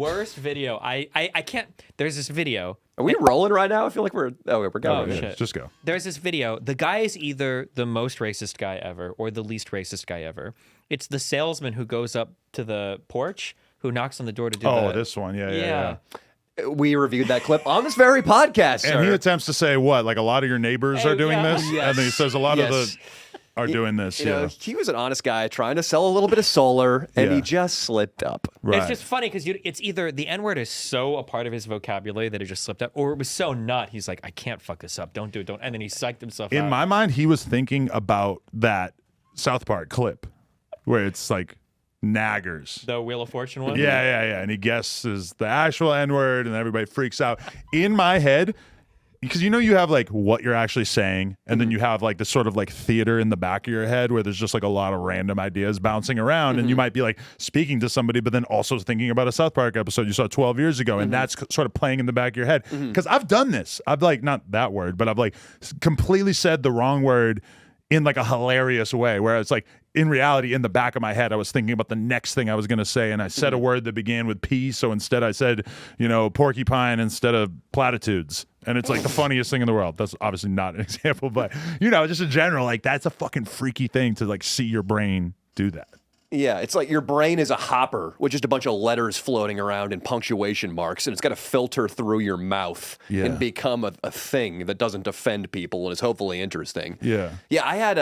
worst video. I can't. There's this video. Are we rolling right now? I feel like we're going. Oh, shit. Just go. There's this video. The guy is either the most racist guy ever or the least racist guy ever. It's the salesman who goes up to the porch, who knocks on the door to do this one. Yeah. We reviewed that clip on this very podcast, And he attempts to say what? Like a lot of your neighbors are doing this? Yes. And then he says a lot of the are doing this. You know, he was an honest guy trying to sell a little bit of solar, and he just slipped up. Right. It's just funny because it's either the N-word is so a part of his vocabulary that it just slipped up, or it was so not. He's like, I can't fuck this up. Don't do it. Don't. And then he psyched himself out. In my mind, he was thinking about that South Park clip where it's like naggers. The Wheel of Fortune one? Yeah. And he guesses the actual N-word and everybody freaks out. In my head, because you have like what you're actually saying, and then you have like this sort of like theater in the back of your head where there's just like a lot of random ideas bouncing around, and you might be like speaking to somebody, but then also thinking about a South Park episode you saw 12 years ago, and that's sort of playing in the back of your head. Because I've done this. I've like, not that word, but I've like completely said the wrong word in like a hilarious way, where it's like, in reality, in the back of my head, I was thinking about the next thing I was going to say, and I said a word that began with P, so instead I said, porcupine instead of platitudes. And it's like the funniest thing in the world. That's obviously not an example, but, just in general, like that's a fucking freaky thing to like see your brain do that. Yeah, it's like your brain is a hopper with just a bunch of letters floating around and punctuation marks, and it's got to filter through your mouth and become a thing that doesn't offend people and is hopefully interesting. Yeah. Yeah, I had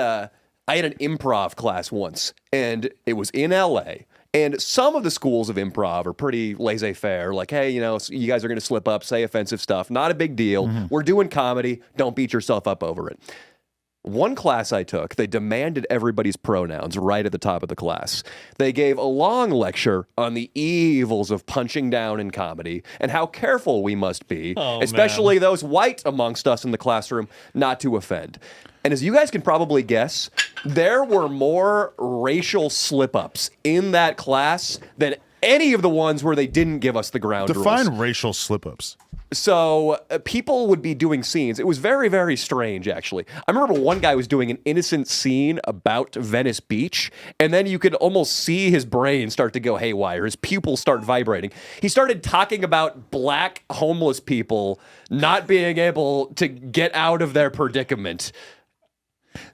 an improv class once, and it was in LA. And some of the schools of improv are pretty laissez-faire, like, hey, you guys are going to slip up, say offensive stuff. Not a big deal. We're doing comedy. Don't beat yourself up over it. One class I took, they demanded everybody's pronouns right at the top of the class. They gave a long lecture on the evils of punching down in comedy and how careful we must be, especially those white amongst us in the classroom, not to offend. And as you guys can probably guess, there were more racial slip-ups in that class than any of the ones where they didn't give us the ground rules. Define racial slip-ups. So people would be doing scenes. It was very, very strange, actually. I remember one guy was doing an innocent scene about Venice Beach, and then you could almost see his brain start to go haywire. His pupils start vibrating. He started talking about black homeless people not being able to get out of their predicament.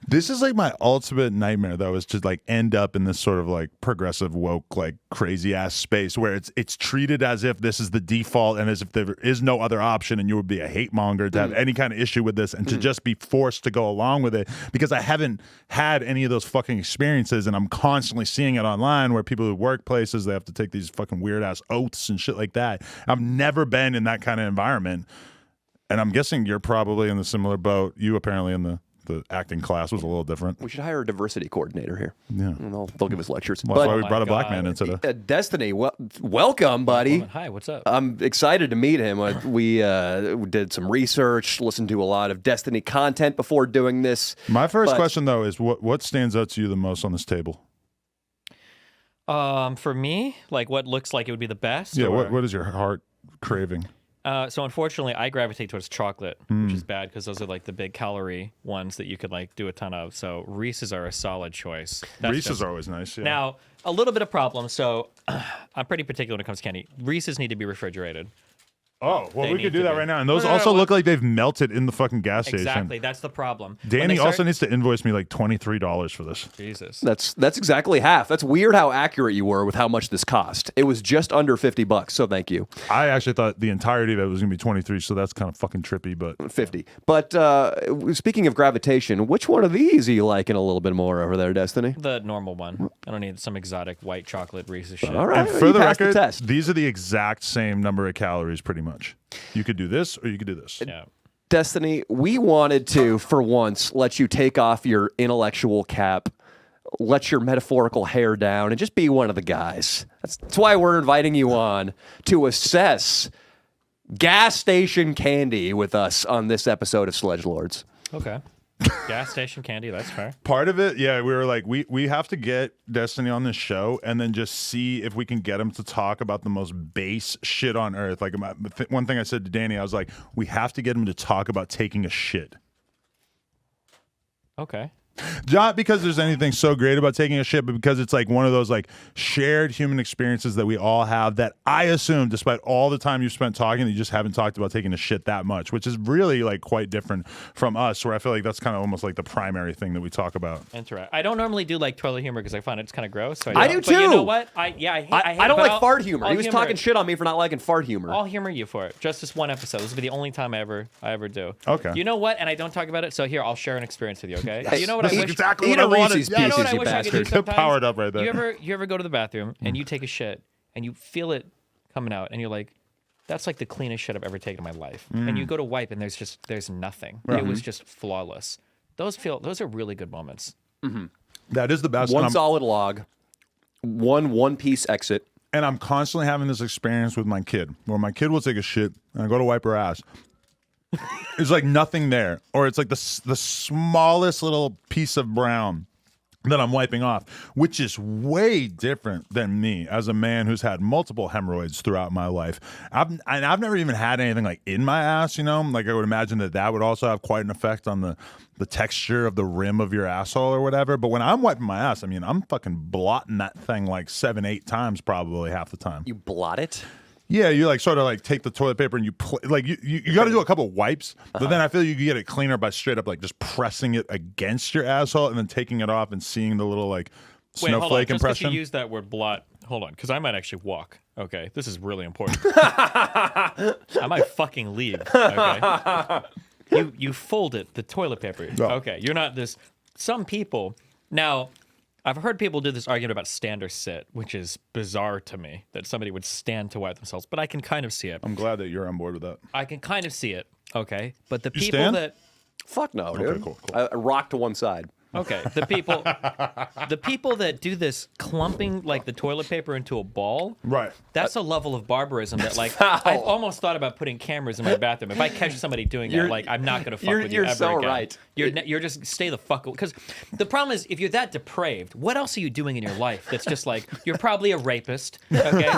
This is like my ultimate nightmare, though, is to like end up in this sort of like progressive woke, like crazy ass space where it's treated as if this is the default and as if there is no other option, and you would be a hate monger to have any kind of issue with this and to just be forced to go along with it, because I haven't had any of those fucking experiences, and I'm constantly seeing it online where people who work places, they have to take these fucking weird ass oaths and shit like that. I've never been in that kind of environment, and I'm guessing you're probably in the similar boat. You apparently in the acting class was a little different. We should hire a diversity coordinator here. Yeah. And they'll give us lectures. Well, that's why we brought a black man into the... Destiny, welcome, buddy. Hi, what's up? I'm excited to meet him. We did some research, listened to a lot of Destiny content before doing this. My first question, though, is what stands out to you the most on this table? For me, like what looks like it would be the best? Yeah, what is your heart craving? So unfortunately, I gravitate towards chocolate, which is bad because those are like the big calorie ones that you could like do a ton of. So Reese's are a solid choice. Reese's are always nice. Yeah. Now, a little bit of problem. So I'm pretty particular when it comes to candy. Reese's need to be refrigerated. Oh, well, we could do that right now. And those also look like they've melted in the fucking gas station. Exactly. That's the problem. Danny also needs to invoice me like $23 for this. Jesus. That's exactly half. That's weird how accurate you were with how much this cost. It was just under $50, so thank you. I actually thought the entirety of it was going to be 23, so that's kind of fucking trippy, but... 50. But speaking of gravitation, which one of these are you liking a little bit more over there, Destiny? The normal one. I don't need some exotic white chocolate Reese's shit. All right. And for the record, these are the exact same number of calories, pretty much. You could do this or you could do this. Yeah. Destiny, we wanted to, for once, let you take off your intellectual cap, let your metaphorical hair down, and just be one of the guys. That's why we're inviting you on to assess gas station candy with us on this episode of Sledgelords. Okay. Gas station candy, that's fair. Part of it, yeah, we were like, we have to get Destiny on this show and then just see if we can get him to talk about the most base shit on earth. Like one thing I said to Danny, I was like, we have to get him to talk about taking a shit. Okay. Not because there's anything so great about taking a shit, but because it's like one of those like shared human experiences that we all have that I assume, despite all the time you've spent talking, that you just haven't talked about taking a shit that much, which is really like quite different from us, where I feel like that's kind of almost like the primary thing that we talk about. That's right. I don't normally do like toilet humor because I find it's kind of gross. So I do But you know too. what? I hate I don't but like fart humor. I'll He was humor talking it. shit on me for not liking fart humor. I'll humor you for it. Just this one episode. This will be the only time I ever do. Okay. You know what? And I don't talk about it. So here, I'll share an experience with you. Okay. Yes. You know what This I is wish? exactly Eat what I a wanted. Reese's Yeah, You know what Pieces, I you wish I could do bastard. sometimes? Powered up right there. You ever go to the bathroom and you take a shit and you feel it coming out and you're like, that's like the cleanest shit I've ever taken in my life. And you go to wipe and there's nothing. It was just flawless. Those are really good moments. That is the best. One and I'm- solid log, one piece exit. And I'm constantly having this experience with my kid, where my kid will take a shit and I go to wipe her ass. It's like nothing there, or it's like the smallest little piece of brown that I'm wiping off, which is way different than me as a man who's had multiple hemorrhoids throughout my life. I've never even had anything like in my ass, you know? Like I would imagine that would also have quite an effect on the texture of the rim of your asshole or whatever. But when I'm wiping my ass, I mean, I'm fucking blotting that thing like 7-8 times probably half the time. You blot it. Yeah, you like sort of like take the toilet paper and you like you got to do a couple wipes, but then I feel you can get it cleaner by straight up like just pressing it against your asshole and then taking it off and seeing the little like Wait, hold on. snowflake Just 'cause impression. you use that word blot. Hold on, because I might actually walk. Okay, this is really important. I might fucking leave. Okay, you folded the toilet paper. No. Okay, you're not this. Some people now. I've heard people do this argument about stand or sit, which is bizarre to me that somebody would stand to wipe themselves, but I can kind of see it. I'm glad that you're on board with that. I can kind of see it. Okay, but the You people stand? that Fuck no, dude. cool. I rock to one side. okay, the people that do this clumping like the toilet paper into a ball. Right. That's a level of barbarism that, like, foul. I've almost thought about putting cameras in my bathroom. If I catch somebody doing that, like, I'm not gonna fuck with you you're ever so again. right. You're just stay the fuck away. Because the problem is, if you're that depraved, what else are you doing in your life that's just like you're probably a rapist? Okay.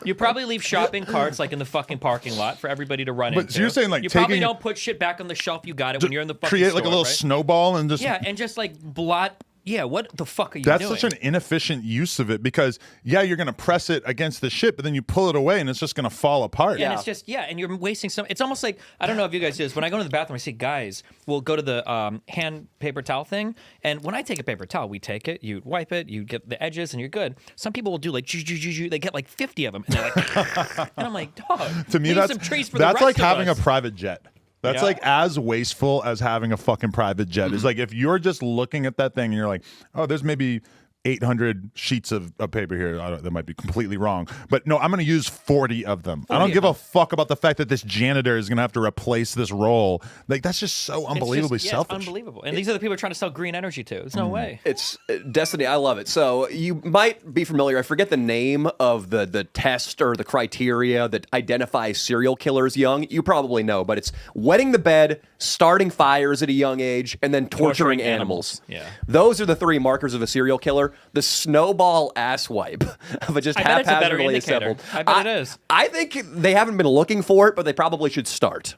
You probably leave shopping carts like in the fucking parking lot for everybody to run into. So you're saying, like, you probably taking- don't put shit back on the shelf. You got it when you're in the fucking create store, like a little right? snowball and just Yeah, and just like blot. Yeah, what the fuck are you That's doing? such an inefficient use of it because you're gonna press it against the shit, but then you pull it away and it's just gonna fall apart. And it's just, and you're wasting some. It's almost like, I don't know if you guys do this. When I go to the bathroom, I see guys will go to the hand paper towel thing. And when I take a paper towel, we take it, you wipe it, you get the edges, and you're good. Some people will do like, they get like 50 of them. And they're like, and I'm like, dog, To me, leave that's some trees for the that's rest like of having us. a private jet. That's Yeah. like as wasteful as having a fucking private jet. It's like if you're just looking at that thing and you're like, oh, there's maybe 800 sheets of paper here. That might be completely wrong. But no, I'm going to use 40 of them. I don't give a fuck about the fact that this janitor is going to have to replace this roll. Like, that's just so unbelievably It's selfish. unbelievable. And these are the people trying to sell green energy to. There's no way. It's Destiny. I love it. So you might be familiar. I forget the name of the test or the criteria that identifies serial killers young. You probably know, but it's wetting the bed, starting fires at a young age, and then torturing animals. Yeah. Those are the three markers of a serial killer. The snowball ass wipe of it just I bet it's a better haphazardly indicator. assembled. I bet it is. I think they haven't been looking for it, but they probably should start.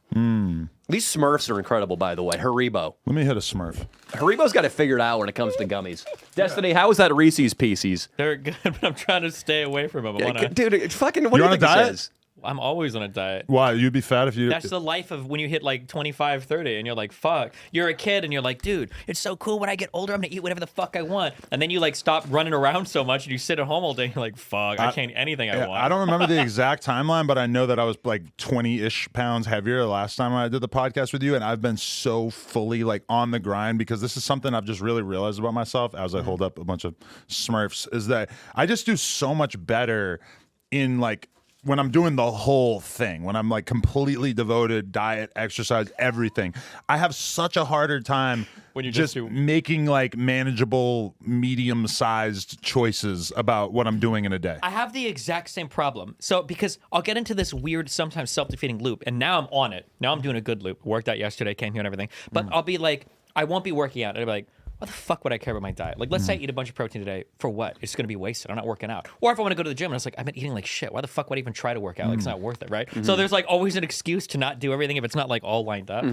These Smurfs are incredible, by the way. Haribo. Let me hit a Smurf. Haribo's got it figured out when it comes to gummies. Destiny, how was that Reese's Pieces? They're good, but I'm trying to stay away from them. I wanna, Dude, it's fucking, what do You you on a think it diet? says? I'm always on a diet. Why? You'd be fat if you. That's the life of when you hit like 25, 30 and you're like, fuck. You're a kid and you're like, dude, it's so cool. When I get older, I'm going to eat whatever the fuck I want. And then you like stop running around so much and you sit at home all day and you're like, fuck, I can't eat anything I want. I don't remember the exact timeline, but I know that I was like 20-ish pounds heavier the last time I did the podcast with you, and I've been so fully like on the grind because this is something I've just really realized about myself as I hold up a bunch of Smurfs, is that I just do so much better in like when I'm doing the whole thing, when I'm like completely devoted, diet, exercise, everything. I have such a harder time When you just just do- making like manageable, medium-sized choices about what I'm doing in a day. I have the exact same problem. So because I'll get into this weird, sometimes self-defeating loop, and now I'm on it. Now I'm doing a good loop. Worked out yesterday, came here and everything. But I'll be like, I won't be working out. And I'll be like, why the fuck would I care about my diet? Like, let's say I eat a bunch of protein today. For what? It's going to be wasted. I'm not working out. Or if I want to go to the gym and it's like, I've been eating like shit. Why the fuck would I even try to work out? Like, it's not worth it, right? So there's like always an excuse to not do everything if it's not like all lined up.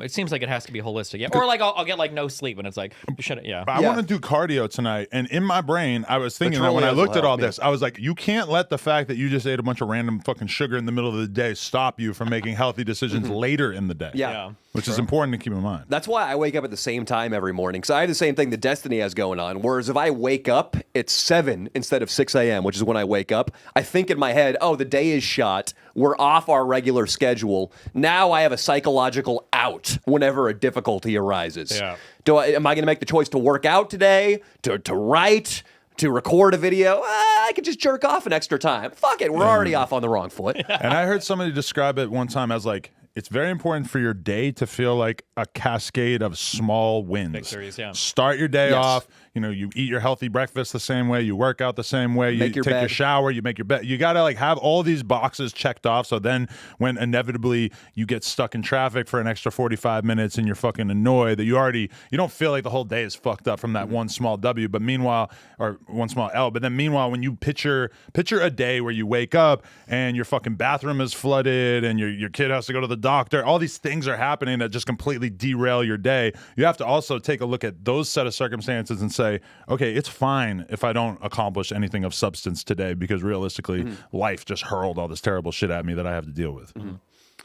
It seems like it has to be holistic. Yeah. Or like I'll get like no sleep and it's like, you shouldn't, I want to do cardio tonight. And in my brain, I was thinking that when I looked at all this, I was like, you can't let the fact that you just ate a bunch of random fucking sugar in the middle of the day stop you from making healthy decisions later in the day. Yeah. Which is important to keep in mind. That's why I wake up at the same time every morning. So I have the same thing that Destiny has going on. Whereas if I wake up at 7 instead of 6 a.m., which is when I wake up, I think in my head, oh, the day is shot. We're off our regular schedule. Now I have a psychological out whenever a difficulty arises. Yeah. Am I going to make the choice to work out today, to write, to record a video? I could just jerk off an extra time. Fuck it. We're already off on the wrong foot. And I heard somebody describe it one time as like, it's very important for your day to feel like a cascade of small wins. Victories, yeah. Start your day off. You know, you eat your healthy breakfast the same way. You work out the same way. You take your shower. You make your bed. You got to like have all these boxes checked off. So then when inevitably you get stuck in traffic for an extra 45 minutes and you're fucking annoyed that you don't feel like the whole day is fucked up from that one small W. But meanwhile, or one small L. But then meanwhile, when you picture a day where you wake up and your fucking bathroom is flooded and your kid has to go to the doctor, all these things are happening that just completely derail your day. You have to also take a look at those set of circumstances and say, okay, it's fine if I don't accomplish anything of substance today because realistically, life just hurled all this terrible shit at me that I have to deal with.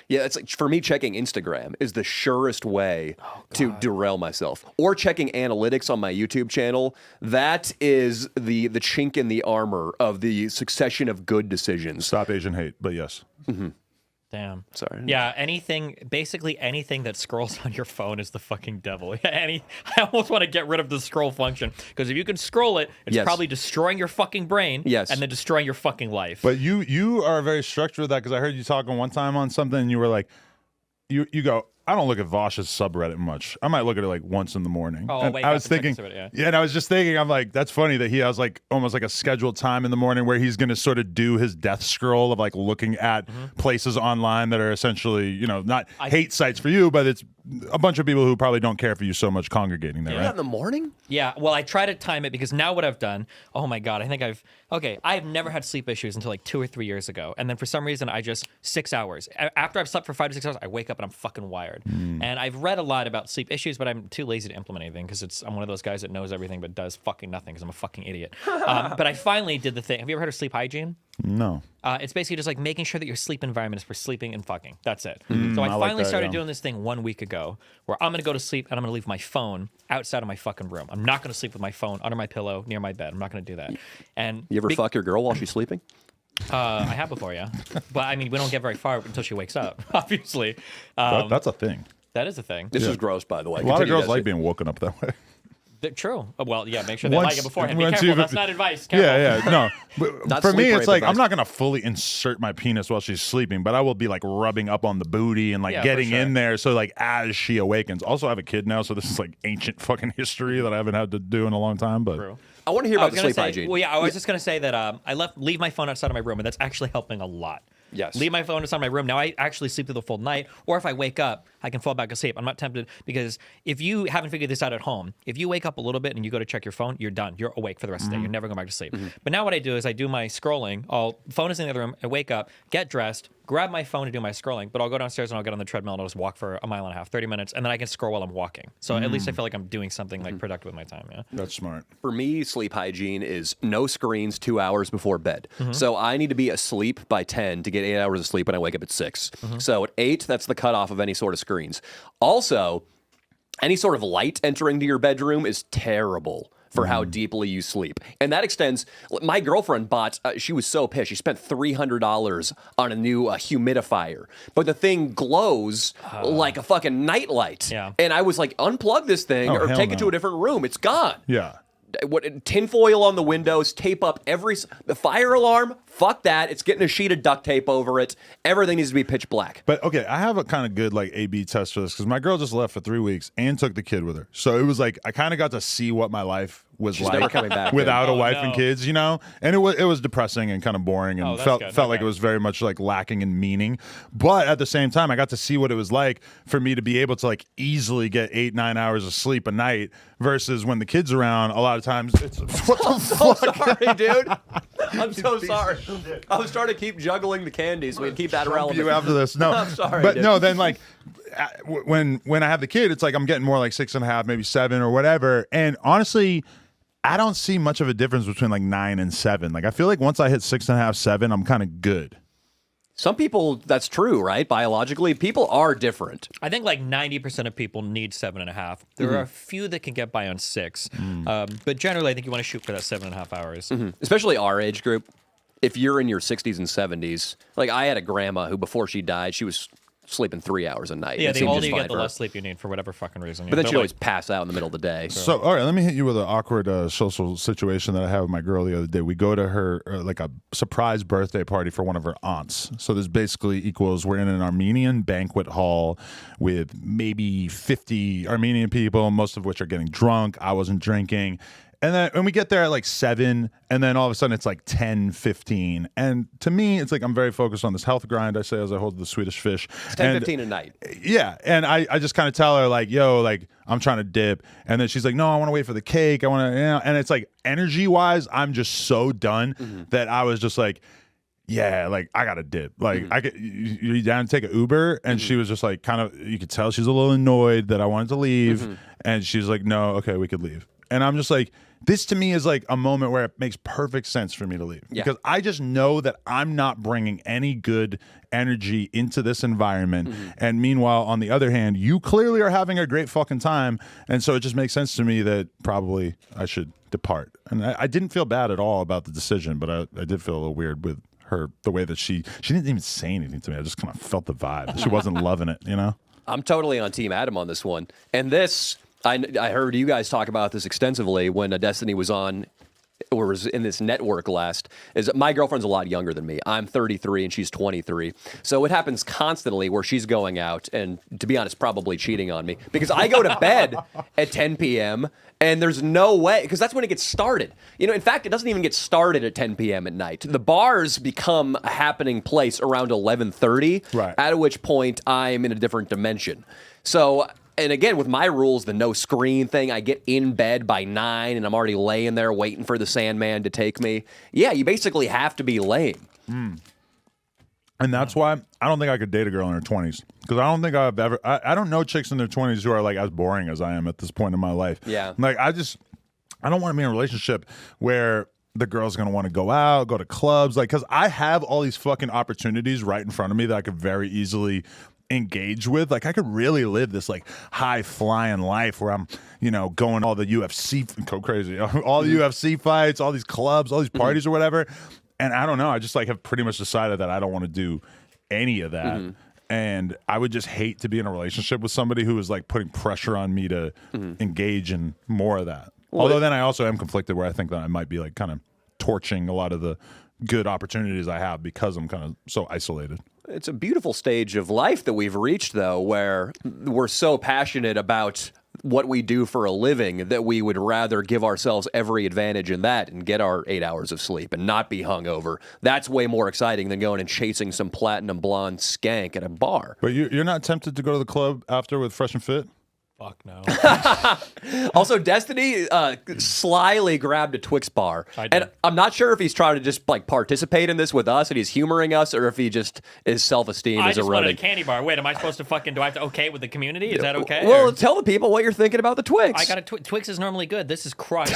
Yeah, it's like for me, checking Instagram is the surest way to derail myself. Or checking analytics on my YouTube channel. That is the chink in the armor of the succession of good decisions. Stop Asian hate, but yes. Damn. Sorry. Yeah, basically anything that scrolls on your phone is the fucking devil. I almost want to get rid of the scroll function because if you can scroll it, it's probably destroying your fucking brain and then destroying your fucking life. But you are very structured with that because I heard you talking one time on something and you were like, you go, I don't look at Vosh's subreddit much. I might look at it like once in the morning. Oh, and wake I up was and check thinking, into it, and I was just thinking, I'm like, that's funny that he has like almost like a scheduled time in the morning where he's going to sort of do his death scroll of like looking at places online that are essentially, you know, not hate sites for you, but it's a bunch of people who probably don't care for you so much congregating there, right? In the morning? Yeah, well, I try to time it because now what I've done, oh my God, I've never had sleep issues until like 2 or 3 years ago. And then for some reason, 6 hours. After I've slept for 5 to 6 hours, I wake up and I'm fucking wired. And I've read a lot about sleep issues, but I'm too lazy to implement anything because I'm one of those guys that knows everything but does fucking nothing because I'm a fucking idiot. But I finally did the thing. Have you ever heard of sleep hygiene? No. It's basically just like making sure that your sleep environment is for sleeping and fucking. That's it. So I finally started doing this thing 1 week ago where I'm going to go to sleep and I'm going to leave my phone outside of my fucking room. I'm not going to sleep with my phone under my pillow near my bed. I'm not going to do that. And you ever fuck your girl while she's sleeping? I have before, yeah. But I mean, we don't get very far until she wakes up, obviously. That's a thing. That is a thing. This is gross, by the way. A lot of girls like being woken up that way. True. Well, yeah, make sure they like it beforehand. Be careful. That's not advice. Careful. Yeah, no. But for me, it's like advice. I'm not gonna fully insert my penis while she's sleeping, but I will be like rubbing up on the booty and like getting in there. So like as she awakens. Also, I have a kid now, so this is like ancient fucking history that I haven't had to do in a long time. But True. I want to hear about the sleep hygiene. Well, yeah, I was just gonna say that I leave my phone outside of my room, and that's actually helping a lot. Yes. Leave my phone inside my room. Now I actually sleep through the full night, or if I wake up, I can fall back asleep. I'm not tempted because if you haven't figured this out at home, if you wake up a little bit and you go to check your phone, you're done. You're awake for the rest of the day. You're never going back to sleep. But now what I do is I do my scrolling. Phone is in the other room. I wake up, get dressed, grab my phone to do my scrolling, but I'll go downstairs and I'll get on the treadmill and I'll just walk for a mile and a half, 30 minutes, and then I can scroll while I'm walking. So at least I feel like I'm doing something like productive with my time. Yeah, that's smart. For me, sleep hygiene is no screens 2 hours before bed. So I need to be asleep by 10 to get 8 hours of sleep when I wake up at 6. So at 8, that's the cutoff of any sort of screens. Also, any sort of light entering to your bedroom is terrible for how deeply you sleep. And that extends, my girlfriend bought, she was so pissed, she spent $300 on a new humidifier. But the thing glows like a fucking nightlight. Yeah. And I was like, unplug this thing or take it to a different room. It's gone. Yeah. Tinfoil on the windows, tape up the fire alarm, Fuck that. It's getting a sheet of duct tape over it. Everything needs to be pitch black. But okay, I have a kind of good like A/B test for this because my girl just left for 3 weeks and took the kid with her. So it was like I kind of got to see what my life was She's like never coming back, without dude. a wife and kids, you know. And it was depressing and kind of boring and that's felt good. like it was very much like lacking in meaning. But at the same time, I got to see what it was like for me to be able to like easily get 8-9 hours of sleep a night versus when the kid's around. A lot of times, it's what the So sorry, dude. I'm so sorry. I was trying to keep juggling the candies. We'd keep that relevant. you after this. No, I'm sorry, but dude. no. Then like when I have the kid, it's like I'm getting more like 6.5, maybe 7 or whatever. And honestly, I don't see much of a difference between like 9 and 7. Like I feel like once I hit 6.5, 7, I'm kind of good. Some people, that's true, right? Biologically, people are different. I think like 90% of people need 7.5. There are a few that can get by on 6. But generally, I think you want to shoot for that 7.5 hours. Especially our age group. If you're in your 60s and 70s, like I had a grandma who before she died, she was sleeping 3 hours a night. Yeah, It the seemed older just you fine get, the for her. less sleep you need for whatever fucking reason. But then she always pass out in the middle of the day. So, all right, let me hit you with an awkward social situation that I had with my girl the other day. We go to her like a surprise birthday party for one of her aunts. So this basically equals we're in an Armenian banquet hall with maybe 50 Armenian people, most of which are getting drunk. I wasn't drinking. And then when we get there at like 7, and then all of a sudden it's like 10, 15. And to me, it's like I'm very focused on this health grind, I say, as I hold the Swedish fish. It's 10, 15 a night. Yeah. And I just kind of tell her, like, yo, like, I'm trying to dip. And then she's like, no, I want to wait for the cake. I want to, you know. And it's like energy wise, I'm just so done that I was just like, yeah, like I got to dip. Like I could, you down to take an Uber? And she was just like, kind of, you could tell she's a little annoyed that I wanted to leave. And she's like, no, okay, we could leave. And I'm just like, this to me is like a moment where it makes perfect sense for me to leave because I just know that I'm not bringing any good energy into this environment. And meanwhile, on the other hand, you clearly are having a great fucking time. And so it just makes sense to me that probably I should depart. And I didn't feel bad at all about the decision, but I did feel a little weird with her, the way that she didn't even say anything to me. I just kind of felt the vibe. She wasn't loving it, you know? I'm totally on Team Adam on this one. And this, I heard you guys talk about this extensively when Destiny was on, or was in this network last, is my girlfriend's a lot younger than me. I'm 33 and she's 23. So it happens constantly where she's going out and, to be honest, probably cheating on me because I go to bed at 10 p.m. and there's no way, because that's when it gets started. You know, in fact, it doesn't even get started at 10 p.m. at night. The bars become a happening place around 11:30, right, at which point I'm in a different dimension. So, and again, with my rules, the no screen thing, I get in bed by 9 and I'm already laying there waiting for the Sandman to take me. Yeah, you basically have to be lame. And that's why I don't think I could date a girl in her 20s. Because I don't think I've ever, I don't know chicks in their 20s who are like as boring as I am at this point in my life. Yeah. Like I don't want to be in a relationship where the girl's going to want to go out, go to clubs. Like, because I have all these fucking opportunities right in front of me that I could very easily engage with. Like I could really live this like high flying life where I'm, you know, going all the UFC, go crazy, all the UFC fights, all these clubs, all these parties or whatever. And I don't know, I just like have pretty much decided that I don't want to do any of that. And I would just hate to be in a relationship with somebody who is like putting pressure on me to engage in more of that. Although then I also am conflicted where I think that I might be like kind of torching a lot of the good opportunities I have because I'm kind of so isolated. It's a beautiful stage of life that we've reached, though, where we're so passionate about what we do for a living that we would rather give ourselves every advantage in that and get our 8 hours of sleep and not be hungover. That's way more exciting than going and chasing some platinum blonde skank at a bar. But you're not tempted to go to the club after with Fresh and Fit? Fuck no. Also, Destiny slyly grabbed a Twix bar. I did. And I'm not sure if he's trying to just like participate in this with us and he's humoring us or if he just his self-esteem I is just wanted a eroding. candy bar. Wait, am I supposed to fucking, do I have to okay it with the community? Is that okay? Well, Or- tell the people what you're thinking about the Twix. I got a Twix is normally good. This is crushed.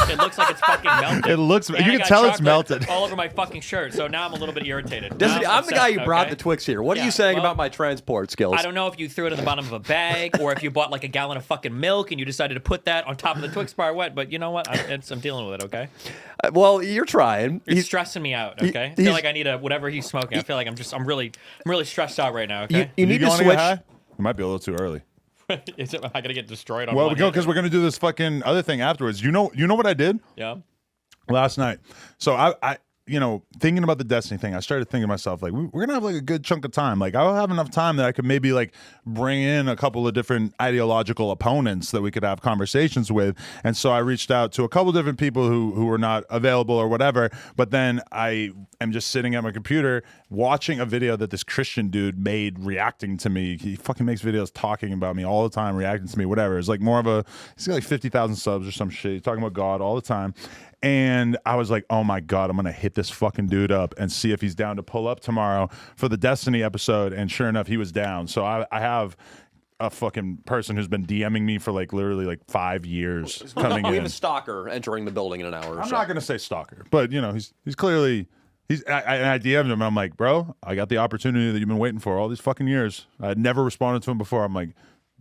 It looks like it's fucking melted. It looks, And you I can got tell it's chocolate melted. all over my fucking shirt. So now I'm a little bit irritated. Destiny, Now I'm the guy who upset, brought okay? the Twix here. What are Yeah, you saying well, about my transport skills? I don't know if you threw it in the bottom of a bag or if you bought like a gallon of fucking milk and you decided to put that on top of the Twix bar. What? But you know what? I'm dealing with it. Okay. Well, you're trying. You're stressing me out. Okay. I feel he's- like I need a whatever he's smoking. I feel like I'm really stressed out right now. Okay. You need to wanna get switch. high? It might be a little too early. Is it? Am I gonna get destroyed on? Well, one we go hand? because we're gonna do this fucking other thing afterwards. You know what I did Yeah. last night? So thinking about the Destiny thing, I started thinking to myself, like, we're gonna have like a good chunk of time. Like, I'll have enough time that I could maybe like bring in a couple of different ideological opponents that we could have conversations with. And so I reached out to a couple different people who were not available or whatever. But then I am just sitting at my computer watching a video that this Christian dude made reacting to me. He fucking makes videos talking about me all the time, reacting to me, whatever. It's like he's got like 50,000 subs or some shit. He's talking about God all the time. And I was like, oh my God, I'm going to hit this fucking dude up and see if he's down to pull up tomorrow for the Destiny episode. And sure enough, he was down. So I have a fucking person who's been DMing me for like literally like 5 years coming in. We have a stalker entering the building in an hour or I'm so. not going to say stalker, but he's clearly... I DM'd him. I'm like, bro, I got the opportunity that you've been waiting for all these fucking years. I had never responded to him before. I'm like,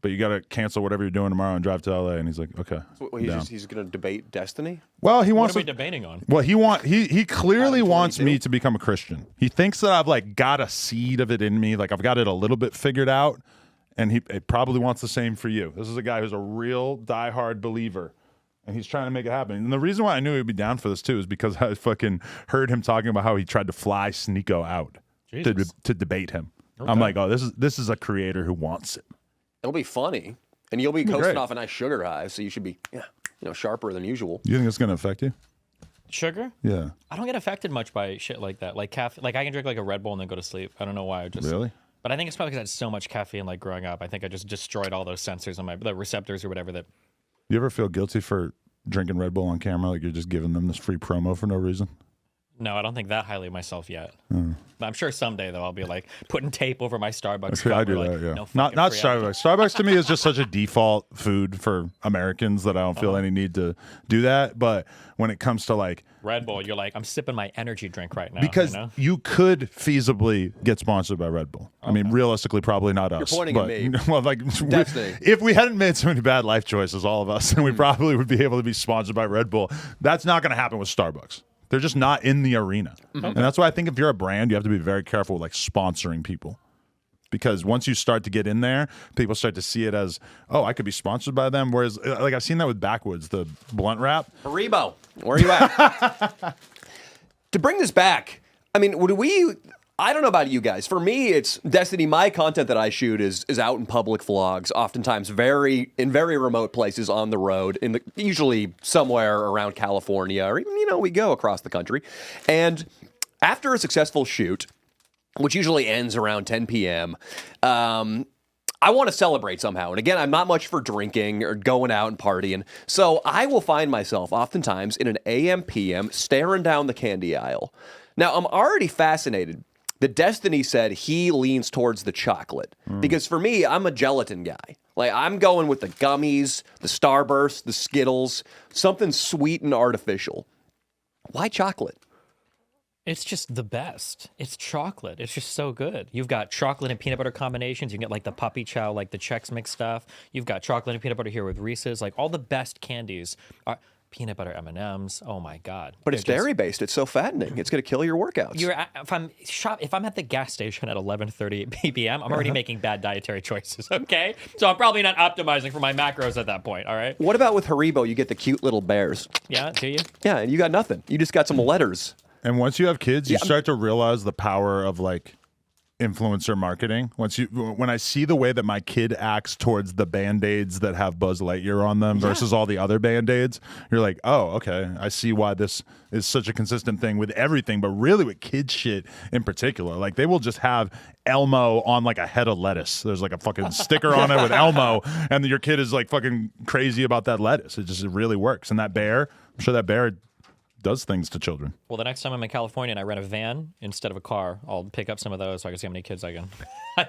but you got to cancel whatever you're doing tomorrow and drive to LA. And he's like, okay. So he's going to debate Destiny? Well, he wants What are we debating on? Well, he clearly wants me to become a Christian. He thinks that I've like got a seed of it in me, like I've got it a little bit figured out, and he probably wants the same for you. This is a guy who's a real diehard believer, and he's trying to make it happen. And the reason why I knew he'd be down for this too is because I fucking heard him talking about how he tried to fly Sneeko out to debate him. Okay. I'm like, oh, this is a creator who wants it. It'll be funny, and you'll be coasting off a nice sugar high, so you should be sharper than usual. You think it's going to affect you? Sugar? Yeah. I don't get affected much by shit like that. Like caffeine. Like I can drink like a Red Bull and then go to sleep. I don't know why. Really? But I think it's probably because I had so much caffeine like growing up. I think I just destroyed all those sensors on the receptors or whatever that. You ever feel guilty for drinking Red Bull on camera? Like you're just giving them this free promo for no reason? No, I don't think that highly of myself yet. But I'm sure someday though I'll be like putting tape over my Starbucks cup. I do like, that, yeah. No not Starbucks. Starbucks to me is just such a default food for Americans that I don't feel any need to do that. But when it comes to like Red Bull, you're like, I'm sipping my energy drink right now. Because you could feasibly get sponsored by Red Bull. I mean, realistically, probably not us. You're pointing at me. Well, like, if we hadn't made so many bad life choices, all of us, then we probably would be able to be sponsored by Red Bull. That's not going to happen with Starbucks. They're just not in the arena. And that's why I think if you're a brand, you have to be very careful with like sponsoring people. Because once you start to get in there, people start to see it as, oh, I could be sponsored by them. Whereas, like, I've seen that with Backwoods, the blunt wrap. Haribo, where are you at? To bring this back, I mean, I don't know about you guys. For me, it's Destiny. My content that I shoot is out in public vlogs, oftentimes in very remote places on the road, usually somewhere around California, or even, we go across the country. And after a successful shoot, which usually ends around 10 p.m., I want to celebrate somehow. And again, I'm not much for drinking or going out and partying. So I will find myself oftentimes in an AM, PM, staring down the candy aisle. Now, I'm already fascinated. The Destiny said he leans towards the chocolate. Because for me, I'm a gelatin guy. Like, I'm going with the gummies, the Starburst, the Skittles, something sweet and artificial. Why chocolate? It's just the best. It's chocolate. It's just so good. You've got chocolate and peanut butter combinations. You can get like the Puppy Chow, like the Chex Mix stuff. You've got chocolate and peanut butter here with Reese's. Like all the best candies are peanut butter M&Ms. Oh my God. But it's dairy based. It's so fattening. It's going to kill your workouts. If I'm at the gas station at 11:30 p.m., I'm already making bad dietary choices. Okay, so I'm probably not optimizing for my macros at that point. All right. What about with Haribo? You get the cute little bears. Yeah. Do you? Yeah, and you got nothing. You just got some letters. And once you have kids, you start to realize the power of like influencer marketing. When I see the way that my kid acts towards the Band-Aids that have Buzz Lightyear on them versus all the other Band-Aids, you're like, oh, okay, I see why this is such a consistent thing with everything, but really with kid shit in particular. Like they will just have Elmo on like a head of lettuce. There's like a fucking sticker on it with Elmo, and your kid is like fucking crazy about that lettuce. It really works. And that bear, I'm sure that bear does things to children. Well, the next time I'm in California and I rent a van instead of a car, I'll pick up some of those so I can see how many kids I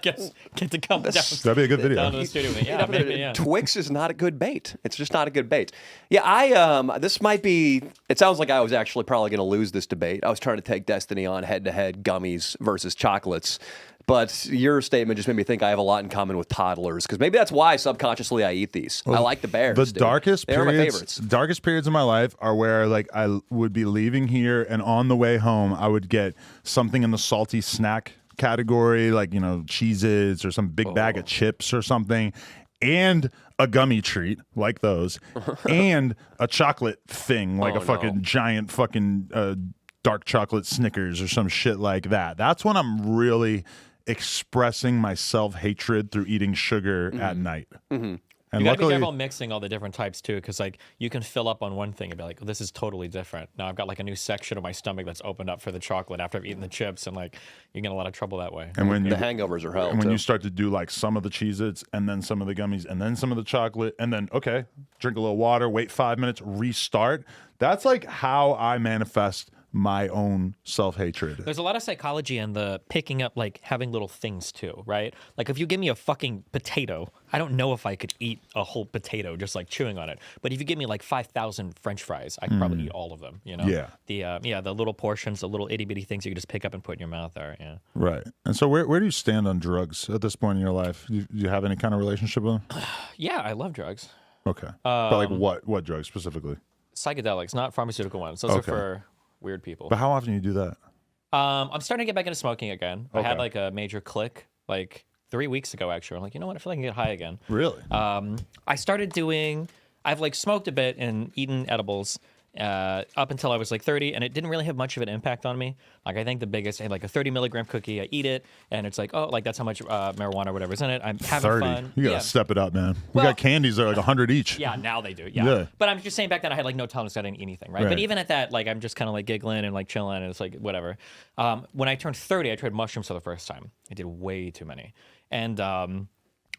guess get to come down. That'd be a good video. Down to the studio. Yeah, maybe. Twix is not a good bait. It's just not a good bait. Yeah, this might be. It sounds like I was actually probably going to lose this debate. I was trying to take Destiny on head-to-head gummies versus chocolates. But your statement just made me think I have a lot in common with toddlers, because maybe that's why subconsciously I eat these. I like the bears. The darkest periods of my life are where like I would be leaving here, and on the way home I would get something in the salty snack category, like Cheez-Its or some big bag of chips or something, and a gummy treat like those, and a chocolate thing like a fucking giant fucking dark chocolate Snickers or some shit like that. That's when I'm really expressing my self-hatred through eating sugar at night. And You gotta be luckily, careful mixing all the different types too, because like you can fill up on one thing and be like, this is totally different. Now I've got like a new section of my stomach that's opened up for the chocolate after I've eaten the chips, and like you get in a lot of trouble that way. and when The hangovers are hell. and when too. you start to do like some of the Cheez-Its and then some of the gummies and then some of the chocolate and then okay, drink a little water, wait 5 minutes, restart. That's like how I manifest my own self-hatred. There's a lot of psychology in the picking up, like having little things too, right? Like if you give me a fucking potato, I don't know if I could eat a whole potato just like chewing on it. But if you give me like 5,000 French fries, I could probably eat all of them. You know? Yeah. The little portions, the little itty bitty things you can just pick up and put in your mouth are. Yeah. Right. And so where do you stand on drugs at this point in your life? Do you have any kind of relationship with them? Yeah, I love drugs. Okay. But like what drugs specifically? Psychedelics, not pharmaceutical ones. Those are Okay. for weird people. But how often do you do that? I'm starting to get back into smoking again. I had Okay. like a major click like 3 weeks ago, actually. I'm like, you know what? I feel like I can get high again. Really? I started doing, I've like smoked a bit and eaten edibles up until I was like 30, and it didn't really have much of an impact on me. Like I think the biggest, I had like a 30 milligram cookie, I eat it, and it's like, oh, like that's how much marijuana or whatever is in it. I'm having 30. fun. You gotta Yeah. step it up, man. We Well- got candies that are like 100 each. Yeah, now they do. Yeah. Yeah. But I'm just saying back then I had like no tolerance. I didn't eat anything, right? Right. But even at that, like I'm just kind of like giggling and like chilling, and it's like whatever. When I turned 30, I tried mushrooms for the first time. I did way too many. And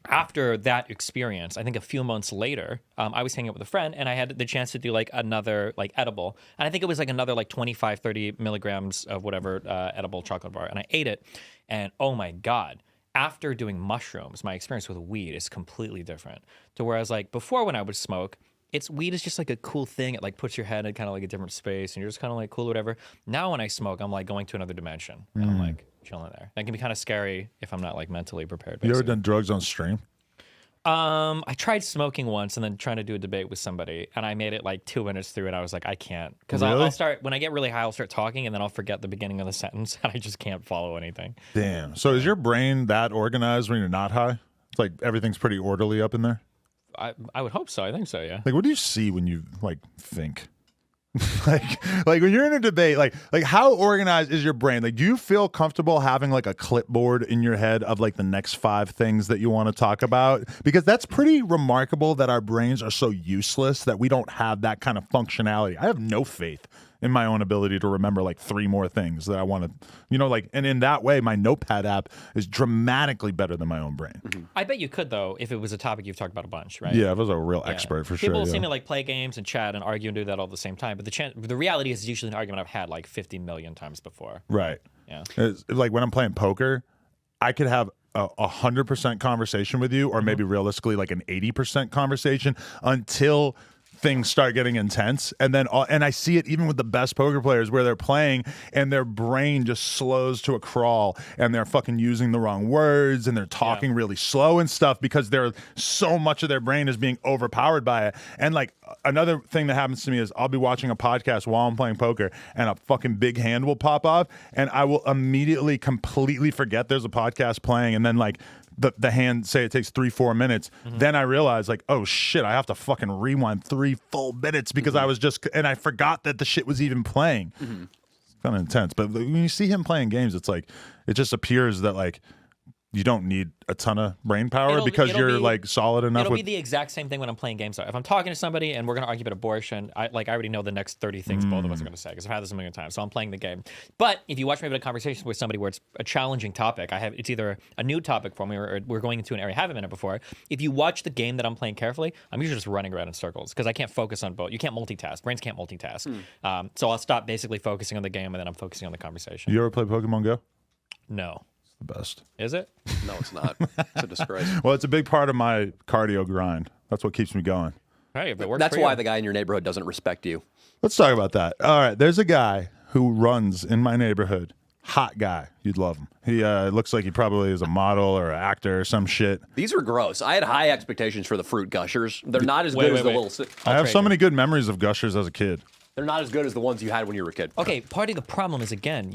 after that experience, I think a few months later, I was hanging out with a friend, and I had the chance to do like another like edible. And I think it was like another like 25, 30 milligrams of whatever edible chocolate bar. And I ate it, and oh my God. After doing mushrooms, my experience with weed is completely different. To whereas like before when I would smoke, weed is just like a cool thing. It like puts your head in kind of like a different space, and you're just kind of like cool or whatever. Now when I smoke, I'm like going to another dimension, and I'm like chilling there. That can be kind of scary if I'm not like mentally prepared. You ever basically. done drugs on stream? I tried smoking once and then trying to do a debate with somebody, and I made it like 2 minutes through, and I was like, I can't, because Really? I'll start when I get really high, I'll start talking, and then I'll forget the beginning of the sentence, and I just can't follow anything. Damn. So is your brain that organized when you're not high? It's like everything's pretty orderly up in there? I would hope so. I think so. Yeah. Like what do you see when you like think? like when you're in a debate, like how organized is your brain? Like do you feel comfortable having like a clipboard in your head of like the next 5 things that you want to talk about? Because that's pretty remarkable that our brains are so useless that we don't have that kind of functionality. I have no faith in my own ability to remember like 3 more things that I want to, like, and in that way, my notepad app is dramatically better than my own brain. I bet you could, though, if it was a topic you've talked about a bunch, right? Yeah, I was a real Yeah. expert for People sure. seem Yeah. to like play games and chat and argue and do that all at the same time, but the reality is it's usually an argument I've had like 50 million times before. Right. Yeah. It's like when I'm playing poker, I could have a 100% conversation with you, or maybe realistically like an 80% conversation until things start getting intense, and then and I see it even with the best poker players where they're playing and their brain just slows to a crawl, and they're fucking using the wrong words, and they're talking really slow and stuff because they're so much of their brain is being overpowered by it. And like another thing that happens to me is I'll be watching a podcast while I'm playing poker, and a fucking big hand will pop off, and I will immediately completely forget there's a podcast playing, and then like the hand, say it takes 3-4 minutes, then I realize like, oh shit, I have to fucking rewind 3 full minutes because I was just, and I forgot that the shit was even playing. It's kind of intense. But when you see him playing games, it's like, it just appears that like you don't need a ton of brain power because it'll you're be- like solid enough It'll with be the exact same thing when I'm playing games. If I'm talking to somebody and we're going to argue about abortion, I already know the next 30 things both of us are going to say because I've had this a million times. So I'm playing the game. But if you watch me have a conversation with somebody where it's a challenging topic, it's either a new topic for me or we're going into an area I haven't been in before. If you watch the game that I'm playing carefully, I'm usually just running around in circles because I can't focus on both. You can't multitask. Brains can't multitask. So I'll stop basically focusing on the game and then I'm focusing on the conversation. You ever play Pokemon Go? No. The best. Is it? No, it's not. It's a disgrace. Well, it's a big part of my cardio grind. That's what keeps me going. Hey, if it works That's for why you. the guy in your neighborhood doesn't respect you. Let's talk about that. All right, there's a guy who runs in my neighborhood. Hot guy. You'd love him. He looks like he probably is a model or an actor or some shit. These are gross. I had high expectations for the fruit gushers. They're not as Wait, good wait, as the wait. little. I have trade so you. many good memories of gushers as a kid. They're not as good as the ones you had when you were a kid. Okay, part of the problem is, again,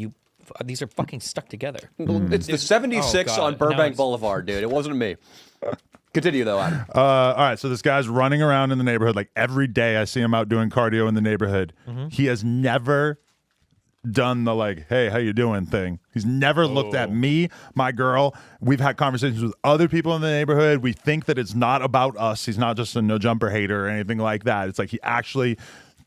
these are fucking stuck together. It's the 76 Oh, God. on Now Burbank it's- Boulevard, dude. It wasn't me. Continue though, Adam. All right, so this guy's running around in the neighborhood like every day. I see him out doing cardio in the neighborhood. He has never done the like, hey, how you doing thing. He's never looked at me, my girl. We've had conversations with other people in the neighborhood. We think that it's not about us. He's not just a no jumper hater or anything like that. It's like he actually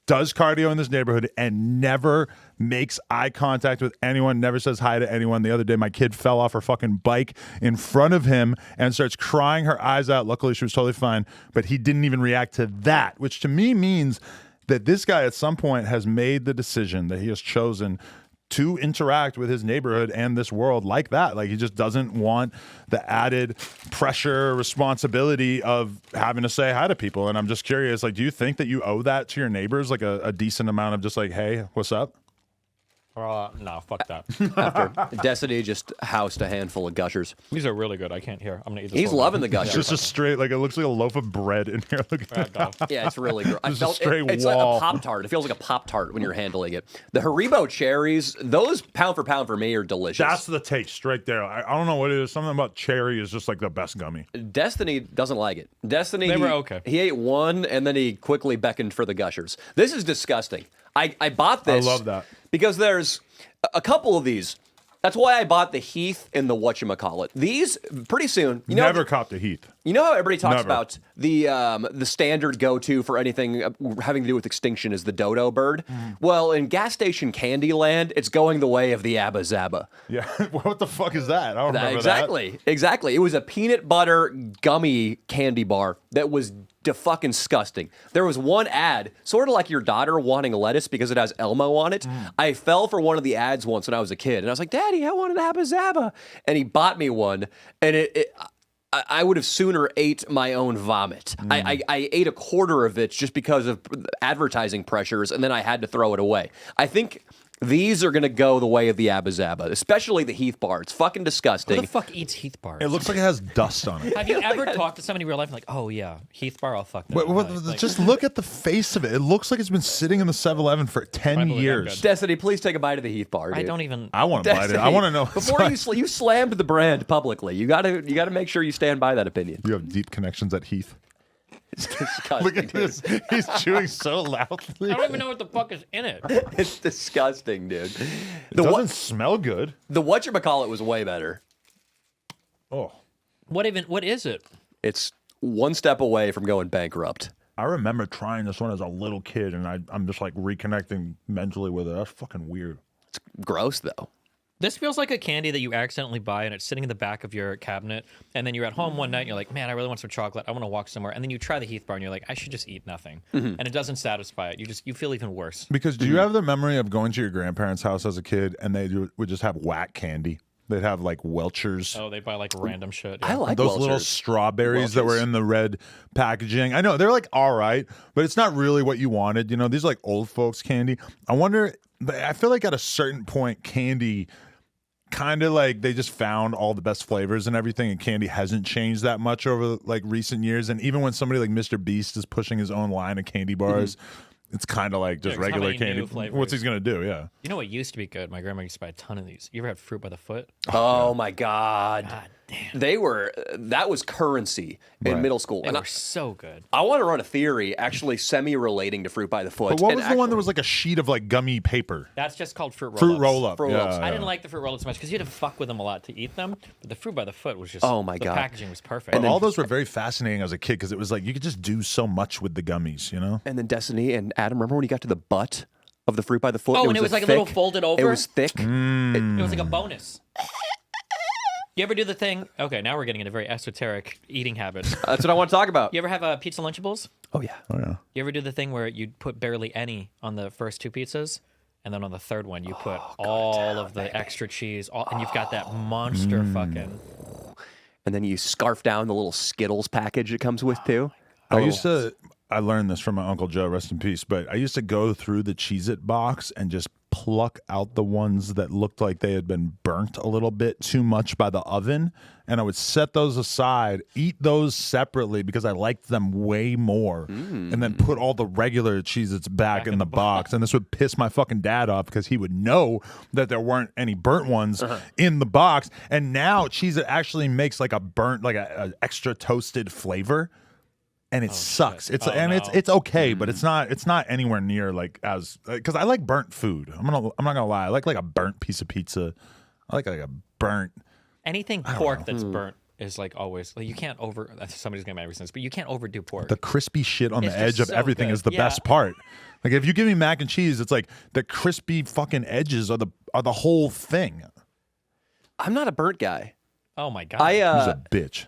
does cardio in this neighborhood and never makes eye contact with anyone, never says hi to anyone. The other day, my kid fell off her fucking bike in front of him and starts crying her eyes out. Luckily, she was totally fine, but he didn't even react to that, which to me means that this guy at some point has made the decision that he has chosen to interact with his neighborhood and this world like that. Like he just doesn't want the added pressure, responsibility of having to say hi to people. And I'm just curious, like, do you think that you owe that to your neighbors, like a decent amount of just like, hey, what's up? No, fuck that. After Destiny just housed a handful of gushers. These are really good. I can't hear. I'm gonna eat this. He's whole loving thing. the gushers. It's just a straight, like it looks like a loaf of bread in here. Look at that. Yeah, it's really good. I Just a felt straight it's wall. like a Pop-Tart. It feels like a Pop-Tart when you're handling it. The Haribo cherries, those pound for pound for me are delicious. That's the taste right there. I don't know what it is. Something about cherry is just like the best gummy. Destiny doesn't like it. Destiny, They were okay. He ate one and then he quickly beckoned for the gushers. This is disgusting. I bought this. I love that. Because there's a couple of these. That's why I bought the Heath and the whatchamacallit. These, pretty soon, you know, Never copped a Heath. you know how everybody talks Never. about the standard go-to for anything having to do with extinction is the dodo bird? Well, in gas station Candyland, it's going the way of the Abba Zaba. Yeah. What the fuck is that? I don't remember Exactly. Exactly. It was a peanut butter gummy candy bar that was fucking disgusting. There was one ad, sort of like your daughter wanting lettuce because it has Elmo on it. I fell for one of the ads once when I was a kid, and I was like, Daddy, I want an Abba Zaba. And he bought me one, and I would have sooner ate my own vomit. I ate a quarter of it just because of advertising pressures, and then I had to throw it away. I think these are going to go the way of the Abba Zaba, especially the Heath bar. It's fucking disgusting. Who the fuck eats Heath bars? It looks like it has dust on it. Have you ever talked to somebody in real life and like, oh yeah, Heath bar? I'll fuck that. Like, Just look at the face of it. It looks like it's been sitting in the 7-Eleven for 10 believe I'm years. good. Destiny, please take a bite of the Heath bar, dude. I don't even. I want to bite it. I want to know. Before you slammed the brand publicly, you gotta make sure you stand by that opinion. You have deep connections at Heath. It's disgusting. Look at dude. this. He's chewing so loudly. I don't even know what the fuck is in it. It's disgusting, dude. It doesn't smell good. The whatchamacallit was way better. Oh. What is it? It's one step away from going bankrupt. I remember trying this one as a little kid, and I'm just like reconnecting mentally with it. That's fucking weird. It's gross though. This feels like a candy that you accidentally buy and it's sitting in the back of your cabinet, and then you're at home one night and you're like, man, I really want some chocolate. I want to walk somewhere. And then you try the Heath bar and you're like, I should just eat nothing. And it doesn't satisfy it. You feel even worse. Because do you have the memory of going to your grandparents' house as a kid and they would just have whack candy? They'd have like Welchers. Oh, they buy like random shit. I like Those little Welchers. strawberries that were Welchers. in the red packaging. I know they're like all right, but it's not really what you wanted. You know, these are like old folks candy. I feel like at a certain point, candy kind of like they just found all the best flavors and everything, and candy hasn't changed that much over like recent years. And even when somebody like Mr. Beast is pushing his own line of candy bars, it's kind of like just 'cause how regular many candy. new flavors? What's he gonna do? Yeah. You know what used to be good? My grandma used to buy a ton of these. You ever had fruit by the foot? Oh my god. God damn. That was currency in middle school. They And were so good. I want to run a theory actually semi-relating to fruit by the foot. But what And was the one that actually- was like a sheet of like gummy paper? That's just called fruit roll-ups. Fruit roll up. Fruit Yeah, roll-ups. I yeah. didn't like the fruit roll-ups much because you had to fuck with them a lot to eat them. But the fruit by the foot was just, Oh my the God. packaging was perfect. But all those were very fascinating as a kid because it was like you could just do so much with the gummies, you know? And then Destiny and Adam, remember when you got to the butt of the fruit by the foot? Oh, and it was like a little folded over? It was thick. Mm. It was like a bonus. You ever do the thing? Okay, now we're getting into very esoteric eating habits. That's what I want to talk about. You ever have pizza Lunchables? Oh yeah. Oh yeah. You ever do the thing where you put barely any on the first two pizzas, and then on the third one you put all of the extra cheese, and you've got that monster fucking. And then you scarf down the little Skittles package it comes with too. I learned this from my Uncle Joe, rest in peace, but I used to go through the Cheez-It box and just pluck out the ones that looked like they had been burnt a little bit too much by the oven. And I would set those aside, eat those separately because I liked them way more, and then put all the regular Cheez-Its back in the box. And this would piss my fucking dad off because he would know that there weren't any burnt ones in the box. And now Cheez-It actually makes like a burnt, like a extra toasted flavor. and it sucks. shit. It's Oh, and no. it's okay, but it's not anywhere near like as because I like burnt food. I'm not gonna lie. I like a burnt piece of pizza. I like a burnt. Anything pork that's burnt is like always like you can't over. Somebody's gonna make sense, but you can't overdo pork. The crispy shit on It's the just edge of so everything good. is the Yeah. best part. Like if you give me mac and cheese, it's like the crispy fucking edges are the whole thing. I'm not a burnt guy. Oh my god. He's a bitch.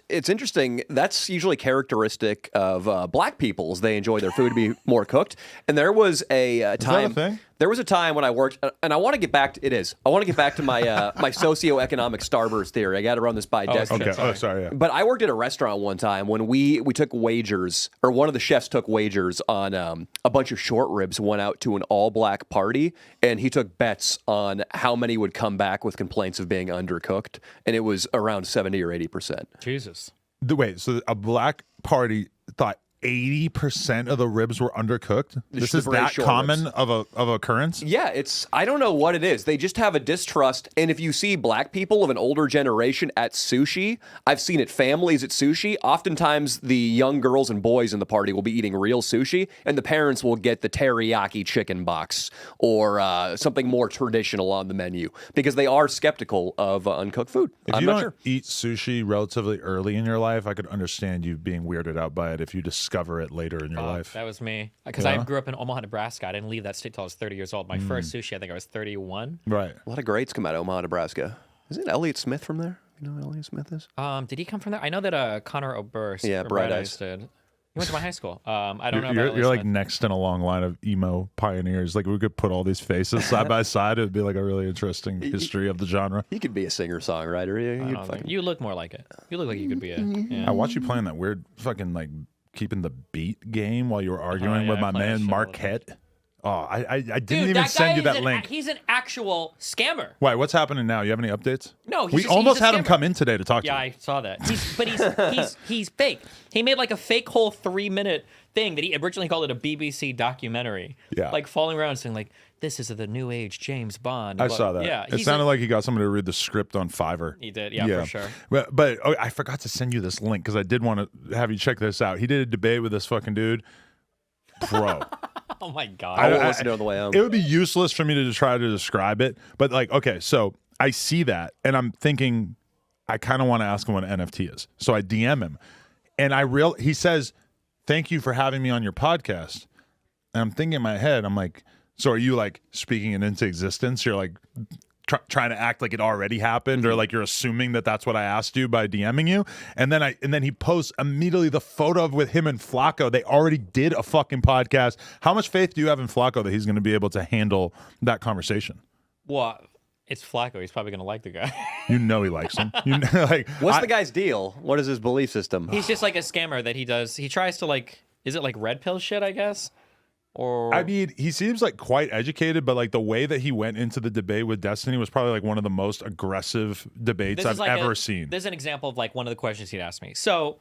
It's interesting. That's usually characteristic of black peoples. They enjoy their food to be more cooked. And there was a time. thing? There was a time when I worked, and I want to get back to I want to get back to my my socioeconomic starburst theory. I got to run this by Destiny. Okay. Oh, sorry. Yeah. But I worked at a restaurant one time when we took wagers, or one of the chefs took wagers on a bunch of short ribs went out to an all-black party, and he took bets on how many would come back with complaints of being undercooked, and it was around 70 or 80%. Jesus. Wait, so a black party thought 80% of the ribs were undercooked? This the is very that short common ribs. of occurrence? Yeah, I don't know what it is. They just have a distrust. And if you see black people of an older generation at sushi, I've seen it, families at sushi. Oftentimes, the young girls and boys in the party will be eating real sushi, and the parents will get the teriyaki chicken box or something more traditional on the menu because they are skeptical of uncooked food. If I'm you not don't sure. eat sushi relatively early in your life, I could understand you being weirded out by it if you discover it later in your life. That was me. Because I grew up in Omaha, Nebraska. I didn't leave that state till I was 30 years old. My first sushi, I think I was 31. Right. A lot of greats come out of Omaha, Nebraska. Isn't Elliot Smith from there? You know who Elliot Smith is? Did he come from there? I know that Connor Oberst Yeah, from Bright Bright Eyes. Eyes did. He went to my high school. I don't know. You're, about you're like Elliot Smith. next in a long line of emo pioneers. Like we could put all these faces side by side. It'd be like a really interesting history of the genre. He could be a singer-songwriter. I don't think- You look more like it. You look like you could be a. Yeah. I watched you playing that weird fucking like keeping the beat game while you were arguing yeah, with I my play that man shit all the Marquette. Oh, I didn't Dude, even that send guy you that is link. He's an actual scammer. Why? What's happening now? You have any updates? No, he's we just- almost he's a had him scammer. come in today to talk Yeah, to you. I saw that. He's fake. He made like a fake whole 3-minute thing that he originally called it a BBC documentary. Yeah. Like falling around saying like, this is the new age James Bond. I But- saw that. Yeah. It sounded like he got somebody to read the script on Fiverr. He did, yeah, for sure. But oh, I forgot to send you this link because I did want to have you check this out. He did a debate with this fucking dude. Bro. Oh my god. I won't listen to it on the way home. It would be useless for me to try to describe it. But like, okay, so I see that and I'm thinking I kind of want to ask him what an NFT is. So I DM him and he says, "Thank you for having me on your podcast." And I'm thinking in my head, I'm like, so are you like speaking it into existence? You're like trying to act like it already happened, or like you're assuming that that's what I asked you by DMing you. And then he posts immediately the photo of with him and Flacco. They already did a fucking podcast. How much faith do you have in Flacco that he's going to be able to handle that conversation? Well, it's Flacco. He's probably gonna like the guy. You know he likes him. You know, like What's the guy's deal? What is his belief system? He's just like a scammer that he does. He tries to like, is it like red pill shit? I guess. Or I mean, he seems like quite educated, but like the way that he went into the debate with Destiny was probably like one of the most aggressive debates I've ever seen. There's an example of like one of the questions he'd asked me. So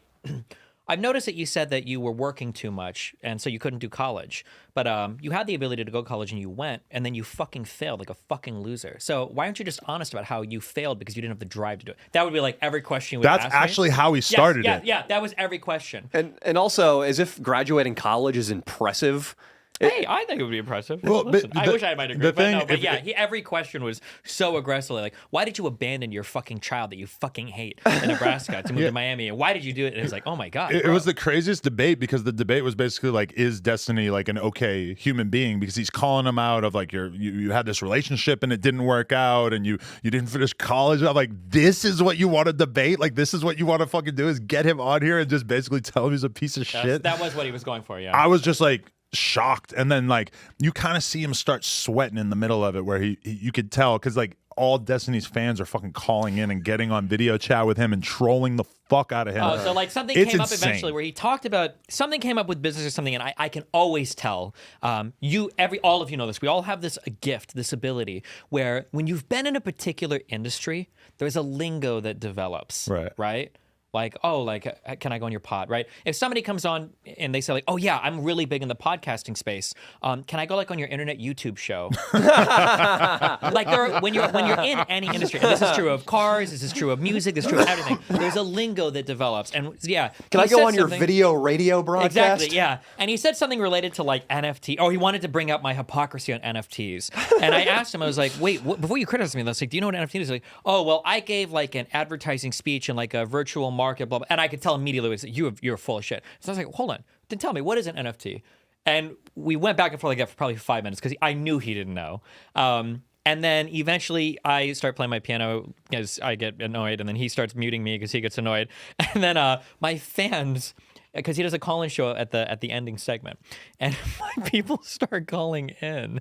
I've noticed that you said that you were working too much and so you couldn't do college. But you had the ability to go to college and you went and then you fucking failed like a fucking loser. So why aren't you just honest about how you failed because you didn't have the drive to do it? That would be like every question you would That's ask me. actually how he started it. Yeah, that was every question. And also, as if graduating college is impressive. Hey, I think it would be impressive. Well, Listen, but I wish I had my degree, the but no. thing- But if- yeah, every question was so aggressively like, "Why did you abandon your fucking child that you fucking hate in Nebraska to move to Miami? And why did you do it?" And it was like, "Oh my god!" It bro. was the craziest debate because the debate was basically like, is Destiny like an okay human being? Because he's calling him out of like you had this relationship and it didn't work out and you didn't finish college. I'm like, this is what you want to debate? Like this is what you want to fucking do is get him on here and just basically tell him he's a piece of shit? That was what he was going for. Yeah. I was just like shocked, and then like you kind of see him start sweating in the middle of it where you could tell because like all Destiny's fans are fucking calling in and getting on video chat with him and trolling the fuck out of him. Oh, so like something It's came up insane. eventually where he talked about something came up with business or something, and I can always tell. All of you know this. We all have this gift, this ability, where when you've been in a particular industry, there's a lingo that develops. Right. Right. Like, oh, like, can I go on your pod, right? If somebody comes on and they say like, oh yeah, I'm really big in the podcasting space. Can I go like on your internet YouTube show? Like when you're in any industry, and this is true of cars, this is true of music, this is true of everything. There's a lingo that develops, and yeah. Can I go on your video radio broadcast? Exactly, yeah. And he said something related to like NFT. Oh, he wanted to bring up my hypocrisy on NFTs. And I asked him, I was like, wait, before you criticize me, I was like, do you know what NFT is? He's like, oh, well, I gave like an advertising speech in like a virtual market, blah, blah. And I could tell immediately, you're full of shit. So I was like, hold on, then tell me, what is an NFT? And we went back and forth like that for probably 5 minutes because I knew he didn't know. And then eventually I start playing my piano because I get annoyed, and then he starts muting me because he gets annoyed. And then my fans, because he does a call-in show at the ending segment, and my people start calling in,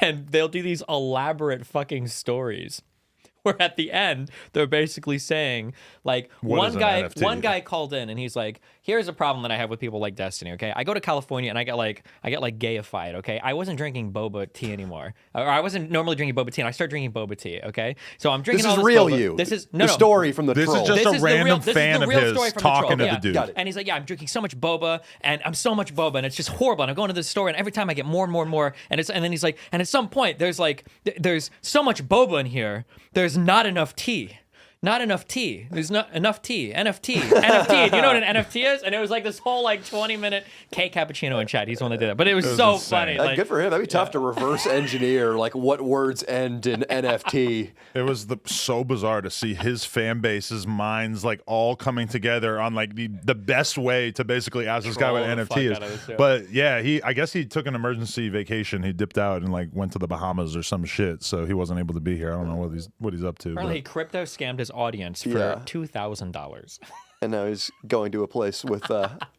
and they'll do these elaborate fucking stories. Where at the end they're basically saying like one guy called in and he's like, here's a problem that I have with people like Destiny. Okay, I go to California and I get like gayified. Okay, I wasn't drinking boba tea anymore, or I wasn't normally drinking boba tea, and I start drinking boba tea. Okay, so I'm drinking. This all is this real boba. you. This is the story from the This troll. is just This a is the random real- this is fan the of real his story from the talking troll. to Yeah. the dude. Got it. And he's like, yeah, I'm drinking so much boba, and I'm so much boba, and it's just horrible. And I'm going to this store, and every time I get more and more and more, and then he's like, and at some point there's so much boba in here, there's not enough tea. Not enough tea. There's not enough tea. NFT. NFT. Do you know what an NFT is? And it was like this whole like 20-minute K cappuccino in chat. He's the one that did it. But it was so insane. funny. Like, Good for him. That'd be tough to reverse engineer like what words end in NFT. It was so bizarre to see his fan base's minds like all coming together on like the best way to basically ask this guy what Troll the fuck NFT out of this is. shit. But yeah, I guess he took an emergency vacation. He dipped out and like went to the Bahamas or some shit, so he wasn't able to be here. I don't know what he's up to. apparently, he But crypto scammed his audience for Yeah. $2,000. And now he's going to a place with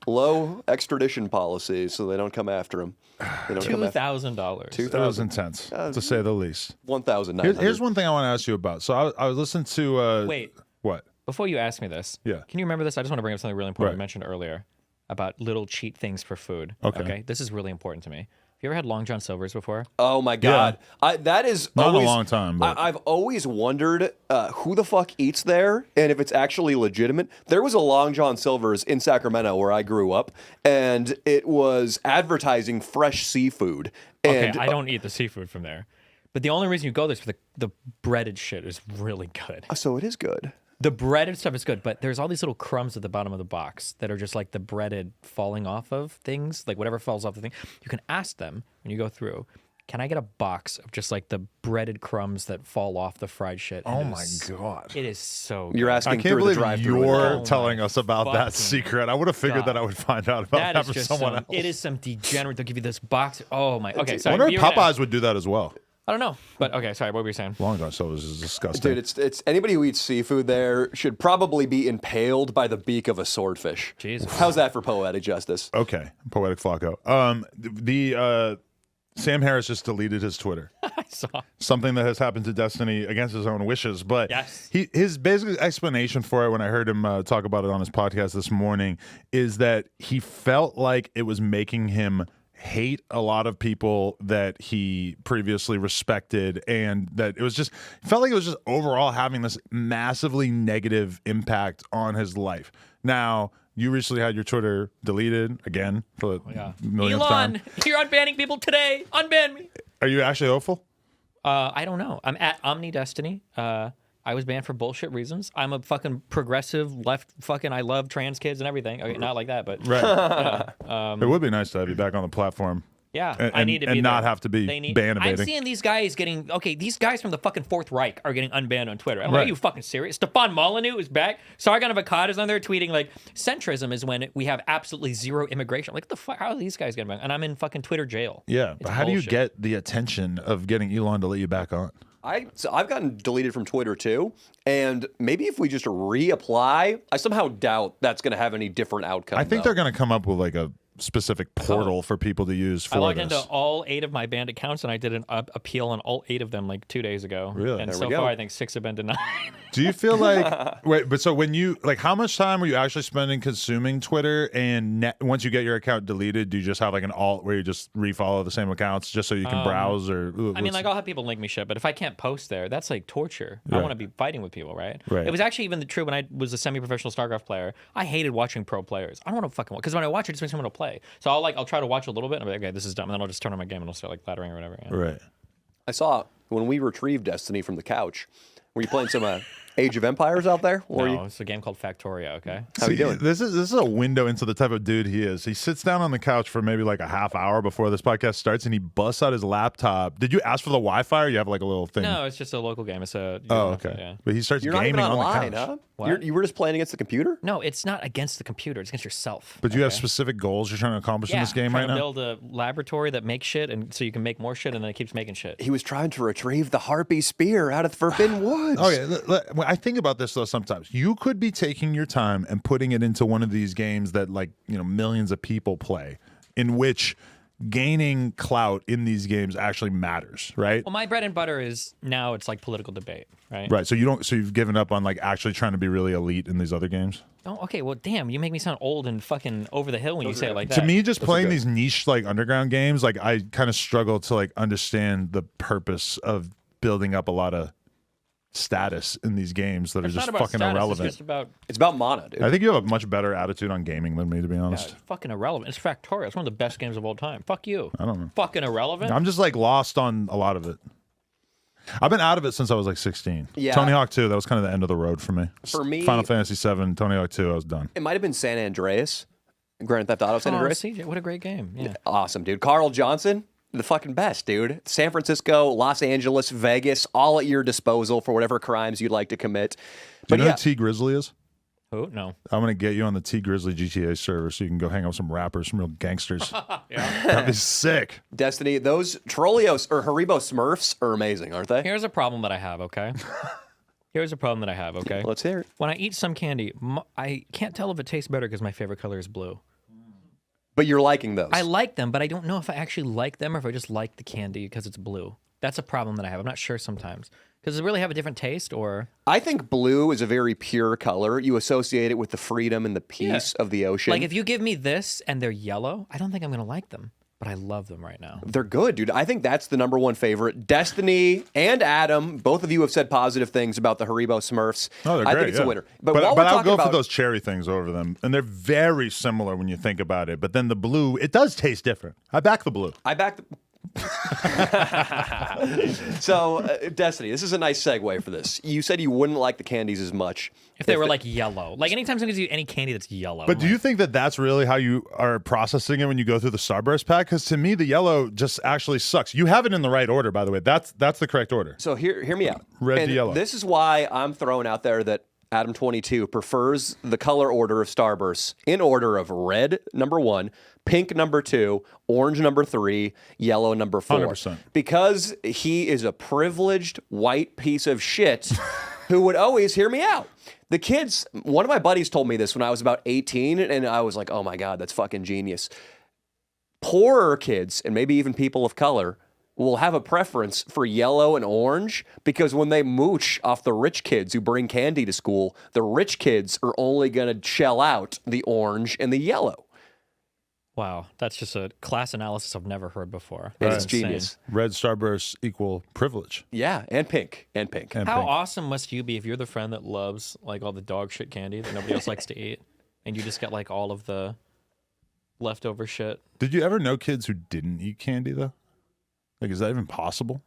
low extradition policies, so they don't come after him. They don't come after $2,000. it was intense, to say the least. 1,900. Here's one thing I want to ask you about. So I was listening to Wait, what? before you ask me this, Yeah. can you remember this? I just want to bring up something really important Right. I mentioned earlier about little cheat things for food. Okay. This is really important to me. Have you ever had Long John Silver's before? Oh my God, that is Not always, in a long time, but I've always wondered who the fuck eats there and if it's actually legitimate. There was a Long John Silver's in Sacramento where I grew up, and it was advertising fresh seafood. Okay, And I don't eat the seafood from there. But the only reason you go there is for the breaded shit is really good. so it is good. The breaded stuff is good, but there's all these little crumbs at the bottom of the box that are just like the breaded falling off of things, like whatever falls off the thing. You can ask them when you go through, can I get a box of just like the breaded crumbs that fall off the fried shit? oh And my god. it is so good. You're I asking can't through the believe drive-through. you're Oh my telling us about that fucking secret. I would have figured God. that I would find out about That that is from just someone else. it is some degenerate. They'll give you this box. Oh my. Okay, I sorry. wonder if you were gonna Popeyes ask- would do that as well. I don't know, but okay. Sorry, what were you saying? Long John Silver's is disgusting. Dude, it's anybody who eats seafood there should probably be impaled by the beak of a swordfish. Jesus. How's that for poetic justice? Okay, poetic Flacco. Sam Harris just deleted his Twitter. I saw. Something that has happened to Destiny against his own wishes. But Yes. his basic explanation for it, when I heard him talk about it on his podcast this morning, is that he felt like it was making him hate a lot of people that he previously respected, and that it was just felt like it was just overall having this massively negative impact on his life. Now, you recently had your Twitter deleted again for the millionth time. Elon, you're unbanning people today. Unban me. Are you actually hopeful? I don't know. I'm at Omni Destiny. I was banned for bullshit reasons. I'm a fucking progressive left. Fucking I love trans kids and everything. Okay, not like that, but Right. It would be nice to have you back on the platform. yeah, And- I need to be and not there. have to be They need- ban I'm evading. seeing these guys getting these guys from the fucking Fourth Reich are getting unbanned on Twitter. I'm like, Right. are you fucking serious? Stefan Molyneux is back. Sargon of Akkad is on there tweeting like centrism is when we have absolutely zero immigration. Like, what the fuck? How are these guys getting back? And I'm in fucking Twitter jail. Yeah, It's but how do you bullshit. get the attention of getting Elon to let you back on? I've gotten deleted from Twitter too, and maybe if we just reapply, I somehow doubt that's going to have any different outcome. I think though. they're going to come up with like a specific portal for people to use for I logged this. into all 8 of my banned accounts, and I did an appeal on all 8 of them like 2 days ago. Really? And There so we go. far, I think 6 have been denied. Do you feel like wait? But so when you like, how much time were you actually spending consuming Twitter? And once you get your account deleted, do you just have like an alt where you just refollow the same accounts just so you can browse? Or I mean, like I'll have people link me shit, but if I can't post there, that's like torture. I Right. want to be fighting with people, right? Right. It was actually even true when I was a semi-professional StarCraft player. I hated watching pro players. I don't want to fucking because when I watch it, it just makes me want to play. So I'll try to watch a little bit. And I'm like, okay, this is dumb. And then I'll just turn on my game and I'll start like laddering or whatever. Yeah. right? I saw when we retrieved Destiny from the couch. Were you playing some Age of Empires out there? Or No, it's a game called Factoria. Okay. How you doing? This is a window into the type of dude he is. He sits down on the couch for maybe like a half hour before this podcast starts, and he busts out his laptop. Did you ask for the Wi-Fi, or you have like a little thing? No, it's just a local game. It's a. Oh, okay. Yeah. But he starts You're not gaming even on online, the couch. huh? What? You were just playing against the computer? No, it's not against the computer. It's against yourself. But do you have specific goals you're trying to accomplish in this game trying right now? to build a laboratory that makes shit, and so you can make more shit, and then it keeps making shit. He was trying to retrieve the Harpy spear out of the Forbidden Woods. Okay, when I think about this though, sometimes you could be taking your time and putting it into one of these games that like millions of people play, in which gaining clout in these games actually matters, right? Well, my bread and butter is now it's like political debate, right? Right. So you've given up on like actually trying to be really elite in these other games. Oh, okay. Well, damn, you make me sound old and fucking over the hill when you say it like that. To me, just playing these niche like underground games, like I kind of struggle to like understand the purpose of building up a lot of status in these games that It's are just not about fucking status, irrelevant. It's just about It's about mana, dude. I think you have a much better attitude on gaming than me, to be honest. it's fucking irrelevant. It's Factoria. It's one of the best games of all time. Fuck you. I don't know. Fucking irrelevant. I'm just like lost on a lot of it. I've been out of it since I was like 16. Yeah. Tony Hawk 2, that was kind of the end of the road for me. For me- Final Fantasy 7, Tony Hawk 2, I was done. It might have been San Andreas. Grand Theft Auto San Oh, Andreas. CJ, what a great game. Yeah. Awesome, dude. Carl Johnson, the fucking best, dude. San Francisco, Los Angeles, Vegas, all at your disposal for whatever crimes you'd like to commit. Do you But know yeah, who T Grizzly is? Who? No. I'm going to get you on the T Grizzly GTA server so you can go hang out with some rappers, some real gangsters. That'd be sick. Destiny, those Trollios or Haribo Smurfs are amazing, aren't they? Here's a problem that I have, okay? Here's a problem that I have, okay? Let's hear it. When I eat some candy, I can't tell if it tastes better because my favorite color is blue. But you're liking those. I like them, but I don't know if I actually like them or if I just like the candy because it's blue. That's a problem that I have. I'm not sure sometimes. Does it really have a different taste or? I think blue is a very pure color. You associate it with the freedom and the peace of the ocean. Like if you give me this and they're yellow, I don't think I'm going to like them. But I love them right now. They're good, dude. I think that's the number one favorite. Destiny and Adam, both of you have said positive things about the Haribo Smurfs. Oh, they're I great, think it's a winner. But I'll talking go about for those cherry things over them. And they're very similar when you think about it. But then the blue, it does taste different. I back the blue. I back the. So, Destiny, this is a nice segue for this. You said you wouldn't like the candies as much If they were like yellow. Like anytime someone gives you any candy that's yellow. But do you think that that's really how you are processing it when you go through the Starburst pack? Because to me, the yellow just actually sucks. You have it in the right order, by the way. That's the correct order. So hear me out. Red And to yellow. This is why I'm throwing out there that Adam22 prefers the color order of Starbursts in order of red, number 1, pink, number 2, orange, number 3, yellow, number 4. 100%. Because he is a privileged white piece of shit who would always hear me out. The kids, one of my buddies told me this when I was about 18, and I was like, oh my God, that's fucking genius. Poorer kids, and maybe even people of color, will have a preference for yellow and orange because when they mooch off the rich kids who bring candy to school, the rich kids are only going to shell out the orange and the yellow. Wow, that's just a class analysis I've never heard before. It's That's insane. genius. Red Starbursts equal privilege. Yeah, and pink. And pink. And How pink. awesome must you be if you're the friend that loves like all the dog shit candy that nobody else likes to eat, and you just get like all of the leftover shit? Did you ever know kids who didn't eat candy, though? Like, is that even possible?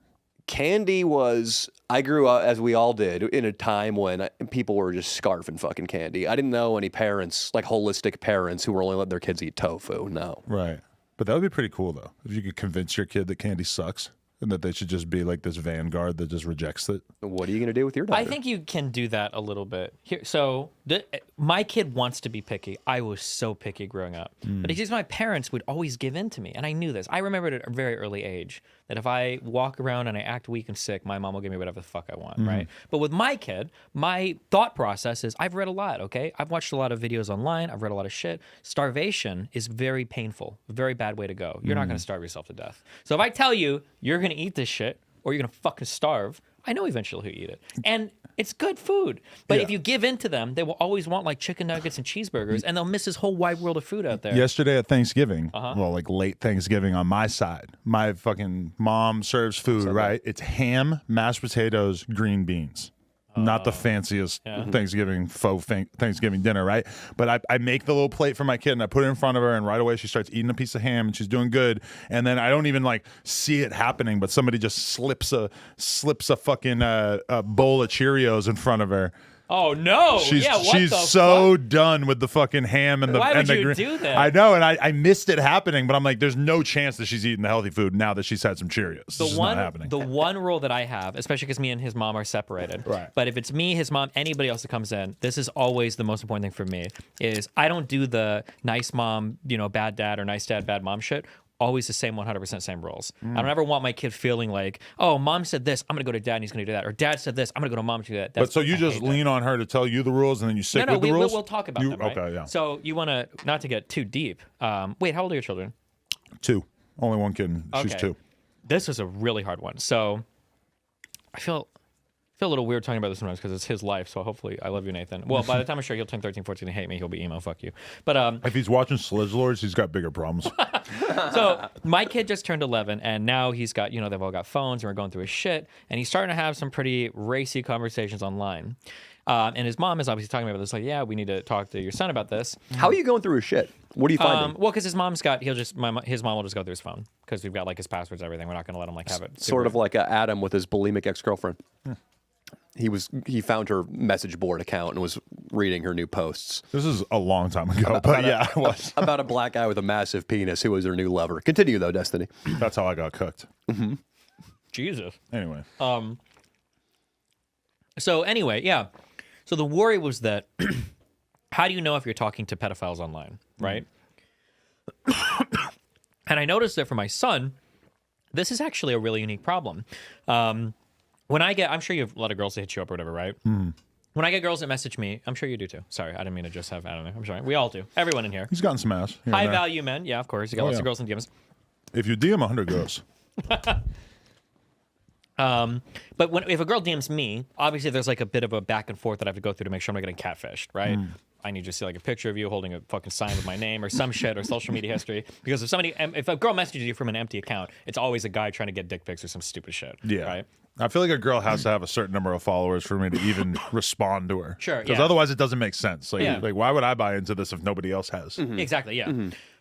Candy was, I grew up, as we all did, in a time when people were just scarfing fucking candy. I didn't know any parents, like holistic parents, who were only letting their kids eat tofu. No. Right. But that would be pretty cool, though, if you could convince your kid that candy sucks and that they should just be like this vanguard that just rejects it. What are you going to do with your daughter? I think you can do that a little bit. Here, so my kid wants to be picky. I was so picky growing up. But it's just my parents would always give in to me. And I knew this. I remembered at a very early age that if I walk around and I act weak and sick, my mom will give me whatever the fuck I want, right? But with my kid, my thought process is I've read a lot, okay? I've watched a lot of videos online. I've read a lot of shit. Starvation is very painful, a very bad way to go. You're not going to starve yourself to death. So if I tell you you're going to eat this shit or you're going to fucking starve, I know eventually he'll eat it. And it's good food. But Yeah. if you give in to them, they will always want like chicken nuggets and cheeseburgers, and they'll miss this whole wide world of food out there. Yesterday at Thanksgiving, well, like late Thanksgiving on my side, my fucking mom serves food, right? It's ham, mashed potatoes, green beans. Not the fanciest Thanksgiving Thanksgiving dinner, right? But I make the little plate for my kid and I put it in front of her, and right away she starts eating a piece of ham and she's doing good. And then I don't even like see it happening, but somebody just slips a fucking a bowl of Cheerios in front of her. Oh no! She's what the so fuck? done with the fucking ham and the Why would and the you green. do that? I know, and I missed it happening, but I'm like, there's no chance that she's eating the healthy food now that she's had some Cheerios. It's just not happening. The one rule that I have, especially because me and his mom are separated, Right. But if it's me, his mom, anybody else that comes in, this is always the most important thing for me. Is I don't do the nice mom, bad dad, or nice dad, bad mom shit. Always the same 100% same rules. I don't ever want my kid feeling like, oh, mom said this, I'm gonna go to dad and he's gonna do that, or dad said this, I'm gonna go to mom to do that. But so you just lean on her to tell you the rules, and then you stick with the rules? We'll talk about them, right? Okay, yeah. So you want to, not to get too deep. Wait, how old are your children? 2. Only one kid. She's Okay. 2. This was a really hard one. So I feel a little weird talking about this sometimes because it's his life. So hopefully, I love you, Nathan. Well, by the time I'm sure he'll turn 13, 14 and hate me, he'll be emo. Fuck you. But If he's watching Sledgelords, he's got bigger problems. so my kid just turned 11, and now he's got, they've all got phones, and we're going through his shit, and he's starting to have some pretty racy conversations online. And his mom is obviously talking about this, like, yeah, we need to talk to your son about this. How are you going through his shit? What are you finding? Well, because his mom's got, his mom will just go through his phone because we've got like his passwords, and everything. We're not going to let him like have it. Sort of like Adam with his bulimic ex-girlfriend. He found her message board account and was reading her new posts This is a long time ago, but yeah, it was. about a black guy with a massive penis who was her new lover. Continue though, Destiny. That's how I got cooked. Jesus. Anyway. So anyway, yeah. So the worry was that how do you know if you're talking to pedophiles online, right? And I noticed that for my son, this is actually a really unique problem. When I'm sure you have a lot of girls that hit you up or whatever, right? When I get girls that message me, I'm sure you do too. Sorry, I didn't mean to just have, I don't know. I'm sorry. We all do. Everyone in here. He's gotten some ass. here and High there. value men. Yeah, of course. You got lots of girls in DMs. If you DM 100 girls. But if a girl DMs me, obviously there's like a bit of a back and forth that I have to go through to make sure I'm not getting catfished, right? I need to see like a picture of you holding a fucking sign with my name or some shit or social media history. Because if a girl messages you from an empty account, it's always a guy trying to get dick pics or some stupid shit. Yeah. Right? I feel like a girl has to have a certain number of followers for me to even respond to her. Sure, Because yeah. otherwise it doesn't make sense. Like, Yeah. like, why would I buy into this if nobody else has? Exactly, yeah.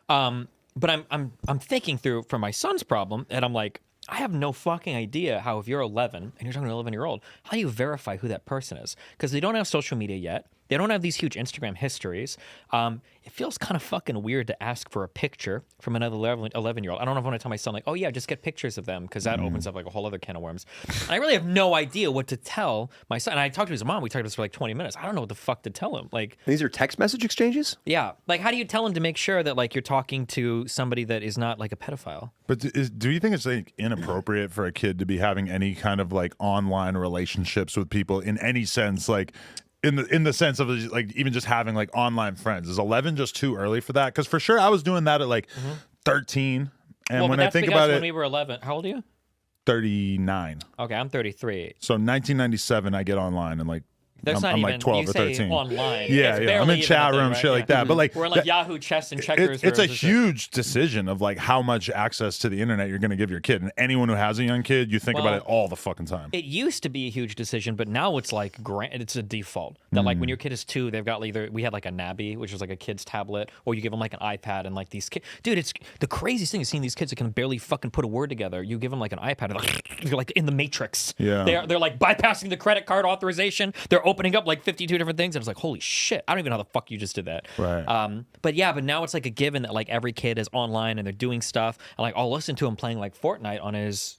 But I'm thinking through for my son's problem, and I'm like, I have no fucking idea how if you're 11 and you're talking to an 11-year-old, how do you verify who that person is? Because they don't have social media yet. They don't have these huge Instagram histories. It feels kind of fucking weird to ask for a picture from another 11-year-old. I don't know if I want to tell my son, like, oh, yeah, just get pictures of them because that opens up like a whole other can of worms. And I really have no idea what to tell my son. And I talked to his mom. We talked about this for like 20 minutes. I don't know what the fuck to tell him. Like, These are text message exchanges? yeah. Like, how do you tell him to make sure that like you're talking to somebody that is not like a pedophile? But do you think it's like inappropriate for a kid to be having any kind of like online relationships with people in any sense? Like, in the sense of like even just having like online friends, is 11 just too early for that? Because for sure I was doing that at like 13, and Well, when but I that's think because about when it, we were 11. How old are you? 39. Okay, I'm 33. So 1997, I get online and like That's not I'm even like 12 you or say 13. online. Yeah, It's yeah. barely I'm in even chat a thing, room, right? shit like that. But like we're in like Yahoo chess and checkers. it's a rooms and shit. huge decision of like how much access to the internet you're going to give your kid. And anyone who has a young kid, you think about Well, it all the fucking time. It used to be a huge decision, but now it's like it's a default that like when your kid is 2, they've got either we had like a Nabby, which was like a kid's tablet, or you give them like an iPad, and like these kids, dude, it's the craziest thing is seeing these kids that can barely fucking put a word together. You give them like an iPad, and they're like in the Matrix. Yeah. they're like bypassing the credit card authorization. They're opening up like 52 different things, and it's like holy shit, I don't even know how the fuck you just did that. Right. But now it's like a given that like every kid is online and they're doing stuff, and like I'll listen to him playing like Fortnite on his.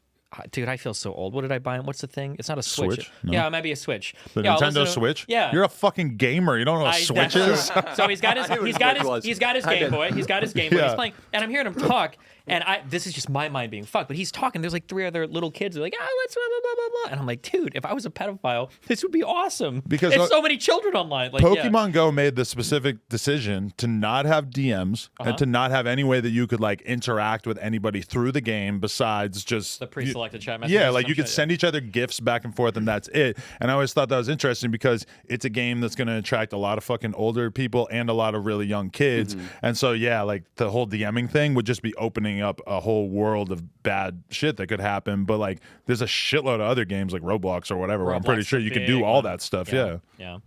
Dude, I feel so old. What did I buy him? What's the thing? It's not a Switch. Switch? No. Yeah, it might be a Switch. The Yeah, I'll listen Nintendo to- Switch? Yeah. You're a fucking gamer. You don't know what a Switch that's is? true. So he's got his I knew what Switch was. he's got his I Game did. Boy. He's got his Game Boy. Yeah. He's playing, and I'm hearing him talk, And this is just my mind being fucked. But he's talking. There's like 3 other little kids who are like, let's blah, blah, blah, blah, blah. And I'm like, dude, if I was a pedophile, this would be awesome. Because there's so many children online. Like, Pokemon Go made the specific decision to not have DMs and to not have any way that you could like interact with anybody through the game besides just the pre-selected chat messages. Yeah, like you could send each other gifts back and forth, and that's it. And I always thought that was interesting because it's a game that's going to attract a lot of fucking older people and a lot of really young kids. And so, yeah, like the whole DMing thing would just be opening up a whole world of bad shit that could happen. But like, there's a shitload of other games like Roblox or whatever where I'm pretty sure you could do all that stuff. Yeah.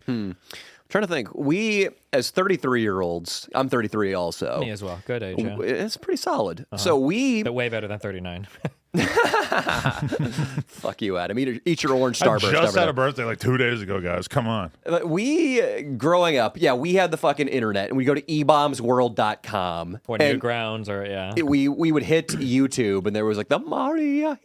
Trying to think. We, as 33-year-olds, I'm 33 also. Me as well. Good age. Yeah. It's pretty solid. So But way better than 39. Fuck you, Adam. Eat your orange Starburst. I just had a birthday like 2 days ago, guys. Come on. We, growing up, we had the fucking internet, and we go to ebombsworld.com. Or Newgrounds, or we would hit YouTube, and there was like the Maria.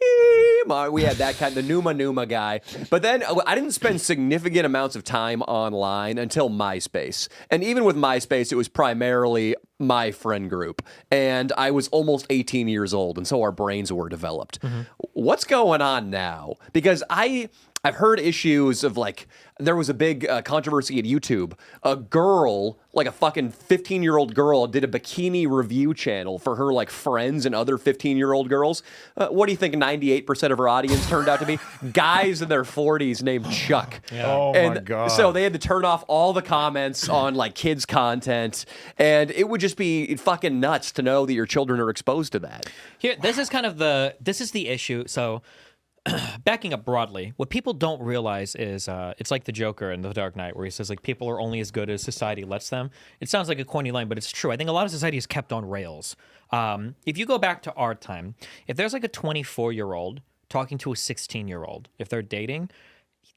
We had that kind, the Numa guy. But then I didn't spend significant amounts of time online until MySpace. And even with MySpace, it was primarily my friend group. And I was almost 18 years old, and so our brains were developed. What's going on now? Because I've heard issues of like, there was a big controversy at YouTube. A girl, like a fucking 15-year-old girl, did a bikini review channel for her like friends and other 15-year-old girls. What do you think 98% of her audience turned out to be? Guys in their 40s named Chuck. Oh my God. So they had to turn off all the comments on like kids' content. And it would just be fucking nuts to know that your children are exposed to that. Here, this is the issue. So, backing up broadly, what people don't realize is it's like the Joker in The Dark Knight, where he says like people are only as good as society lets them. It sounds like a corny line, but it's true. I think a lot of society is kept on rails. If you go back to our time, if there's like a 24-year-old talking to a 16-year-old, if they're dating,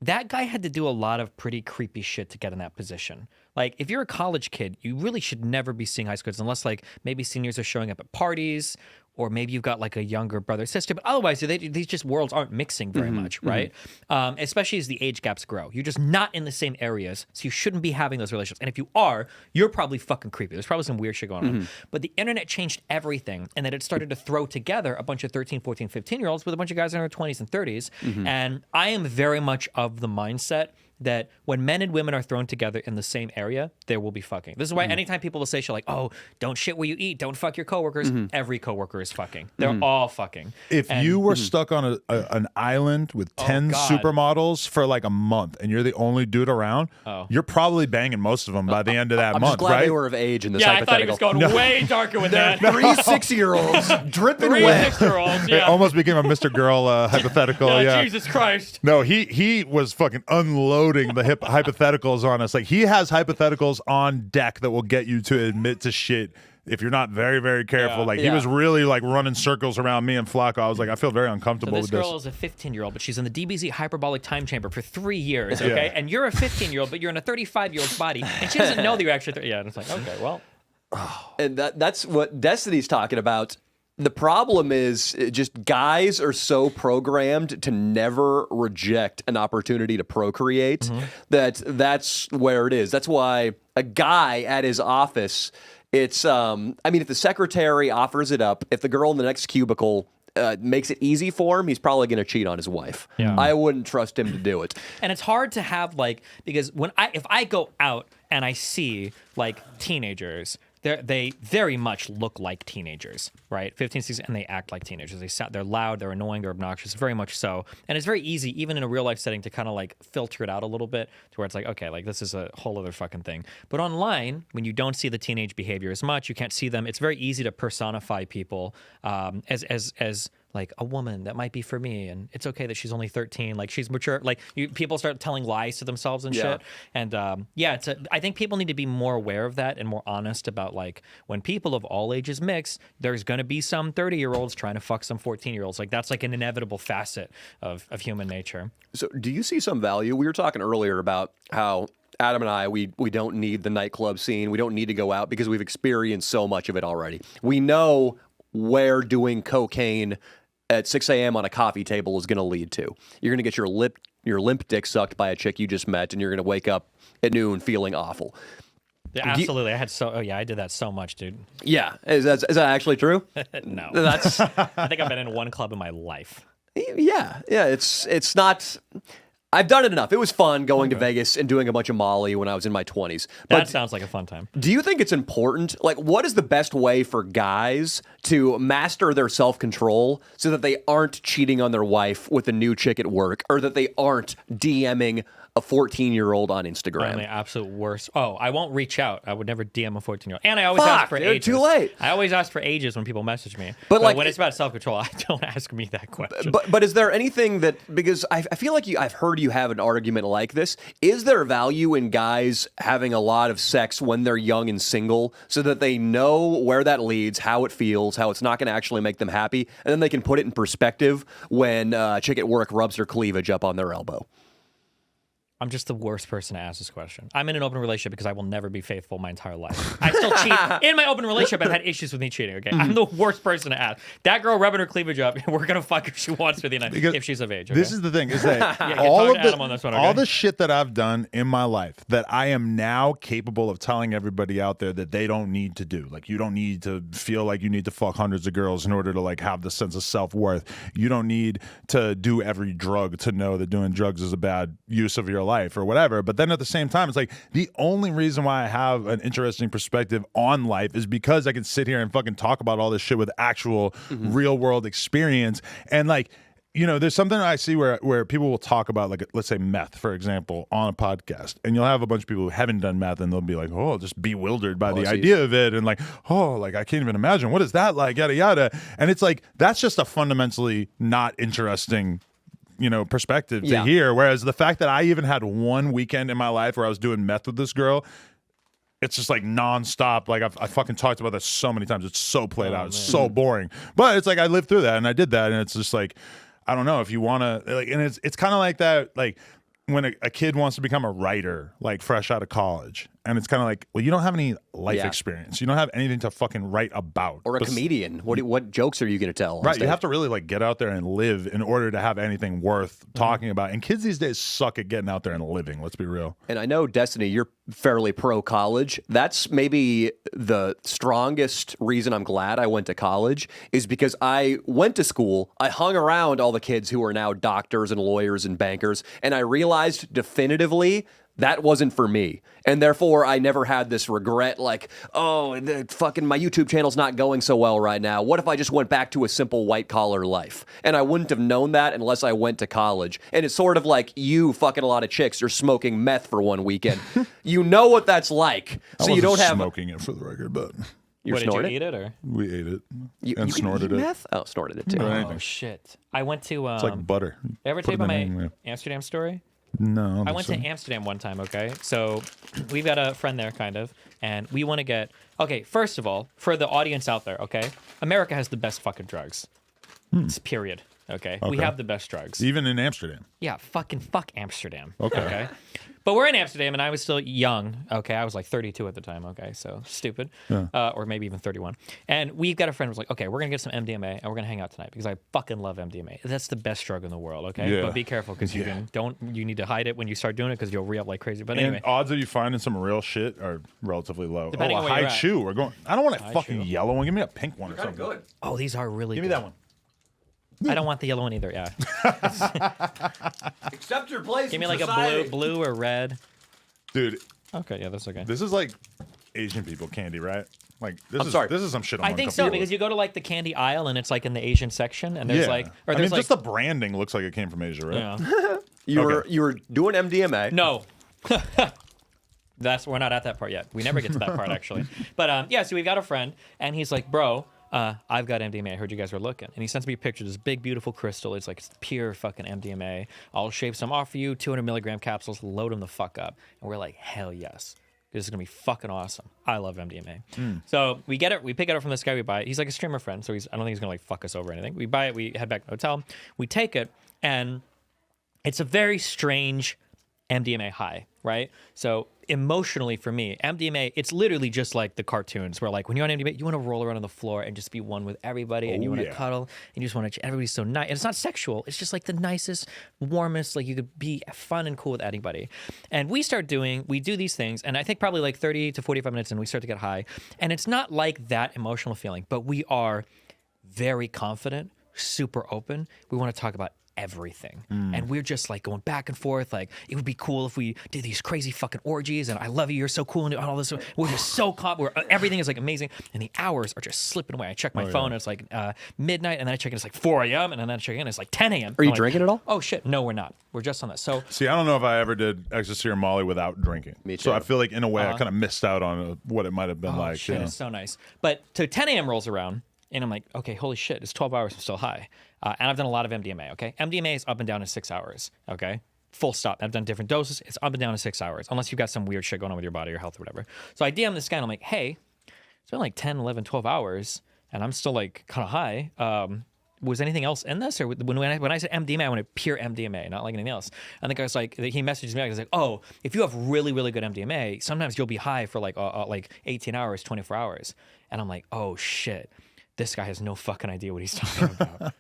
that guy had to do a lot of pretty creepy shit to get in that position. Like, if you're a college kid, you really should never be seeing high school kids unless, like, maybe seniors are showing up at parties, or maybe you've got, like, a younger brother or sister. But otherwise, these just worlds aren't mixing very much, right? Especially as the age gaps grow. You're just not in the same areas, so you shouldn't be having those relationships. And if you are, you're probably fucking creepy. There's probably some weird shit going on. But the internet changed everything, and then it started to throw together a bunch of 13, 14, 15-year-olds with a bunch of guys in their 20s and 30s. And I am very much of the mindset that when men and women are thrown together in the same area, there will be fucking. This is why anytime people will say shit like, oh, don't shit where you eat, don't fuck your coworkers, every coworker is fucking. They're all fucking. If you were stuck on an island with 10 supermodels for like a month and you're the only dude around, you're probably banging most of them by the end of that I'm month, just glad right? they were of age in this I thought he hypothetical. was going way darker with that. 3 6-year-olds dripping Three wet. 6-year-olds, It almost became a Mr. Girl hypothetical. Yeah. Jesus Christ. No, he was fucking unloading the hypotheticals on us. Like, he has hypotheticals on deck that will get you to admit to shit if you're not very, very careful. Like, he was really like running circles around me and Flacco. I was like, I feel very uncomfortable So with this this. girl is a 15-year-old, but she's in the DBZ hyperbolic time chamber for 3 years, okay? And you're a 15-year-old, but you're in a 35-year-old's body, and she doesn't know that you're actually and it's like, okay, well. And that's what Destiny's talking about. The problem is just guys are so programmed to never reject an opportunity to procreate that's where it is. That's why a guy at his office, it's, I mean, if the secretary offers it up, if the girl in the next cubicle makes it easy for him, he's probably going to cheat on his wife. I wouldn't trust him to do it. And it's hard to have like, because if I go out and I see like teenagers, they very much look like teenagers, right? 15, 16, and they act like teenagers. They're loud, they're annoying, they're obnoxious, very much so. And it's very easy, even in a real life setting, to kind of like filter it out a little bit to where it's like, okay, like this is a whole other fucking thing. But online, when you don't see the teenage behavior as much, you can't see them. It's very easy to personify people as like a woman that might be for me, and it's okay that she's only 13. Like, she's mature. Like, people start telling lies to themselves and shit. And I think people need to be more aware of that and more honest about like when people of all ages mix, there's gonna be some 30-year-olds trying to fuck some 14-year-olds. Like, that's like an inevitable facet of human nature. So do you see some value? We were talking earlier about how Adam and I, we don't need the nightclub scene. We don't need to go out because we've experienced so much of it already. We know where doing cocaine at 6 a.m. on a coffee table is going to lead to. You're going to get your limp dick sucked by a chick you just met, and you're going to wake up at noon feeling awful. Yeah, absolutely. I did that so much, dude. Yeah, is that actually true? No. That's I think I've been in one club in my life. yeah. It's not. I've done it enough. It was fun going to Vegas and doing a bunch of Molly when I was in my 20s. That But sounds like a fun time. do you think it's important? Like, what is the best way for guys to master their self-control so that they aren't cheating on their wife with a new chick at work, or that they aren't DMing a 14-year-old on Instagram? I'm the absolute worst. Oh, I won't reach out. I would never DM a 14-year-old. And I always Fuck, ask for dude, ages. too late. I always ask for ages when people message me. But, like, when it's about self-control, I don't ask me that question. But is there anything that, because I feel like I've heard you have an argument like this. Is there value in guys having a lot of sex when they're young and single so that they know where that leads, how it feels, how it's not going to actually make them happy, and then they can put it in perspective when a chick at work rubs her cleavage up on their elbow? I'm just the worst person to ask this question. I'm in an open relationship because I will never be faithful my entire life. I still cheat. In my open relationship, I've had issues with me cheating, okay? I'm the worst person to ask. That girl rubbing her cleavage up, we're going to fuck if she wants to the night, if she's of age, okay? This is the thing, is that Yeah, all talk of to Adam on this one, okay? all the shit that I've done in my life that I am now capable of telling everybody out there that they don't need to do. Like, you don't need to feel like you need to fuck hundreds of girls in order to like have the sense of self-worth. You don't need to do every drug to know that doing drugs is a bad use of your life or whatever. But then at the same time, it's like the only reason why I have an interesting perspective on life is because I can sit here and fucking talk about all this shit with actual real world experience. And like, you know, there's something I see where people will talk about, like, let's say meth, for example, on a podcast, and you'll have a bunch of people who haven't done meth, and they'll be like, oh, just bewildered by the idea of it, and like, oh, like, I can't even imagine, what is that like, yada yada. And it's like, that's just a fundamentally not interesting, you know, perspective to hear. Whereas the fact that I even had one weekend in my life where I was doing meth with this girl, it's just like nonstop. Like, I fucking talked about that so many times. It's so played out. It's so boring. But it's like I lived through that and I did that, and it's just like, I don't know if you want to, like, and it's kind of like that, like when a kid wants to become a writer, like fresh out of college, and it's kind of like, well, you don't have any life experience. You don't have anything to fucking write about. Or a comedian. What jokes are you going to tell? Right, you have to really like get out there and live in order to have anything worth talking about. And kids these days suck at getting out there and living. Let's be real. And I know, Destiny, you're fairly pro college. That's maybe the strongest reason I'm glad I went to college, is because I went to school, I hung around all the kids who are now doctors and lawyers and bankers, and I realized definitively that wasn't for me. And therefore, I never had this regret like, oh, my YouTube channel's not going so well right now. What if I just went back to a simple white-collar life? And I wouldn't have known that unless I went to college. And it's sort of like you fucking a lot of chicks, you're smoking meth for one weekend. You know what that's like. So you don't have... smoking it, for the record, but... You Did you eat it, or? We ate it You snorted eat it. meth? Oh, snorted it too. Oh, shit. I went to... It's like butter. Ever tell you about my Amsterdam story? No. I went to Amsterdam one time, okay? So we've got a friend there, kind of, and we want to get... Okay, first of all, for the audience out there, okay? America has the best fucking drugs. It's period, okay? We have the best drugs. Even in Amsterdam. Yeah, fuck Amsterdam. Okay. But we're in Amsterdam, and I was still young. Okay, I was like 32 at the time. Okay, so stupid, or maybe even 31. And we've got a friend who was like, "Okay, we're gonna get some MDMA, and we're gonna hang out tonight because I fucking love MDMA. That's the best drug in the world." Okay, Yeah. but be careful because you need to hide it when you start doing it because you'll re-up like crazy. But And anyway, odds of you finding some real shit are relatively low. Depending a on where you're high at. chew. We're going. I don't want a fucking chew. yellow one. Give me a pink one or something. Good. oh, these are really. Give me that one. I don't want the yellow one either. Yeah, Accept your place. give me like a blue or red. Dude, Okay, yeah, that's okay. this is like Asian people candy, right? Like this I'm sorry. This is some shit. I think so because you go to like the candy aisle and it's like in the Asian section and there's like, or I there's mean, like, just the branding looks like it came from Asia, right? yeah. You were doing MDMA. No. We're not at that part yet. We never get to that part actually. But yeah, so we've got a friend and he's like, bro, I've got MDMA. I heard you guys were looking. And he sends me a picture of this big, beautiful crystal. It's like it's pure fucking MDMA. I'll shave some off for you, 200 milligram capsules, load them the fuck up. And we're like, hell yes. This is going to be fucking awesome. I love MDMA. So we get it. We pick it up from this guy. We buy it. He's like a streamer friend. So I don't think he's going to like fuck us over or anything. We buy it. We head back to the hotel. We take it. And it's a very strange MDMA high, right? So emotionally for me, MDMA, it's literally just like the cartoons where like when you're on MDMA, you want to roll around on the floor and just be one with everybody and you want to cuddle and you just want to, everybody's so nice. And it's not sexual. It's just like the nicest, warmest, like you could be fun and cool with anybody. And we do these things. And I think probably like 30 to 45 minutes and we start to get high. And it's not like that emotional feeling, but we are very confident, super open. We want to talk about everything. And we're just like going back and forth. Like, it would be cool if we did these crazy fucking orgies and I love you, you're so cool and all this. We're just so everything is like amazing. And the hours are just slipping away. I check my phone and it's like midnight, and then I check it, it's like 4 a.m. and then I check in, it's like 10 a.m. Are you drinking at all? Oh shit, no, we're not. We're just on that. So See, I don't know if I ever did ecstasy or Molly without drinking. Me too. So I feel like in a way I kind of missed out on what it might have been like. Shit, it's so nice. But so 10 a.m. rolls around, and I'm like, okay, holy shit, it's 12 hours, I'm still high. And I've done a lot of MDMA, okay? MDMA is up and down in 6 hours, okay? Full stop. I've done different doses. It's up and down in 6 hours, unless you've got some weird shit going on with your body or health or whatever. So I DM this guy, and I'm like, hey, it's been like 10, 11, 12 hours, and I'm still like kind of high. Was anything else in this? Or when I said MDMA, I wanted pure MDMA, not like anything else. And the guy's like, he messaged me, he's like, oh, if you have really, really good MDMA, sometimes you'll be high for like 18 hours, 24 hours. And I'm like, oh shit, this guy has no fucking idea what he's talking about.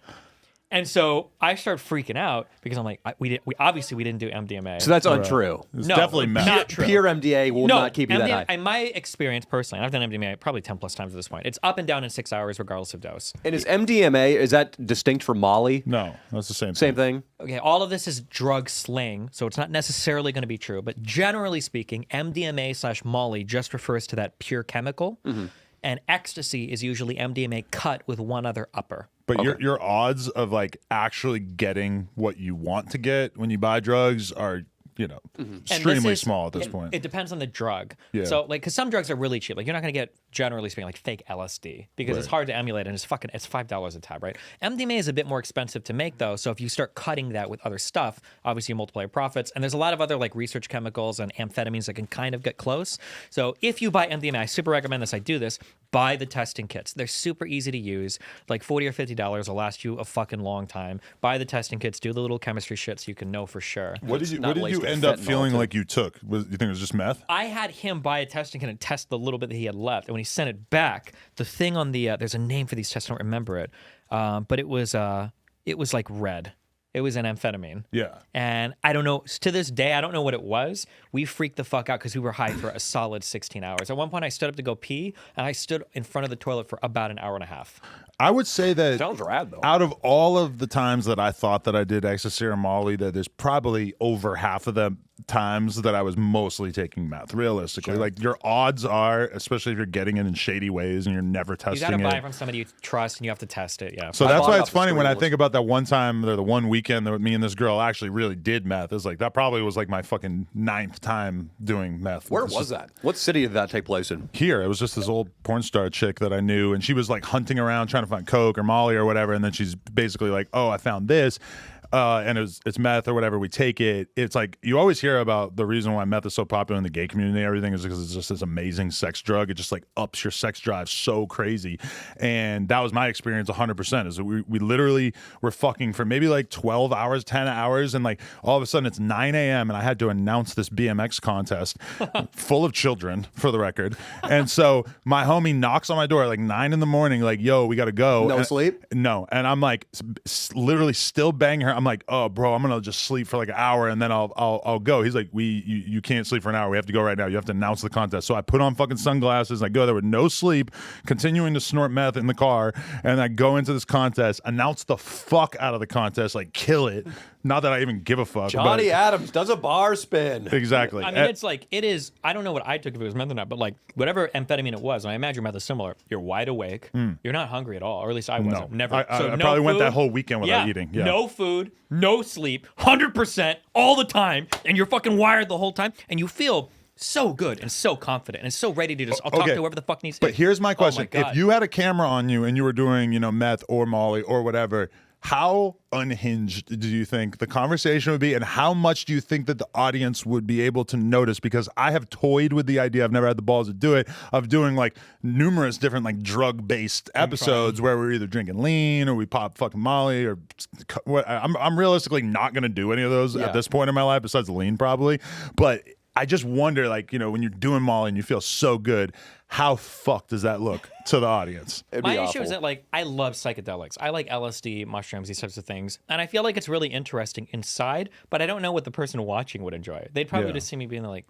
And so I start freaking out because I'm like, we obviously didn't do MDMA. So that's untrue. It's No, definitely meth. not true. Pure MDA will not keep you that high. In my experience personally, and I've done MDMA probably 10 plus times at this point, it's up and down in 6 hours regardless of dose. And is MDMA, is that distinct from Molly? No, that's the same Same thing? Okay, all of this is drug slang, so it's not necessarily going to be true. But generally speaking, MDMA/Molly just refers to that pure chemical. And ecstasy is usually MDMA cut with one other upper. But your odds of like actually getting what you want to get when you buy drugs are, extremely small at this point. It depends on the drug. Yeah. So like, because some drugs are really cheap. Like you're not going to get, generally speaking, like fake LSD because it's hard to emulate and it's $5 a tab, right? MDMA is a bit more expensive to make though. So if you start cutting that with other stuff, obviously you multiply your profits. And there's a lot of other like research chemicals and amphetamines that can kind of get close. So if you buy MDMA, I super recommend this. I do this. Buy the testing kits. They're super easy to use. Like $40 or $50 will last you a fucking long time. Buy the testing kits. Do the little chemistry shit so you can know for sure. What did you end up feeling like you took? You think it was just meth? I had him buy a testing kit and test the little bit that he had left. And when he sent it back, the thing on the there's a name for these tests. I don't remember it, but it was like red. It was an amphetamine. Yeah. And I don't know, to this day, I don't know what it was. We freaked the fuck out because we were high for a solid 16 hours. At one point, I stood up to go pee, and I stood in front of the toilet for about an hour and a half. I would say that Sounds rad, though. out of all of the times that I thought that I did ecstasy or Molly, that there's probably over half of the times that I was mostly taking meth, realistically. Like, your odds are, especially if you're getting it in shady ways and you're never You testing gotta buy it it. from somebody you trust, and you have to test it, yeah. So I that's bought why it it's off the funny when I street. think about that one time or the one weekend that me and this girl actually really did meth. It's like, that probably was like my fucking 9th time doing meth. Where It's was just- that? What city did that take place in? Here, it was just this old porn star chick that I knew, and she was like hunting around trying to find coke or Molly or whatever, and then she's basically like, "Oh, I found this." And it's meth or whatever. We take it. It's like you always hear about the reason why meth is so popular in the gay community and everything is because it's just this amazing sex drug. It just like ups your sex drive so crazy. And that was my experience 100%. Is that we literally were fucking for maybe like 12 hours, 10 hours. And like all of a sudden it's 9 a.m. and I had to announce this BMX contest full of children for the record. And so my homie knocks on my door at like 9 in the morning, like, yo, we got to go. No And- sleep? No. And I'm like literally still banging her. I'm like, oh, bro, I'm gonna just sleep for like an hour and then I'll go. He's like, you can't sleep for an hour. We have to go right now. You have to announce the contest. So I put on fucking sunglasses and I go there with no sleep, continuing to snort meth in the car, and I go into this contest, announce the fuck out of the contest, like kill it. Not that I even give a fuck. Johnny but Adams does a bar spin. exactly. I mean, it's like, it is, I don't know what I took if it was meth or not, but like whatever amphetamine it was, and I imagine meth is similar, you're wide awake, you're not hungry at all, or at least I wasn't. Never. I So no probably went food, that whole weekend without eating. Yeah. No food, no sleep, 100% all the time, and you're fucking wired the whole time, and you feel so good and so confident and so ready to just, I'll talk to whoever the fuck needs to. But here's my question. God. If you had a camera on you and you were doing, meth or Molly or whatever, how unhinged do you think the conversation would be, and how much do you think that the audience would be able to notice? Because I have toyed with the idea, I've never had the balls to do it, of doing like numerous different like drug-based episodes where we're either drinking lean or we pop fucking Molly or what. I'm realistically not going to do any of those at this point in my life, besides lean probably. But I just wonder, like, you know, when you're doing Molly and you feel so good, how fucked does that look to the audience? My issue is that, like, I love psychedelics. I like LSD, mushrooms, these types of things. And I feel like it's really interesting inside, but I don't know what the person watching would enjoy. They'd probably just see me being like...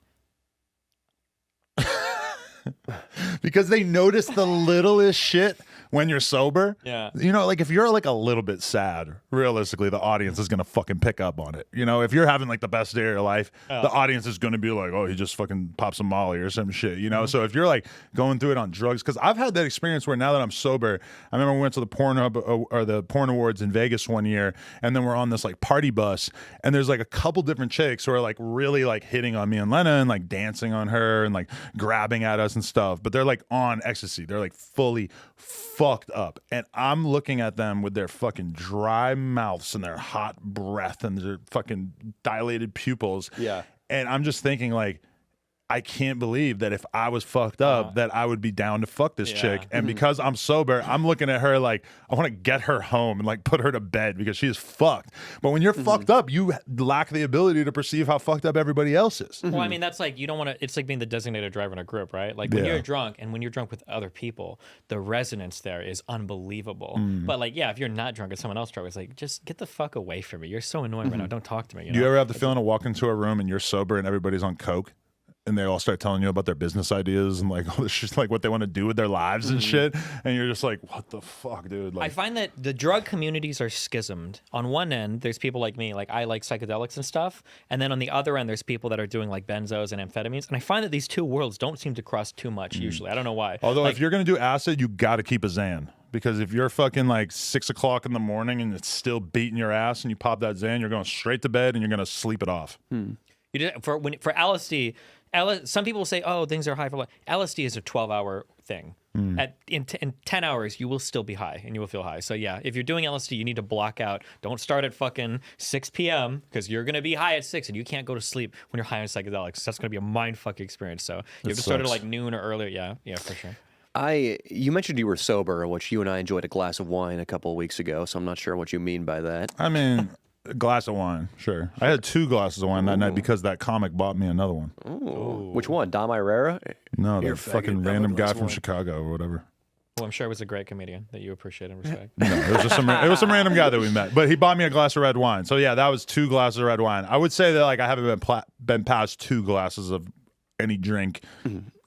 Because they notice the littlest shit when you're sober. Yeah. You know, like if you're like a little bit sad, realistically, the audience is going to fucking pick up on it. You know, if you're having like the best day of your life, the audience is going to be like, oh, he just fucking popped some Molly or some shit, you know? So if you're like going through it on drugs, because I've had that experience where now that I'm sober, I remember we went to the Porn Awards in Vegas one year, and then we're on this like party bus, and there's like a couple different chicks who are like really like hitting on me and Lena and like dancing on her and like grabbing at us and stuff, but they're like on ecstasy. They're like fully fucked up, and I'm looking at them with their fucking dry mouths and their hot breath and their fucking dilated pupils. Yeah. And I'm just thinking, like, I can't believe that if I was fucked up, that I would be down to fuck this chick. And because I'm sober, I'm looking at her like, I want to get her home and like put her to bed because she is fucked. But when you're fucked up, you lack the ability to perceive how fucked up everybody else is. Well, I mean, that's like, you don't want to, it's like being the designated driver in a group, right? Like when you're drunk, and when you're drunk with other people, the resonance there is unbelievable. But like, yeah, if you're not drunk and someone else drunk, it's like, just get the fuck away from me. You're so annoying right now. Don't talk to me. You know? Do you ever have the feeling of walking into a room and you're sober and everybody's on coke? And they all start telling you about their business ideas and like all this shit, like what they want to do with their lives and shit, and you're just like, what the fuck, dude? Like, I find that the drug communities are schismed. On one end, there's people like me, like I like psychedelics and stuff, and then on the other end, there's people that are doing like benzos and amphetamines. And I find that these two worlds don't seem to cross too much usually. I don't know why. although like, if you're gonna do acid, you got to keep a Xan, because if you're fucking like 6 o'clock in the morning and it's still beating your ass and you pop that Xan, you're going straight to bed and you're gonna sleep it off. you did, for LSD. Some people say, oh, things are high for LSD is a 12-hour thing. In 10 hours, you will still be high and you will feel high. So yeah, if you're doing LSD, you need to block out. Don't start at fucking 6 p.m. because you're going to be high at 6 and you can't go to sleep when you're high on psychedelics. That's going to be a mind-fucking experience. So you have to start at like noon or earlier. Yeah, for sure. You mentioned you were sober, which you and I enjoyed a glass of wine a couple of weeks ago, so I'm not sure what you mean by that. I mean, a glass of wine, sure. I had 2 glasses of wine that night because that comic bought me another one. Ooh. Which one? Dom Irera? No, You're that fucking faggot, random glass guy of from wine. Chicago or whatever. Well, I'm sure it was a great comedian that you appreciate and respect. No, it was just some random guy that we met. But he bought me a glass of red wine. So yeah, that was 2 glasses of red wine. I would say that like I haven't been past 2 glasses of any drink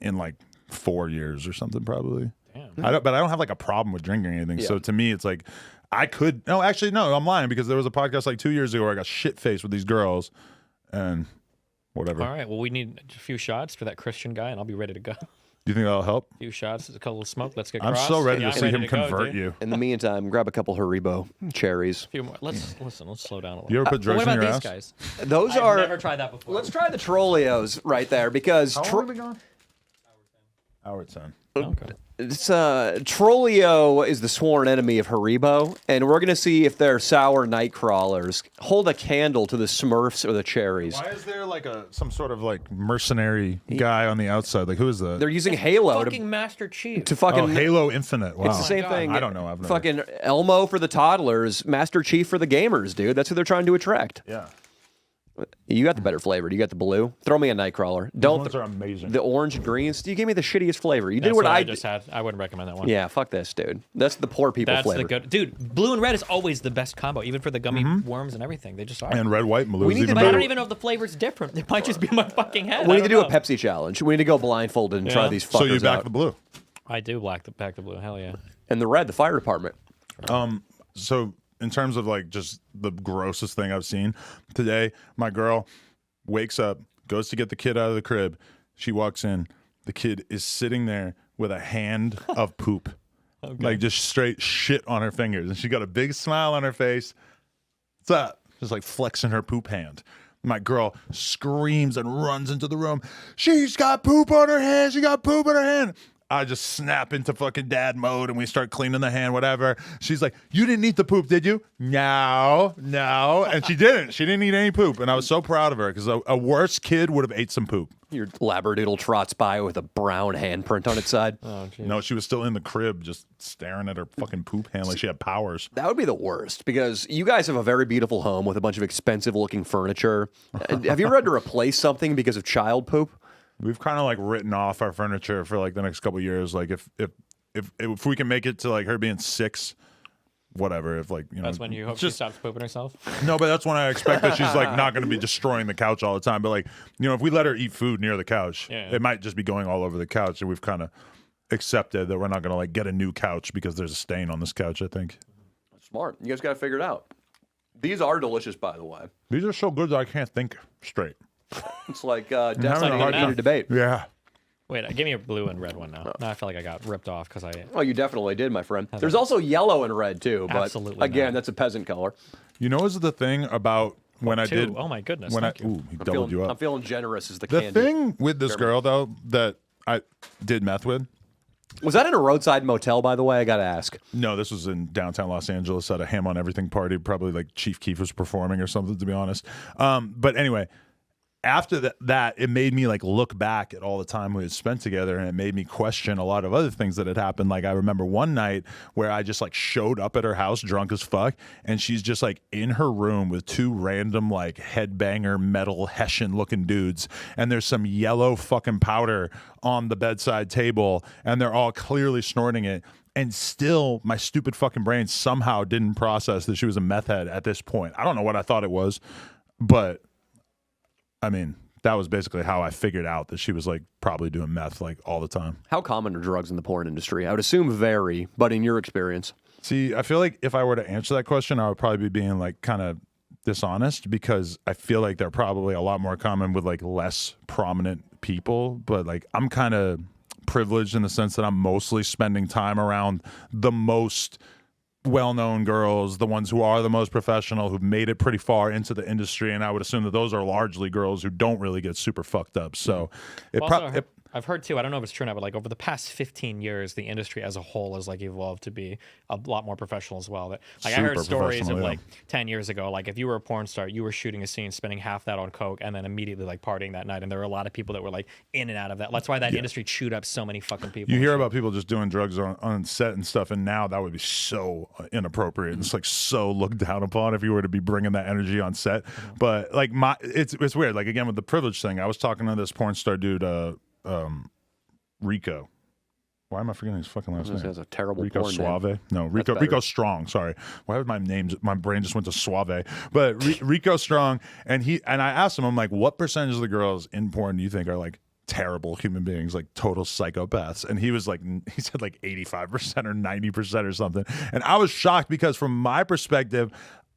in like 4 years or something probably. Damn. But I don't have like a problem with drinking or anything. So to me, it's like no, I'm lying, because there was a podcast like 2 years ago where I got shit faced with these girls and whatever. All right. Well, we need a few shots for that Christian guy, and I'll be ready to go. Do you think that'll help? A few shots, a couple of smoke. Let's get I'm crossed. so ready Yeah, to I'm see ready him to go, convert dude. you. In the meantime, grab a couple Haribo cherries. A few more. Let's slow down a little. You ever put drugs what in about your these ass? guys? Those I've are. never tried that before. Let's try the Trolleos right there because we gone? Hour 10. Okay. it's Trollio is the sworn enemy of Haribo, and we're gonna see if their sour night crawlers hold a candle to the Smurfs or the cherries. Why is there like some sort of like mercenary guy on the outside? Like, who is that? They're using Halo Fucking Master Chief. to fucking. Halo Infinite. Wow. It's the same God. thing. I don't know. I've never. Fucking Elmo for the toddlers, Master Chief for the gamers, dude. That's who they're trying to attract. Yeah. You got the better flavor. You got the blue. Throw me a Nightcrawler. Those Don't. ones are amazing. The orange and greens. You gave me the shittiest flavor. You did That's what I just did. had. I wouldn't recommend that one. Yeah, fuck this, dude. That's the poor people That's flavor. the good dude. Blue and red is always the best combo, even for the gummy worms and everything. They just are. And red, white, and blue We is need to even but better. I don't even know if the flavor's different. It might just be in my fucking head. We I need to don't do know. a Pepsi challenge. We need to go blindfolded and try Yeah. these fuckers So you back out. the blue. I do back the blue. Hell yeah. And the red, the fire department. So in terms of like just the grossest thing I've seen today, my girl wakes up, goes to get the kid out of the crib. She walks in. The kid is sitting there with a hand of poop. Like just straight shit on her fingers. And she got a big smile on her face. What's up? Just like flexing her poop hand. My girl screams and runs into the room. She's got poop on her hand. She got poop on her hand. I just snap into fucking dad mode and we start cleaning the hand, whatever. She's like, you didn't eat the poop, did you? No. And she didn't. She didn't eat any poop. And I was so proud of her because a worse kid would have ate some poop. Your labradoodle trots by with a brown handprint on its side. Oh, geez. No, she was still in the crib just staring at her fucking poop hand like she had powers. That would be the worst because you guys have a very beautiful home with a bunch of expensive looking furniture. Have you ever had to replace something because of child poop? We've kind of like written off our furniture for like the next couple of years. Like if we can make it to like her being 6, whatever. If like, you know, That's when you hope she stops pooping herself. No, but that's when I expect that she's like not going to be destroying the couch all the time. But like, you know, if we let her eat food near the couch, it might just be going all over the couch. And we've kind of accepted that we're not going to like get a new couch because there's a stain on this couch, I think. Smart. You guys got to figure it out. These are delicious, by the way. These are so good that I can't think straight. It's like having definitely a hard a time. debate. Yeah. Wait, give me a blue and red one now. Now I feel like I got ripped off because I. Oh, you definitely did, my friend. There's also yellow and red too, but Absolutely again, not. that's a peasant color. You know, is the thing about when I 2. did. Oh my goodness! When Thank you. Ooh, he doubled you up. I'm feeling generous as the The candy. thing with this girl though that I did meth with. Was that in a roadside motel, by the way? I got to ask. No, this was in downtown Los Angeles at a Ham on Everything party. Probably like Chief Keef was performing or something, to be honest. But anyway, after that, it made me like look back at all the time we had spent together, and it made me question a lot of other things that had happened. Like I remember one night where I just like showed up at her house drunk as fuck, and she's just like in her room with 2 random like headbanger metal Hessian looking dudes, and there's some yellow fucking powder on the bedside table, and they're all clearly snorting it. And still, my stupid fucking brain somehow didn't process that she was a meth head at this point. I don't know what I thought it was, but I mean, that was basically how I figured out that she was like probably doing meth like all the time. How common are drugs in the porn industry? I would assume vary, but in your experience. See, I feel like if I were to answer that question, I would probably be being like kind of dishonest because I feel like they're probably a lot more common with like less prominent people. But like I'm kind of privileged in the sense that I'm mostly spending time around the most well-known girls, the ones who are the most professional, who've made it pretty far into the industry, and I would assume that those are largely girls who don't really get super fucked up. So I've heard too, I don't know if it's true now, but like over the past 15 years, the industry as a whole has like evolved to be a lot more professional as well. Like I heard Super stories of professional, like 10 years ago, like if you were a porn star, you were shooting a scene, spending half that on coke, and then immediately like partying that night. And there were a lot of people that were like in and out of that. That's why that industry chewed up so many fucking people. You hear about people just doing drugs on set and stuff, and now that would be so inappropriate. It's like so looked down upon if you were to be bringing that energy on set. But like it's weird. Like again with the privilege thing, I was talking to this porn star dude, Rico. Why am I forgetting his fucking last name? That's a terrible Rico porn Suave. name. No, Rico Strong. Sorry. Why would my brain just went to Suave? But Rico Strong, and I asked him, I'm like, what percentage of the girls in porn do you think are like terrible human beings, like total psychopaths? And he said like 85% or 90% or something. And I was shocked because from my perspective,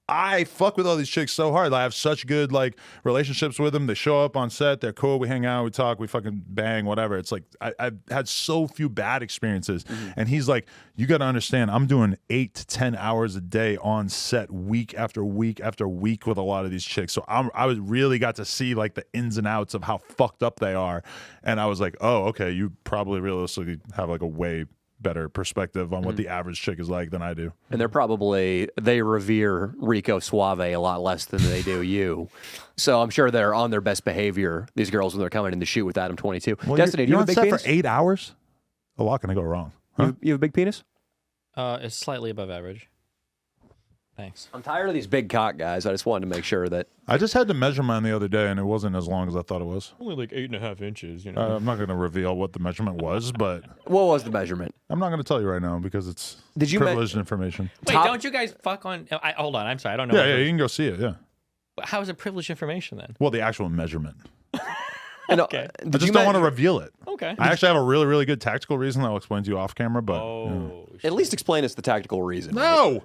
I fuck with all these chicks so hard. I have such good like relationships with them. They show up on set, they're cool, we hang out, we talk, we fucking bang, whatever. It's like I've had so few bad experiences. And he's like, you got to understand, I'm doing 8 to 10 hours a day on set, week after week after week with a lot of these chicks. So I really got to see like the ins and outs of how fucked up they are. And I was like, oh, okay, you probably realistically have like a way better perspective on what the average chick is like than I do. And they revere Rico Suave a lot less than they do you. So I'm sure they're on their best behavior, these girls, when they're coming in the shoot with Adam 22. Well, Destiny, do you you're have a on big set penis? for 8 hours? A lot can go wrong. Huh? You have a big penis? It's slightly above average. Thanks. I'm tired of these big cock guys. I just wanted to make sure that. I just had to measure mine the other day, and it wasn't as long as I thought it was. Only like 8.5 inches, you know. I'm not going to reveal what the measurement was, but What was the measurement? I'm not going to tell you right now because it's Did you privileged information. Wait, top- don't you guys fuck on? Hold on, I'm sorry, I don't know. Yeah, you can go see it, yeah. How is it privileged information then? Well, the actual measurement. And, Okay. I just don't want to reveal it. Okay. I actually have a really, really good tactical reason that I'll explain to you off camera, but... Oh, At least explain us the tactical reason. No!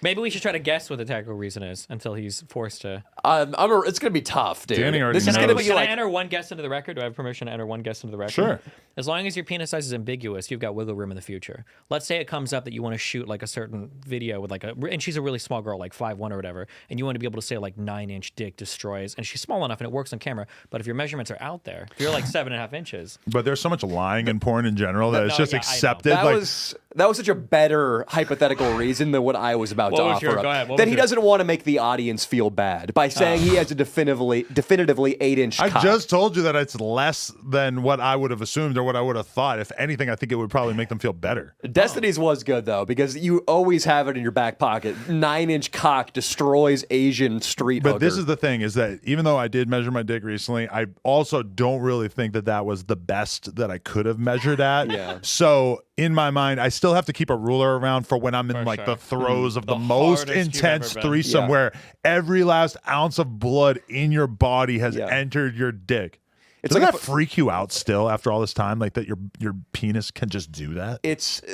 Maybe we should try to guess what the technical reason is until he's forced to. It's gonna be tough, dude. Danny already This is knows. gonna be Can I like enter one guess into the record? Do I have permission to enter one guess into the record? Sure. As long as your penis size is ambiguous, you've got wiggle room in the future. Let's say it comes up that you want to shoot like a certain video with like and she's a really small girl, like 5'1" or whatever, and you want to be able to say like 9-inch dick destroys, and she's small enough and it works on camera. But if your measurements are out there, if you're like 7.5 inches. But there's so much lying in porn in general that it's just yeah, I know. accepted. that was such a better hypothetical reason than what I was about to What was offer your- up. go ahead, what That was he your- doesn't want to make the audience feel bad by saying he has a definitively 8-inch I cock. just told you that it's less than what I would have assumed or what I would have thought. If anything, I think it would probably make them feel better. Destiny's was good though, because you always have it in your back pocket. 9-inch cock destroys Asian street But hooker. this is the thing, is that even though I did measure my dick recently, I also don't really think that that was the best that I could have measured at. Yeah. So in my mind, I still have to keep a ruler around for when I'm in like sure. the throes of the The most hardest you've intense ever been. threesome Yeah. where every last ounce of blood in your body has Yeah. entered your dick. It's Doesn't like that freak you out still after all this time? Like that your penis can just do that?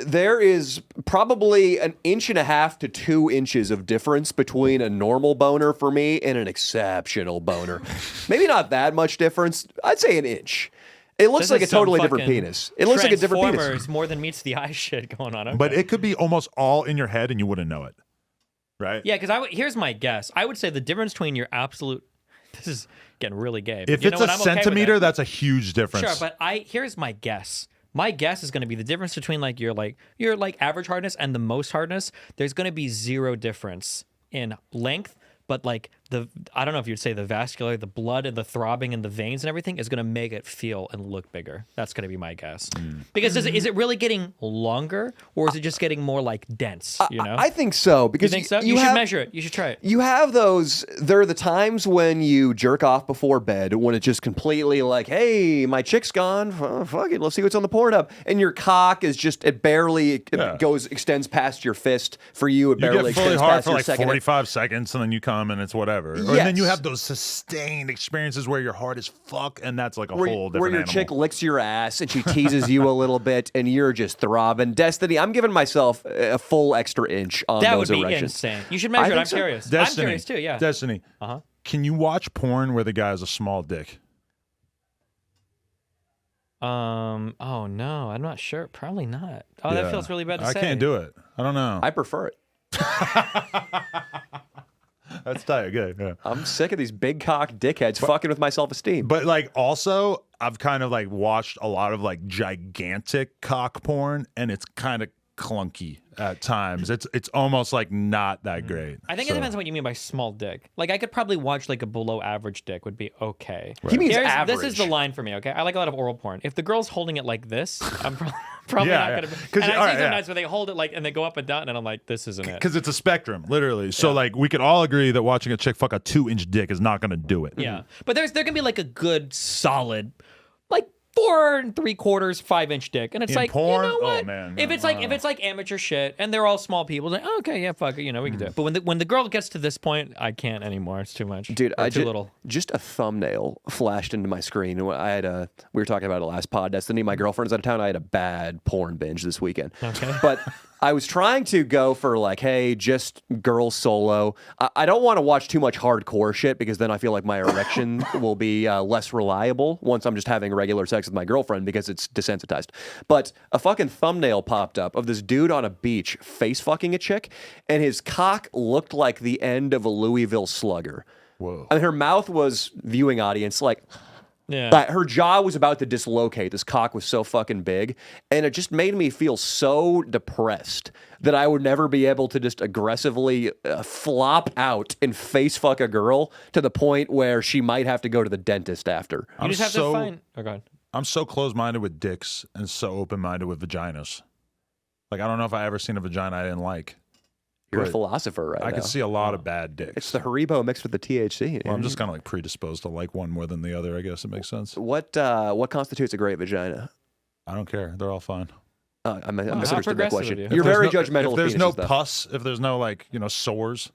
There is probably 1.5 to 2 inches of difference between a normal boner for me and an exceptional boner. Maybe not that much difference. I'd say an inch. It looks This like a is some totally different fucking penis. It looks like a different penis. Transformers more than meets the eye shit going on. Okay. But it could be almost all in your head and you wouldn't know it. Right? Yeah, because here's my guess. I would say the difference between your absolute. This is getting really gay. If you it's know a what? I'm okay with centimeter, that. that's a huge difference. Sure, but here's my guess. My guess is going to be the difference between your average hardness and the most hardness. There's going to be zero difference in length, but like I don't know if you'd say the vascular, the blood and the throbbing in the veins and everything is going to make it feel and look bigger. That's going to be my guess. Because is it really getting longer or is it just getting more like dense? You know, I think so you because think so? You should measure it. You should try it. You have those. There are the times when you jerk off before bed when it's just completely like, hey, my chick's gone. Fuck it, let's see what's on the Pornhub. And your cock is just it barely extends past your fist. For you, it You barely get fully extends hard past for your like second. 45 seconds and then you come and it's whatever. And then you Yes. have those sustained experiences where you're hard as fuck and that's like a whole different where your animal. chick licks your ass and she teases you a little bit and you're just throbbing. Destiny, I'm giving myself a full extra inch on That those would be erections. insane. You should measure it. think I'm so. curious. Destiny, I'm curious too. Yeah. Destiny. Can you watch porn where the guy has a small dick? Oh no, I'm not sure. Probably not. Oh, that Yeah. feels really bad to I say. can't do it. I don't know. I prefer it. That's tight. Good. Yeah. I'm sick of these big cock dickheads fucking with my self-esteem. But like also, I've kind of like watched a lot of like gigantic cock porn, and it's kind of clunky at times. It's almost like not that great. I think it depends on what you mean by small dick. Like I could probably watch like a below average dick would be okay. He means This average. is the line for me. Okay, I like a lot of oral porn. If the girl's holding it like this, I'm probably Yeah, not yeah. gonna. 'Cause- And I all see right, yeah. sometimes where they hold it like and they go up and down, and I'm like, this isn't it. Because it's a spectrum, literally. So like we could all agree that watching a chick fuck a 2-inch dick is not going to do it. Yeah, but there can be like a good solid, like 4 3/4, 5-inch dick, and it's In like porn? you know Oh, what? man, if no, it's like amateur shit, and they're all small people, it's like oh, okay, yeah, fuck it, you know, we can do it. But when the girl gets to this point, I can't anymore. It's too much, Dude, or too little. Just a thumbnail flashed into my screen. We were talking about it last pod. Destiny, my girlfriend's out of town. I had a bad porn binge this weekend. Okay. But I was trying to go for like, hey, just girl solo. I don't want to watch too much hardcore shit because then I feel like my erection will be less reliable once I'm just having regular sex with my girlfriend because it's desensitized. But a fucking thumbnail popped up of this dude on a beach face fucking a chick, and his cock looked like the end of a Louisville Slugger. Whoa. And her mouth was viewing audience like Yeah. her jaw was about to dislocate. This cock was so fucking big, and it just made me feel so depressed that I would never be able to just aggressively flop out and face fuck a girl to the point where she might have to go to the dentist after. You just have to find. Oh god. I'm so close-minded with dicks and so open-minded with vaginas. Like I don't know if I ever seen a vagina I didn't like. You're a But philosopher right I now. could see a lot of bad dicks. It's the Haribo mixed with the THC. Well, I'm just kind of like predisposed to like one more than the other. I guess it makes sense. What constitutes a great vagina? I don't care. They're all fine. I misunderstood how that progressive question. of you. You're If there's very no- judgmental. If there's of no penises, though. pus, if there's no like sores,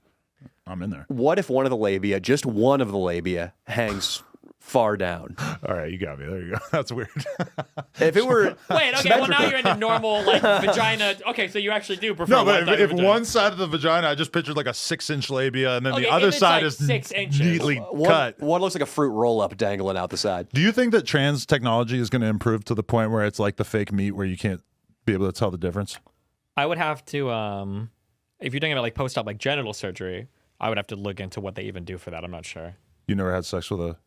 I'm in there. What if one of the labia, just one of the labia, hangs far down. All right, you got me. There you go. That's weird. If it were Wait, okay, well now you're into normal like vagina. Okay, so you actually do prefer No, but one if one side of the vagina, I just pictured like a 6-inch labia, and then Okay, the if other it's side like is 6 inches. neatly one, cut. one looks like a fruit roll-up dangling out the side. Do you think that trans technology is going to improve to the point where it's like the fake meat where you can't be able to tell the difference? I would have to, if you're talking about like post-op like genital surgery, I would have to look into what they even do for that. I'm not sure. You never had sex with a...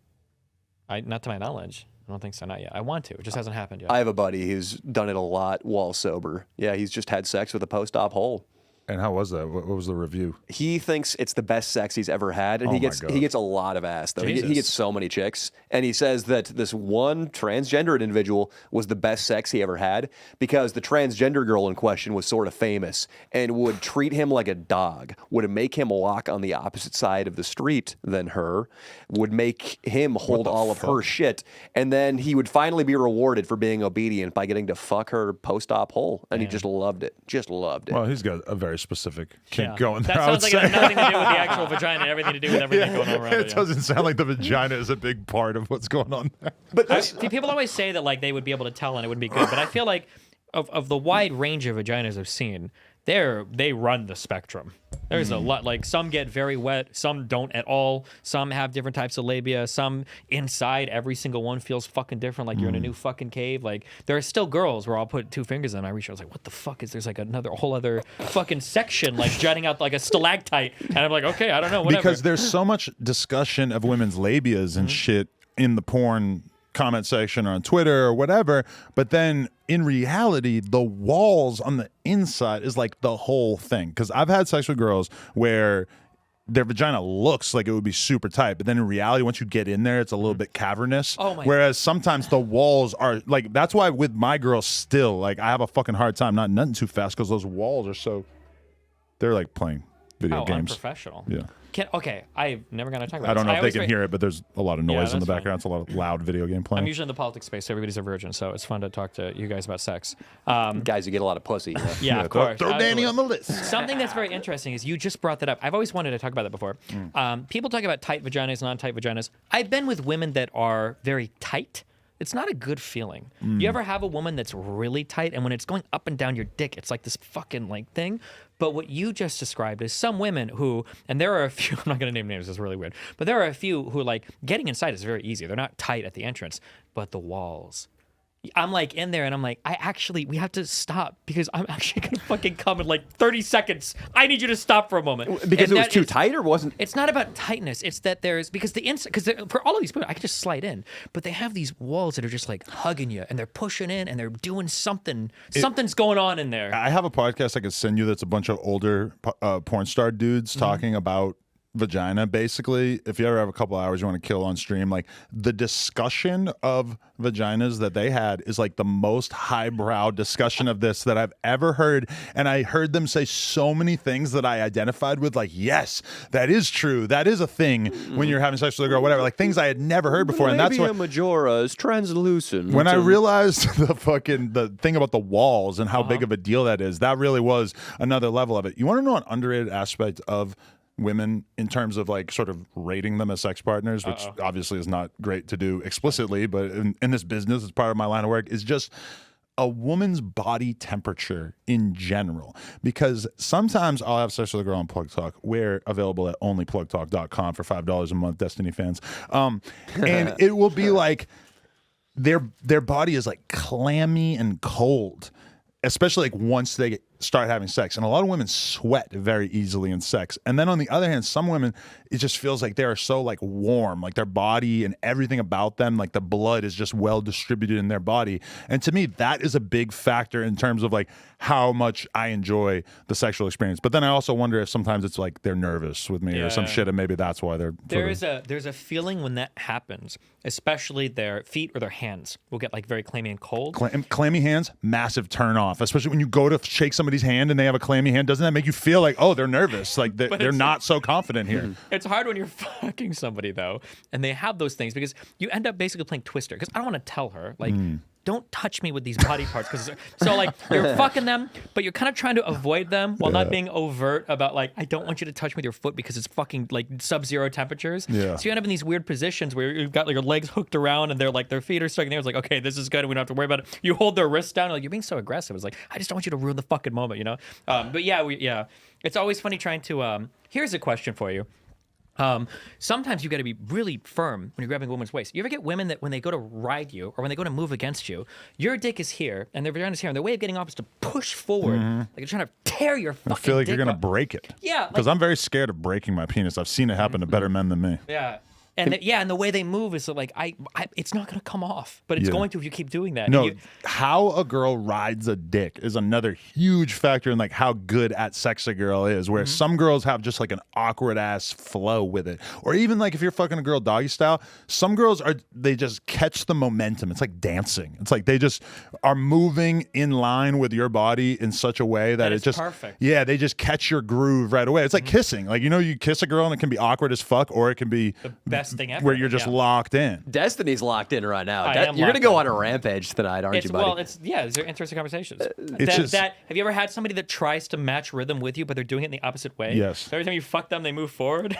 Not to my knowledge. I don't think so. Not yet. I want to. It just hasn't happened yet. I have a buddy who's done it a lot while sober. Yeah, he's just had sex with a post-op hole. And how was that? What was the review? He thinks it's the best sex he's ever had, and Oh he my gets God. he gets a lot of ass though. He Jesus. gets so many chicks, and he says that this one transgendered individual was the best sex he ever had because the transgender girl in question was sort of famous and would treat him like a dog, would make him walk on the opposite side of the street than her, would make him hold all of her shit, and then he would finally be rewarded for being obedient by getting to fuck her post-op hole, and he just loved it. Just loved it. Well, he's got a very specific kink going there. That I would sounds like it has say. nothing to do with the actual vagina and everything to do with everything going on around It it. doesn't sound like the vagina is a big part of what's going on there. But this, See, people always say that like they would be able to tell and it wouldn't be good, but I feel like of the wide range of vaginas I've seen, they run the spectrum. There's a lot. Like some get very wet, some don't at all. Some have different types of labia. Some inside, every single one feels fucking different. Like you're in a new fucking cave. Like there are still girls where I'll put 2 fingers in. I reach. I was like, what the fuck is? There's like a whole other fucking section like jutting out like a stalactite. And I'm like, okay, I don't know, whatever. Because there's so much discussion of women's labias and shit in the porn comment section or on Twitter or whatever, but then in reality the walls on the inside is like the whole thing. Because I've had sex with girls where their vagina looks like it would be super tight, but then in reality once you get in there it's a little bit cavernous. Oh my whereas sometimes the walls are like, that's why with my girls still like I have a fucking hard time not nutting too fast because those walls are so, they're like playing video How games. unprofessional. Yeah. Okay, I've never gonna talk about I don't this. know if they can hear it, but there's a lot of noise in the that's fine. background. It's a lot of loud video game playing. I'm usually in the politics space, so everybody's a virgin, so it's fun to talk to you guys about sex. guys who get a lot of pussy. Yeah, of course. Throw Danny on the list. Something that's very interesting is you just brought that up. I've always wanted to talk about that before. People talk about tight vaginas, non-tight vaginas. I've been with women that are very tight. It's not a good feeling. You ever have a woman that's really tight, and when it's going up and down your dick, it's like this fucking like thing. But what you just described is some women who, and there are a few, I'm not going to name names, it's really weird, but there are a few who like getting inside is very easy. They're not tight at the entrance, but the walls. I'm like in there and I'm like, we have to stop because I'm actually going to fucking come in like 30 seconds. I need you to stop for a moment. Because And it was that too is- tight or wasn't? It's not about tightness. It's that because for all of these people, I can just slide in, but they have these walls that are just like hugging you and they're pushing in and they're doing something. Something's going on in there. I have a podcast I could send you that's a bunch of older porn star dudes talking about vagina. Basically, if you ever have a couple hours you want to kill on stream, like the discussion of vaginas that they had is like the most highbrow discussion of this that I've ever heard. And I heard them say so many things that I identified with, like, yes, that is true. That is a thing when you're having sex with a girl, whatever, like things I had never heard before. And that's Maybe what a majora is translucent. when I realized the thing about the walls and how big of a deal that is, that really was another level of it. You want to know an underrated aspect of women in terms of like sort of rating them as sex partners, which obviously is not great to do explicitly, but in this business, it's part of my line of work, is just a woman's body temperature in general. Because sometimes I'll have sex with a girl on Plug Talk. We're available at onlyplugtalk.com for $5 a month, Destiny fans. And it will be like their body is like clammy and cold, especially like once they start having sex. And a lot of women sweat very easily in sex. And then on the other hand, some women, it just feels like they are so like warm, like their body and everything about them, like the blood is just well distributed in their body. And to me, that is a big factor in terms of like how much I enjoy the sexual experience. But then I also wonder if sometimes it's like they're nervous with me or some shit, and maybe that's why they're There's a feeling when that happens, especially their feet or their hands will get like very clammy and cold. Clammy hands, massive turn off, especially when you go to shake somebody's hand and they have a clammy hand. Doesn't that make you feel like, oh, they're nervous, like they're not so confident here? It's hard when you're fucking somebody though, and they have those things because you end up basically playing Twister. Because I don't want to tell her like don't touch me with these body parts. So like you're fucking them, but you're kind of trying to avoid them while not being overt about like, I don't want you to touch me with your foot because it's fucking like sub-zero temperatures. Yeah. So you end up in these weird positions where you've got like your legs hooked around and they're like, their feet are stuck in there. It's like, okay, this is good. We don't have to worry about it. You hold their wrists down. Like, you're being so aggressive. It's like, I just don't want you to ruin the fucking moment, you know? But yeah, it's always funny trying to, here's a question for you. Sometimes you got to be really firm when you're grabbing a woman's waist. You ever get women that when they go to ride you or when they go to move against you, your dick is here and their vagina is here, and their way of getting off is to push forward, like you're trying to tear your fucking. I feel like dick you're gonna off. break it. Yeah, because I'm very scared of breaking my penis. I've seen it happen to better men than me. Yeah. And and the way they move is like it's not gonna come off, but it's going to if you keep doing that. No, And how a girl rides a dick is another huge factor in like how good at sex a girl is. Where some girls have just like an awkward ass flow with it, or even like if you're fucking a girl doggy style, some girls they just catch the momentum. It's like dancing. It's like they just are moving in line with your body in such a way that it's it just perfect. Yeah, they just catch your groove right away. It's like kissing. Like you kiss a girl and it can be awkward as fuck, or it can be the best thing ever. where you're just locked in. Destiny's locked in right now. I am You're gonna locked go in. on a rampage tonight, aren't you, buddy? These are interesting conversations. just- Have you ever had somebody that tries to match rhythm with you, but they're doing it in the opposite way? Yes. So every time you fuck them, they move forward.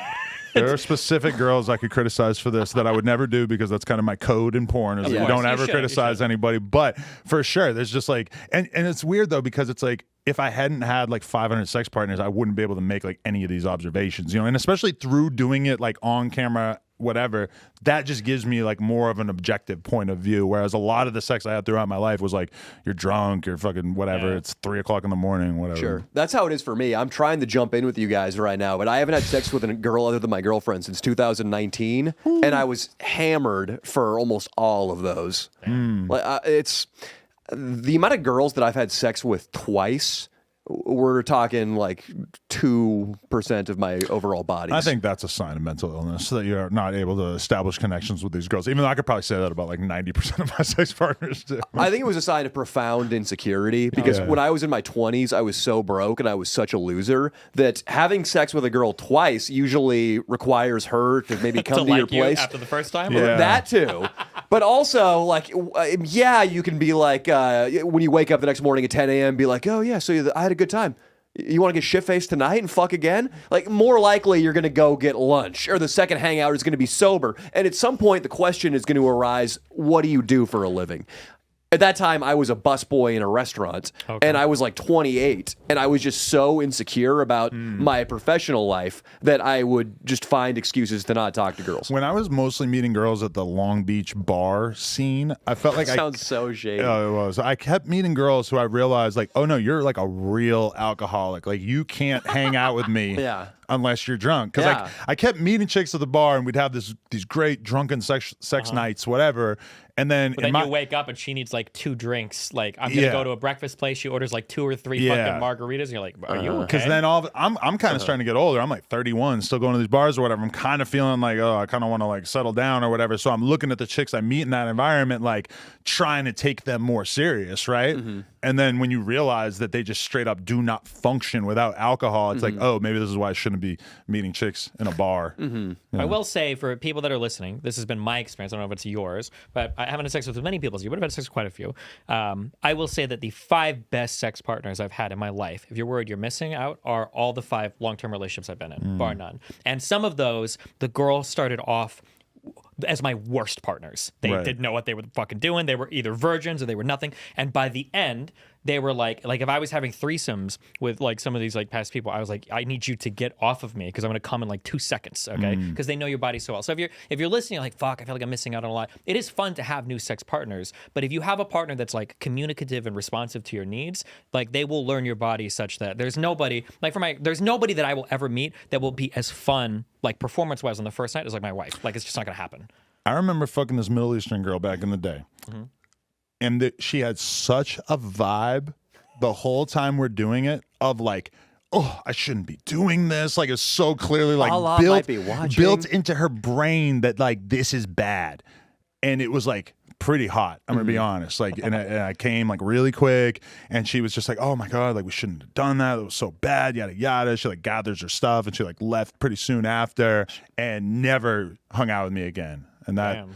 There are specific girls I could criticize for this that I would never do because that's kind of my code in porn is Of that you course, don't you ever should, criticize anybody. But for sure, there's just like, and it's weird though, because it's like, if I hadn't had like 500 sex partners, I wouldn't be able to make like any of these observations, you know, and especially through doing it like on camera, whatever, that just gives me like more of an objective point of view. Whereas a lot of the sex I had throughout my life was like, you're drunk, you're fucking whatever. Yeah. It's 3 o'clock in the morning, whatever. Sure. That's how it is for me. I'm trying to jump in with you guys right now, but I haven't had sex with a girl other than my girlfriend since 2019, and I was hammered for almost all of those. Like, it's the amount of girls that I've had sex with twice. We're talking like 2% of my overall bodies. I think that's a sign of mental illness that you're not able to establish connections with these girls. Even though I could probably say that about like 90% of my sex partners too. I think it was a sign of profound insecurity because when I was in my 20s, I was so broke and I was such a loser that having sex with a girl twice usually requires her to maybe come to like your place. after the first time? Yeah. That too. But also, like, you can be like, when you wake up the next morning at 10 a.m., be like, oh, yeah, so I had a good time. You want to get shit-faced tonight and fuck again? Like, more likely you're going to go get lunch, or the second hangout is going to be sober. And at some point, the question is going to arise, what do you do for a living? At that time, I was a busboy in a restaurant, and I was like 28, and I was just so insecure about my professional life that I would just find excuses to not talk to girls. When I was mostly meeting girls at the Long Beach bar scene, I felt like Sounds so shady. Oh, it was. I kept meeting girls who I realized, like, oh no, you're like a real alcoholic. Like, you can't hang out with me unless you're drunk. Because like, I kept meeting chicks at the bar, and we'd have these great drunken sex nights, whatever. And then, But then you wake up and she needs like 2 drinks. Like, I'm gonna go to a breakfast place. She orders like 2 or 3 fucking margaritas, and you're like, "Are you okay?" Because then I'm kind of starting to get older. I'm like 31, still going to these bars or whatever. I'm kind of feeling like, oh, I kind of want to like settle down or whatever. So I'm looking at the chicks I meet in that environment, like trying to take them more serious, right? And then when you realize that they just straight up do not function without alcohol, it's like, oh, maybe this is why I shouldn't be meeting chicks in a bar. I will say, for people that are listening, this has been my experience. I don't know if it's yours, but I haven't had sex with as many people as you, but I've had sex with quite a few. I will say that the 5 best sex partners I've had in my life, if you're worried you're missing out, are all the 5 long-term relationships I've been in, bar none. And some of those, the girl started off as my worst partners. They didn't know what they were fucking doing. They were either virgins or they were nothing. And by the end, they were like if I was having threesomes with like some of these like past people, I was like, I need you to get off of me because I'm gonna come in like 2 seconds, okay? Because they know your body so well. So if you're listening, you're like, fuck, I feel like I'm missing out on a lot. It is fun to have new sex partners, but if you have a partner that's like communicative and responsive to your needs, like they will learn your body such that there's nobody that I will ever meet that will be as fun like performance-wise on the first night as like my wife. Like, it's just not gonna happen. I remember fucking this Middle Eastern girl back in the day. And she had such a vibe the whole time we're doing it of like, oh, I shouldn't be doing this. Like, it's so clearly like Allah might be watching. built into her brain that like this is bad. And it was like pretty hot. I'm gonna be honest. Like, and I came like really quick, and she was just like, "Oh my god, like we shouldn't have done that. It was so bad." Yada yada. She like gathers her stuff, and she like left pretty soon after, and never hung out with me again. And that. Damn.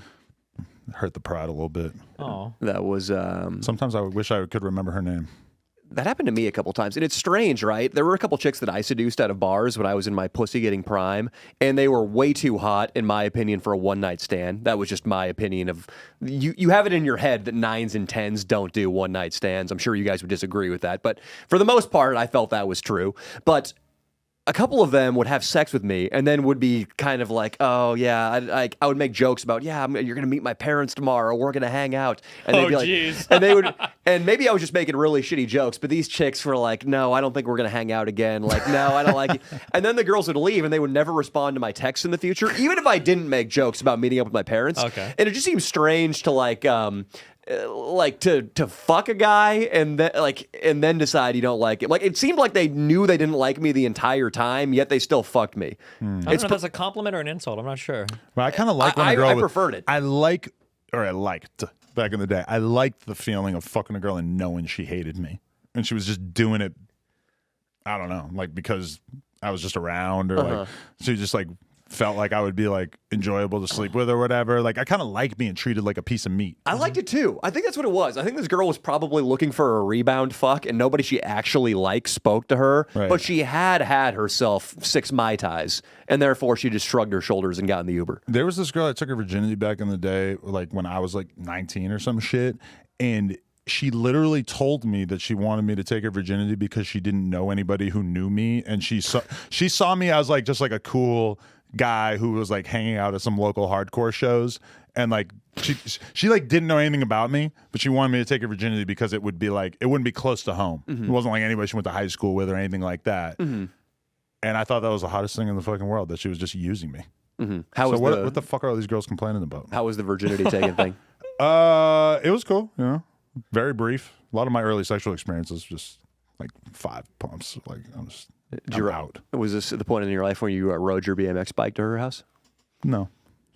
hurt the pride a little bit. Oh, That was Sometimes I wish I could remember her name. that happened to me a couple times, and it's strange, right? There were a couple chicks that I seduced out of bars when I was in my pussy getting prime, and they were way too hot, in my opinion, for a one-night stand. That was just my opinion of you have it in your head that 9s and 10s don't do one-night stands. I'm sure you guys would disagree with that, but for the most part, I felt that was true. But a couple of them would have sex with me and then would be kind of like, oh, yeah, I would make jokes about, yeah, you're going to meet my parents tomorrow. We're going to hang out. And they'd be like, jeez. and they would, and maybe I was just making really shitty jokes, but these chicks were like, no, I don't think we're going to hang out again. Like, no, I don't like it. And then the girls would leave and they would never respond to my texts in the future, even if I didn't make jokes about meeting up with my parents. Okay. And it just seems strange to to fuck a guy and then decide you don't like it. Like, it seemed like they knew they didn't like me the entire time, yet they still fucked me. I don't know if that's a compliment or an insult. I'm not sure. Well, I kind of like when a girl I preferred it. I liked back in the day. I liked the feeling of fucking a girl and knowing she hated me, and she was just doing it. I don't know, like because I was just around, or like she just like felt like I would be like enjoyable to sleep with or whatever. Like I kind of like being treated like a piece of meat. I liked it too. I think that's what it was. I think this girl was probably looking for a rebound fuck, and nobody she actually liked spoke to her. Right. But she had herself 6 Mai Tais, and therefore she just shrugged her shoulders and got in the Uber. There was this girl that took her virginity back in the day, like when I was like 19 or some shit, and she literally told me that she wanted me to take her virginity because she didn't know anybody who knew me, and she saw me as like just like a cool guy who was like hanging out at some local hardcore shows, and like she like didn't know anything about me, but she wanted me to take her virginity because it would be like it wouldn't be close to home. It wasn't like anybody she went to high school with or anything like that. And I thought that was the hottest thing in the fucking world, that she was just using me. What the fuck are all these girls complaining about? How was the virginity taking thing? It was cool, you know, very brief. A lot of my early sexual experiences just like 5 pumps. Like I'm out. Was this the point in your life when you rode your BMX bike to her house? No.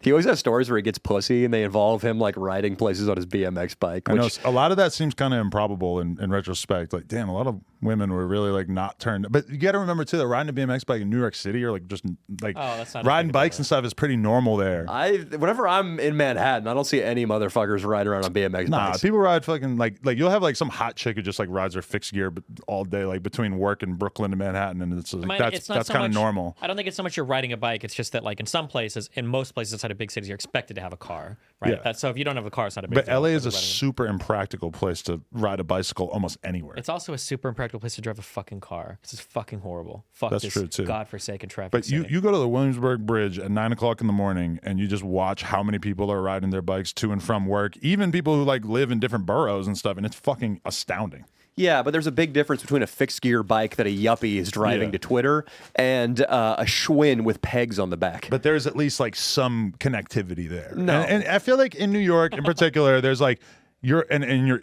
He always has stories where he gets pussy and they involve him like riding places on his BMX bike. I know a lot of that seems kind of improbable in retrospect. Like, damn, a lot of women were really like not turned. But you got to remember too that riding a BMX bike in New York City or like just like riding bikes and stuff is pretty normal there. Whenever I'm in Manhattan, I don't see any motherfuckers ride around on BMX bikes. People ride fucking like you'll have like some hot chick who just like rides her fixed gear all day, like between work in Brooklyn to Manhattan, and it's like, that's kind of normal. I don't think it's so much you're riding a bike. It's just that like in some places, in most places outside of big cities, you're expected to have a car, right? Yeah. So if you don't have a car, it's not a big But deal. LA is a super impractical place to ride a bicycle almost anywhere. It's also a super impractical place to drive a fucking car. This is fucking horrible. Fuck That's this true too. godforsaken traffic. But city. you go to the Williamsburg Bridge at 9 o'clock in the morning and you just watch how many people are riding their bikes to and from work, even people who like live in different boroughs and stuff, and it's fucking astounding. Yeah, but there's a big difference between a fixed gear bike that a yuppie is driving to Twitter and a Schwinn with pegs on the back. But there's at least like some connectivity there. No. And I feel like in New York in particular, there's like you're in your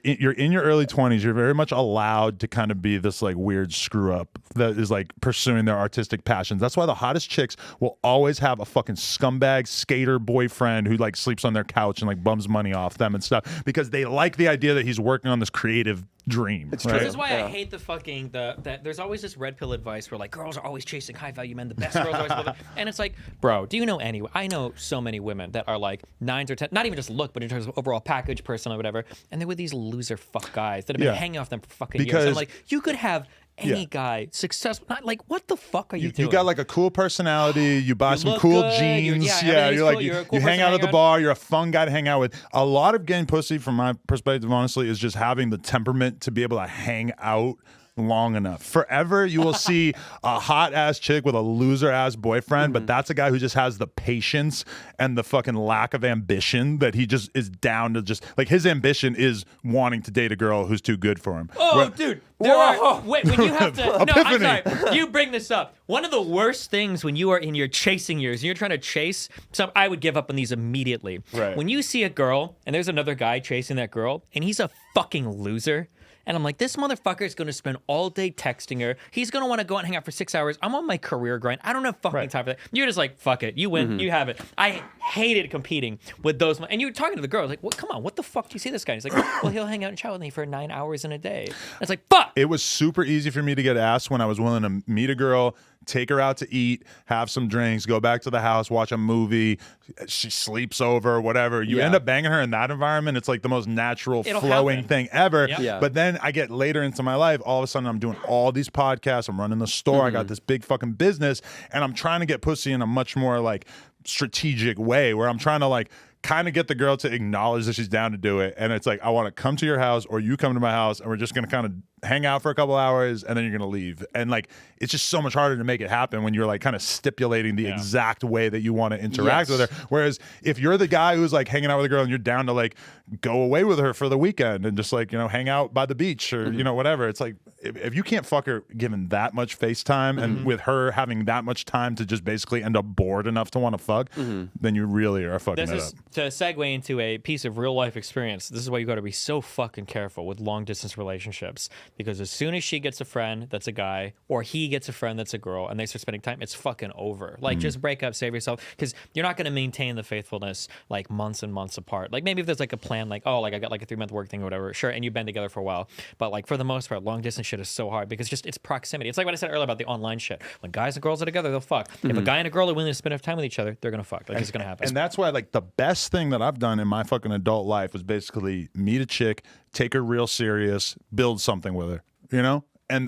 early 20s, you're very much allowed to kind of be this like weird screw up that is like pursuing their artistic passions. That's why the hottest chicks will always have a fucking scumbag skater boyfriend who like sleeps on their couch and like bums money off them and stuff, because they like the idea that he's working on this creative dream. It's right? true. This is why I hate the fucking that there's always this red pill advice where like girls are always chasing high value men, the best girls are always and it's like, bro, do you know I know so many women that are like 9s or 10s, not even just look, but in terms of overall package, person or whatever, and they're with these loser fuck guys that have been hanging off them for fucking years. I'm like, you could have any guy successful, not like, what the fuck are you doing? You got like a cool personality, you buy some look cool good, jeans, you're like cool, you're a cool you hang person out to at the hang bar, you're a fun guy to hang out with. A lot of getting pussy from my perspective, honestly, is just having the temperament to be able to hang out long enough. Forever you will see a hot ass chick with a loser ass boyfriend, but that's a guy who just has the patience and the fucking lack of ambition that he just is down to just like, his ambition is wanting to date a girl who's too good for him. Dude, wait, when you have to no, I'm sorry, you bring this up. One of the worst things when you are in your chasing years and you're trying to chase some, I would give up on these immediately. Right. When you see a girl and there's another guy chasing that girl and he's a fucking loser, and I'm like, this motherfucker is going to spend all day texting her. He's going to want to go out and hang out for 6 hours. I'm on my career grind. I don't have fucking time for that. You're just like, fuck it. You win. You have it. I hated competing with those. And you're talking to the girl. Like, what? Come on. What the fuck do you see this guy? And he's like, well, he'll hang out and chat with me for 9 hours in a day. And it's like, fuck. It was super easy for me to get asked when I was willing to meet a girl, take her out to eat, have some drinks, go back to the house, watch a movie. She sleeps over, whatever. You end up banging her in that environment. It's like the most natural, flowing thing ever. Yep. But then I get later into my life, all of a sudden I'm doing all these podcasts. I'm running the store. I got this big fucking business, and I'm trying to get pussy in a much more like strategic way where I'm trying to like kind of get the girl to acknowledge that she's down to do it. And it's like, I want to come to your house or you come to my house and we're just going to kind of hang out for a couple hours and then you're going to leave. And like, it's just so much harder to make it happen when you're like kind of stipulating the exact way that you want to interact with her. Whereas if you're the guy who's like hanging out with a girl and you're down to like go away with her for the weekend and just like, you know, hang out by the beach or, you know, whatever, it's like, if you can't fuck her given that much face time and with her having that much time to just basically end up bored enough to want to fuck, then you really are fucking it up. To segue into a piece of real life experience, this is why you got to be so fucking careful with long distance relationships, because as soon as she gets a friend that's a guy or he gets a friend that's a girl and they start spending time, it's fucking over. Like just break up, save yourself, because you're not going to maintain the faithfulness like months and months apart. Like maybe if there's like a plan, like, oh, like I got like a 3-month work thing or whatever, sure, and you've been together for a while, but like for the most part, long distance shit is so hard because just it's proximity. It's like what I said earlier about the online shit. When guys and girls are together, they'll fuck. If a guy and a girl are willing to spend enough time with each other, they're gonna fuck. Like it's gonna happen. And that's why like the best thing that I've done in my fucking adult life was basically meet a chick, take her real serious, build something with her, you know?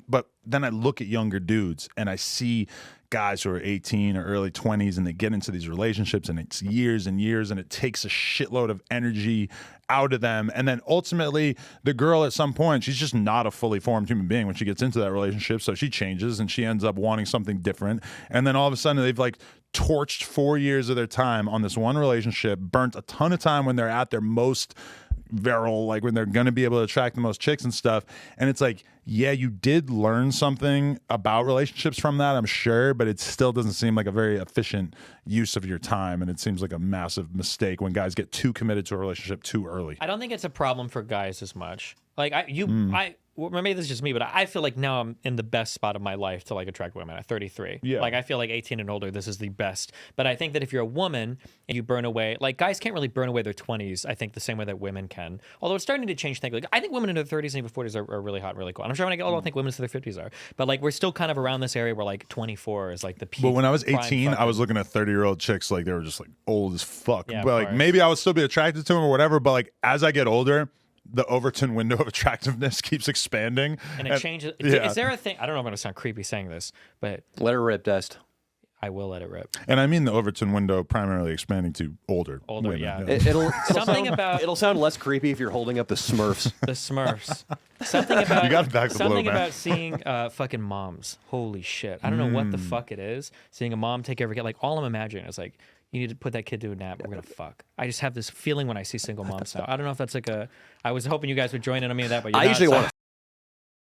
But then I look at younger dudes and I see guys who are 18 or early 20s and they get into these relationships and it's years and years and it takes a shitload of energy out of them. And then ultimately the girl at some point, she's just not a fully formed human being when she gets into that relationship. So she changes and she ends up wanting something different. And then all of a sudden they've like torched 4 years of their time on this one relationship, burnt a ton of time when they're at their most virile, like when they're going to be able to attract the most chicks and stuff. And it's like, yeah, you did learn something about relationships from that, I'm sure, but it still doesn't seem like a very efficient use of your time. And it seems like a massive mistake when guys get too committed to a relationship too early. I don't think it's a problem for guys as much. Like maybe this is just me, but I feel like now I'm in the best spot of my life to like attract women at 33. Yeah. Like I feel like 18 and older, this is the best. But I think that if you're a woman and you burn away, like guys can't really burn away their 20s, I think the same way that women can. Although it's starting to change things. Like I think women in their 30s and even 40s are really hot and really cool. And I'm sure when I get older, I think women in their 50s are. But like we're still kind of around this area where like 24 is like the peak. But when I was 18, prime I was looking at 30-year-old chicks like they were just like old as fuck. Yeah, but of like course. maybe I would still be attracted to them or whatever. But like as I get older, the Overton window of attractiveness keeps expanding. and it changes. Yeah. Is there a thing? I don't know if I'm going to sound creepy saying this, but Let her rip, Dest. I will let it rip. And I mean the Overton window primarily expanding to older Older, women. yeah. It'll sound less creepy if you're holding up the Smurfs. The Smurfs. Something about You got it back to something blow, man. about seeing fucking moms. Holy shit! I don't know what the fuck it is. Seeing a mom take care of a kid. Like all I'm imagining is like you need to put that kid to a nap. We're gonna fuck. I just have this feeling when I see single moms now. I don't know if that's like a. I was hoping you guys would join in on me with that, but you're I usually want to.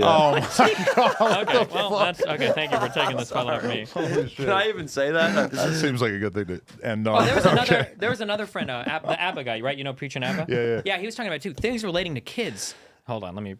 Oh my God. Okay, well, that's okay. Thank you for taking the spotlight off me. Holy shit. Can I even say that? That seems like a good thing to end on. Oh, there was Okay. another. There was another friend, the ABBA guy, right? You know, preaching ABBA. Yeah. Yeah, he was talking about too things relating to kids. Hold on, let me.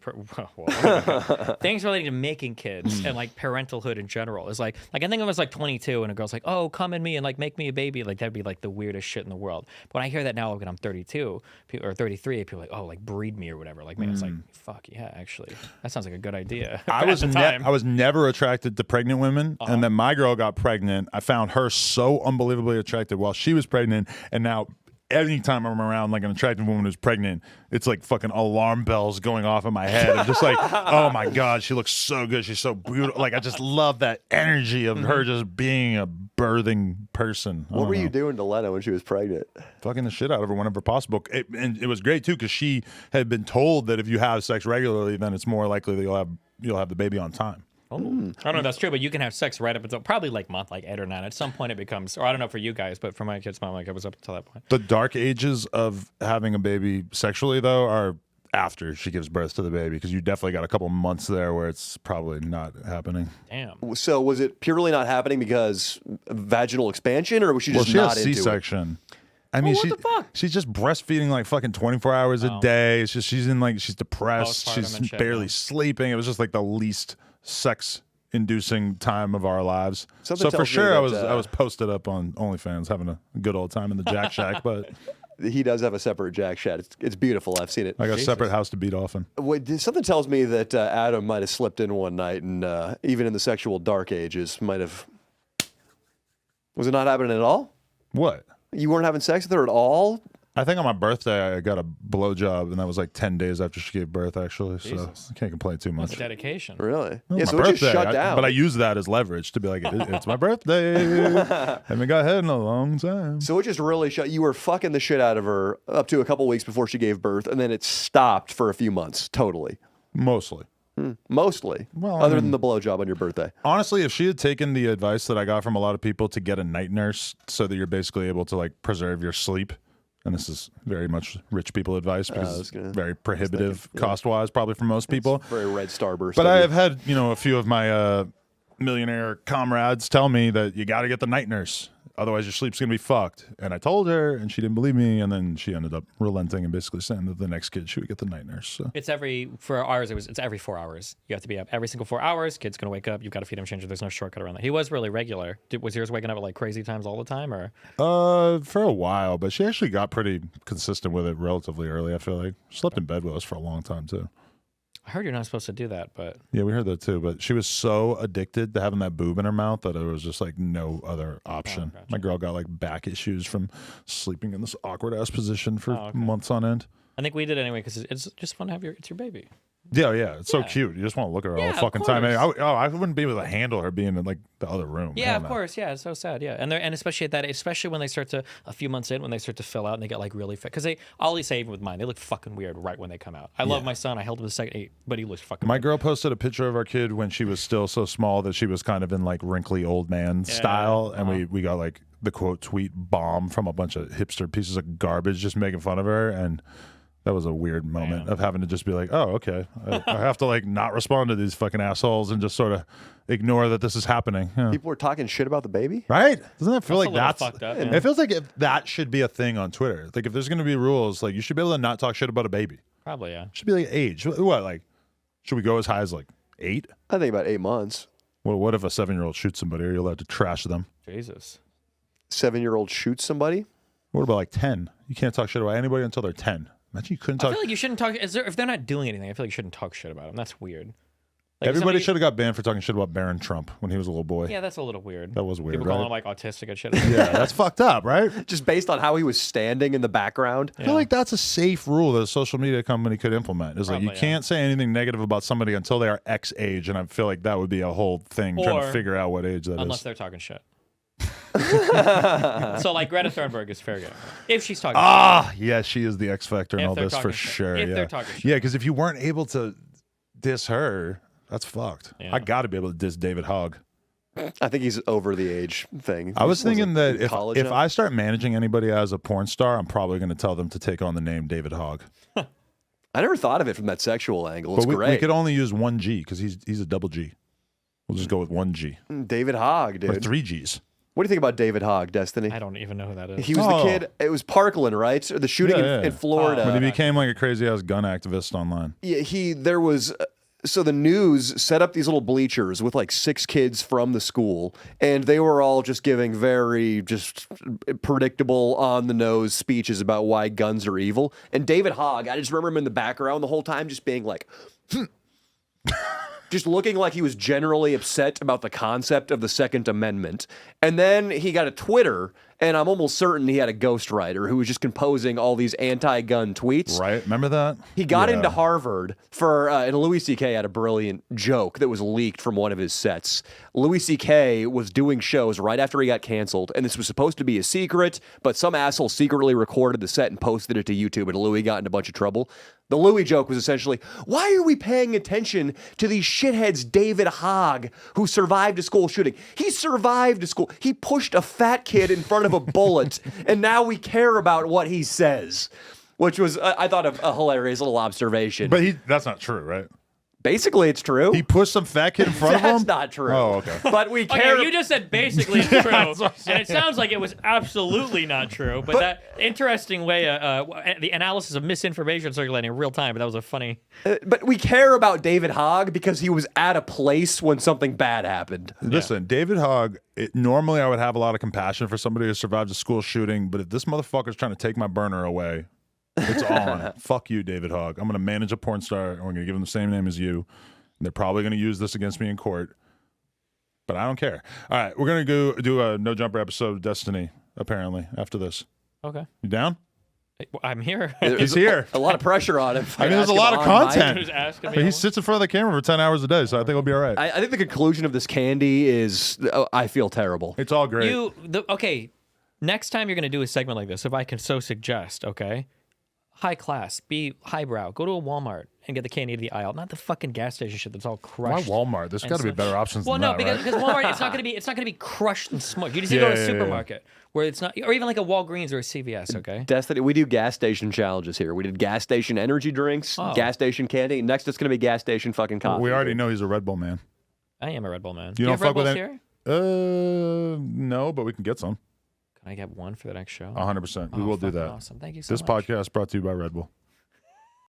Things relating to making kids and like parentalhood in general is like I think I was like 22 and a girl's like, oh, come in me and like make me a baby. Like that'd be like the weirdest shit in the world. But when I hear that now when I'm 32 or 33, people are like, oh, like breed me or whatever. Like, man, it's like, fuck yeah, actually, that sounds like a good idea. I was never attracted to pregnant women, and then my girl got pregnant. I found her so unbelievably attractive while she was pregnant, and now anytime I'm around like an attractive woman who's pregnant, it's like fucking alarm bells going off in my head. I'm just like, oh my God, she looks so good. She's so beautiful. Like I just love that energy of her just being a birthing person. What were you doing to Lena when she was pregnant? Fucking the shit out of her whenever possible. And it was great too because she had been told that if you have sex regularly, then it's more likely that you'll have the baby on time. I don't know if that's true, but you can have sex right up until probably like month like 8 or 9. At some point it becomes, or I don't know for you guys, but for my kids' mom, like it was up until that point. The dark ages of having a baby sexually, though, are after she gives birth to the baby because you definitely got a couple months there where it's probably not happening. Damn. So was it purely not happening because vaginal expansion, or was she just she not has into it? C-section. I mean, what the fuck? she's just breastfeeding like fucking 24 hours a day. It's just she's depressed. Postpartum She's and shit, barely man. sleeping. It was just like the least sex-inducing time of our lives. Something So for tells me sure, that, I was posted up on OnlyFans having a good old time in the Jack Shack, but He does have a separate Jack Shed. It's beautiful. I've seen it. I got a separate house to beat off in. Wait, something tells me that Adam might have slipped in one night, and even in the sexual dark ages, might have Was it not happening at all? What? You weren't having sex with her at all? I think on my birthday I got a blowjob, and that was like 10 days after she gave birth, actually. So I can't complain too much. That's dedication. Really? Well, Yeah, my so it just birthday, shut down. But I use that as leverage to be like, it's my birthday. Haven't got head in a long time. So it just really shut. You were fucking the shit out of her up to a couple weeks before she gave birth, and then it stopped for a few months, totally. Mostly. Mostly. Well, other than the blowjob on your birthday. Honestly, if she had taken the advice that I got from a lot of people to get a night nurse so that you're basically able to like preserve your sleep, and this is very much rich people advice because it's very prohibitive cost-wise probably for most people. Very red starburst. But I have had, a few of my millionaire comrades tell me that you got to get the night nurse. Otherwise, your sleep's going to be fucked. And I told her, and she didn't believe me. And then she ended up relenting and basically saying that the next kid she would get the night nurse. So. It's every 4 hours. You have to be up every single 4 hours. Kid's going to wake up. You've got to feed him, change. There's no shortcut around that. He was really regular. Was yours waking up at like crazy times all the time? Or for a while, but she actually got pretty consistent with it relatively early, I feel like. She slept in bed with us for a long time, too. I heard you're not supposed to do that, but... Yeah, we heard that too, but she was so addicted to having that boob in her mouth that there was just like no other option. Oh, gotcha. My girl got like back issues from sleeping in this awkward-ass position for months on end. I think we did anyway because it's just fun to have it's your baby. Yeah, it's so cute. You just want to look at her all the fucking time. I wouldn't be able to handle her being in like the other room. Yeah, of course. Yeah, it's so sad. Yeah, and especially at that, especially when they start to a few months in when they start to fill out and they get like really fit. Because I'll always say even with mine, they look fucking weird right when they come out. I love my son. I held him the second 8, but he looks fucking. My girl posted a picture of our kid when she was still so small that she was kind of in like wrinkly old man style, and we got like the quote tweet bomb from a bunch of hipster pieces of garbage just making fun of her and. That was a weird moment of having to just be like, oh, okay. I have to like not respond to these fucking assholes and just sort of ignore that this is happening. Yeah. People were talking shit about the baby? Right? Doesn't that feel like that's fucked up? It feels like that should be a thing on Twitter. Like if there's going to be rules, like you should be able to not talk shit about a baby. Probably, yeah. It should be like age. What, like, should we go as high as like 8? I think about 8 months. Well, what if a 7-year-old shoots somebody? Are you allowed to trash them? Jesus. 7-year-old shoots somebody? What about like 10? You can't talk shit about anybody until they're 10. Imagine you couldn't talk. I feel like you shouldn't talk. If they're not doing anything, I feel like you shouldn't talk shit about them. That's weird. Like Everybody should have got banned for talking shit about Barron Trump when he was a little boy. Yeah, that's a little weird. That was weird. People calling him like autistic and shit. Yeah, that's fucked up, right? Just based on how he was standing in the background. I feel like that's a safe rule that a social media company could implement. Is like you can't say anything negative about somebody until they are X age, and I feel like that would be a whole thing trying to figure out what age that is. Unless they're talking shit. So like Greta Thunberg is fair game if she's talking shit. Yeah, she is the X factor in all this for sure. If yeah, they're talking shit. Yeah, because if you weren't able to diss her, that's fucked. Yeah. I got to be able to diss David Hogg. I think he's over the age thing. I was thinking that if now? I start managing anybody as a porn star, I'm probably going to tell them to take on the name David Hogg. I never thought of it from that sexual angle. It's But great. we could only use 1 G because he's a double G. We'll just go with 1 G. David Hogg, dude. Or 3 Gs. What do you think about David Hogg, Destiny? I don't even know who that is. He was the kid. It was Parkland, right? Or the shooting in Florida. But he became like a crazy ass gun activist online. Yeah, there was. So the news set up these little bleachers with like 6 kids from the school, and they were all just giving very just predictable, on the nose speeches about why guns are evil. And David Hogg, I just remember him in the background the whole time, just being like. Just looking like he was generally upset about the concept of the Second Amendment. And then he got a Twitter, and I'm almost certain he had a ghostwriter who was just composing all these anti-gun tweets. Right, remember that? He got into Harvard for, and Louis C.K. had a brilliant joke that was leaked from one of his sets. Louis C.K. was doing shows right after he got canceled, and this was supposed to be a secret, but some asshole secretly recorded the set and posted it to YouTube, and Louis got into a bunch of trouble. The Louis joke was essentially, why are we paying attention to these shitheads David Hogg, who survived a school shooting? He survived a school. He pushed a fat kid in front of a bullet, and now we care about what he says. Which was, I thought, a hilarious little observation. But that's not true, right? Basically, it's true. He pushed some fat kid in front of him? That's not true. Oh, okay. But we care. Okay, you just said basically it's true, and it sounds like it was absolutely not true. But that interesting way, the analysis of misinformation circulating in real time. But that was a funny. But we care about David Hogg because he was at a place when something bad happened. Listen, David Hogg, normally I would have a lot of compassion for somebody who survived a school shooting, but if this motherfucker's trying to take my burner away, it's on. Fuck you, David Hogg. I'm going to manage a porn star, and we're going to give him the same name as you. And they're probably going to use this against me in court. but I don't care. All right, we're gonna go do a No Jumper episode of Destiny. Apparently, after this, Okay. you down? I'm here. He's here. A lot of pressure on him. I mean, there's a lot of content. Just asking me But he all- sits in front of the camera for 10 hours a day, so I think he'll be all right. I think the conclusion of this candy is I feel terrible. It's all great. Okay, next time you're going to do a segment like this, if I can so suggest, okay? High class, be highbrow. Go to a Walmart and get the candy to the aisle, not the fucking gas station shit that's all Why crushed. Walmart? There's got to be so- better options Well, than no, that, because, right? because Walmart, it's not going to be crushed and smudged. You just need to go to a Yeah, yeah, yeah. supermarket where it's not, or even like a Walgreens or a CVS, okay? Destiny, we do gas station challenges here. We did gas station energy drinks, Oh. gas station candy. Next, it's going to be gas station fucking coffee. We already know he's a Red Bull man. I am a Red Bull man. You Do don't have Red fuck with Bulls any- here? No, but we can get some. Can I get one for the next show? 100%. We Oh, will do fucking that. Awesome. Thank you so This much. podcast brought to you by Red Bull.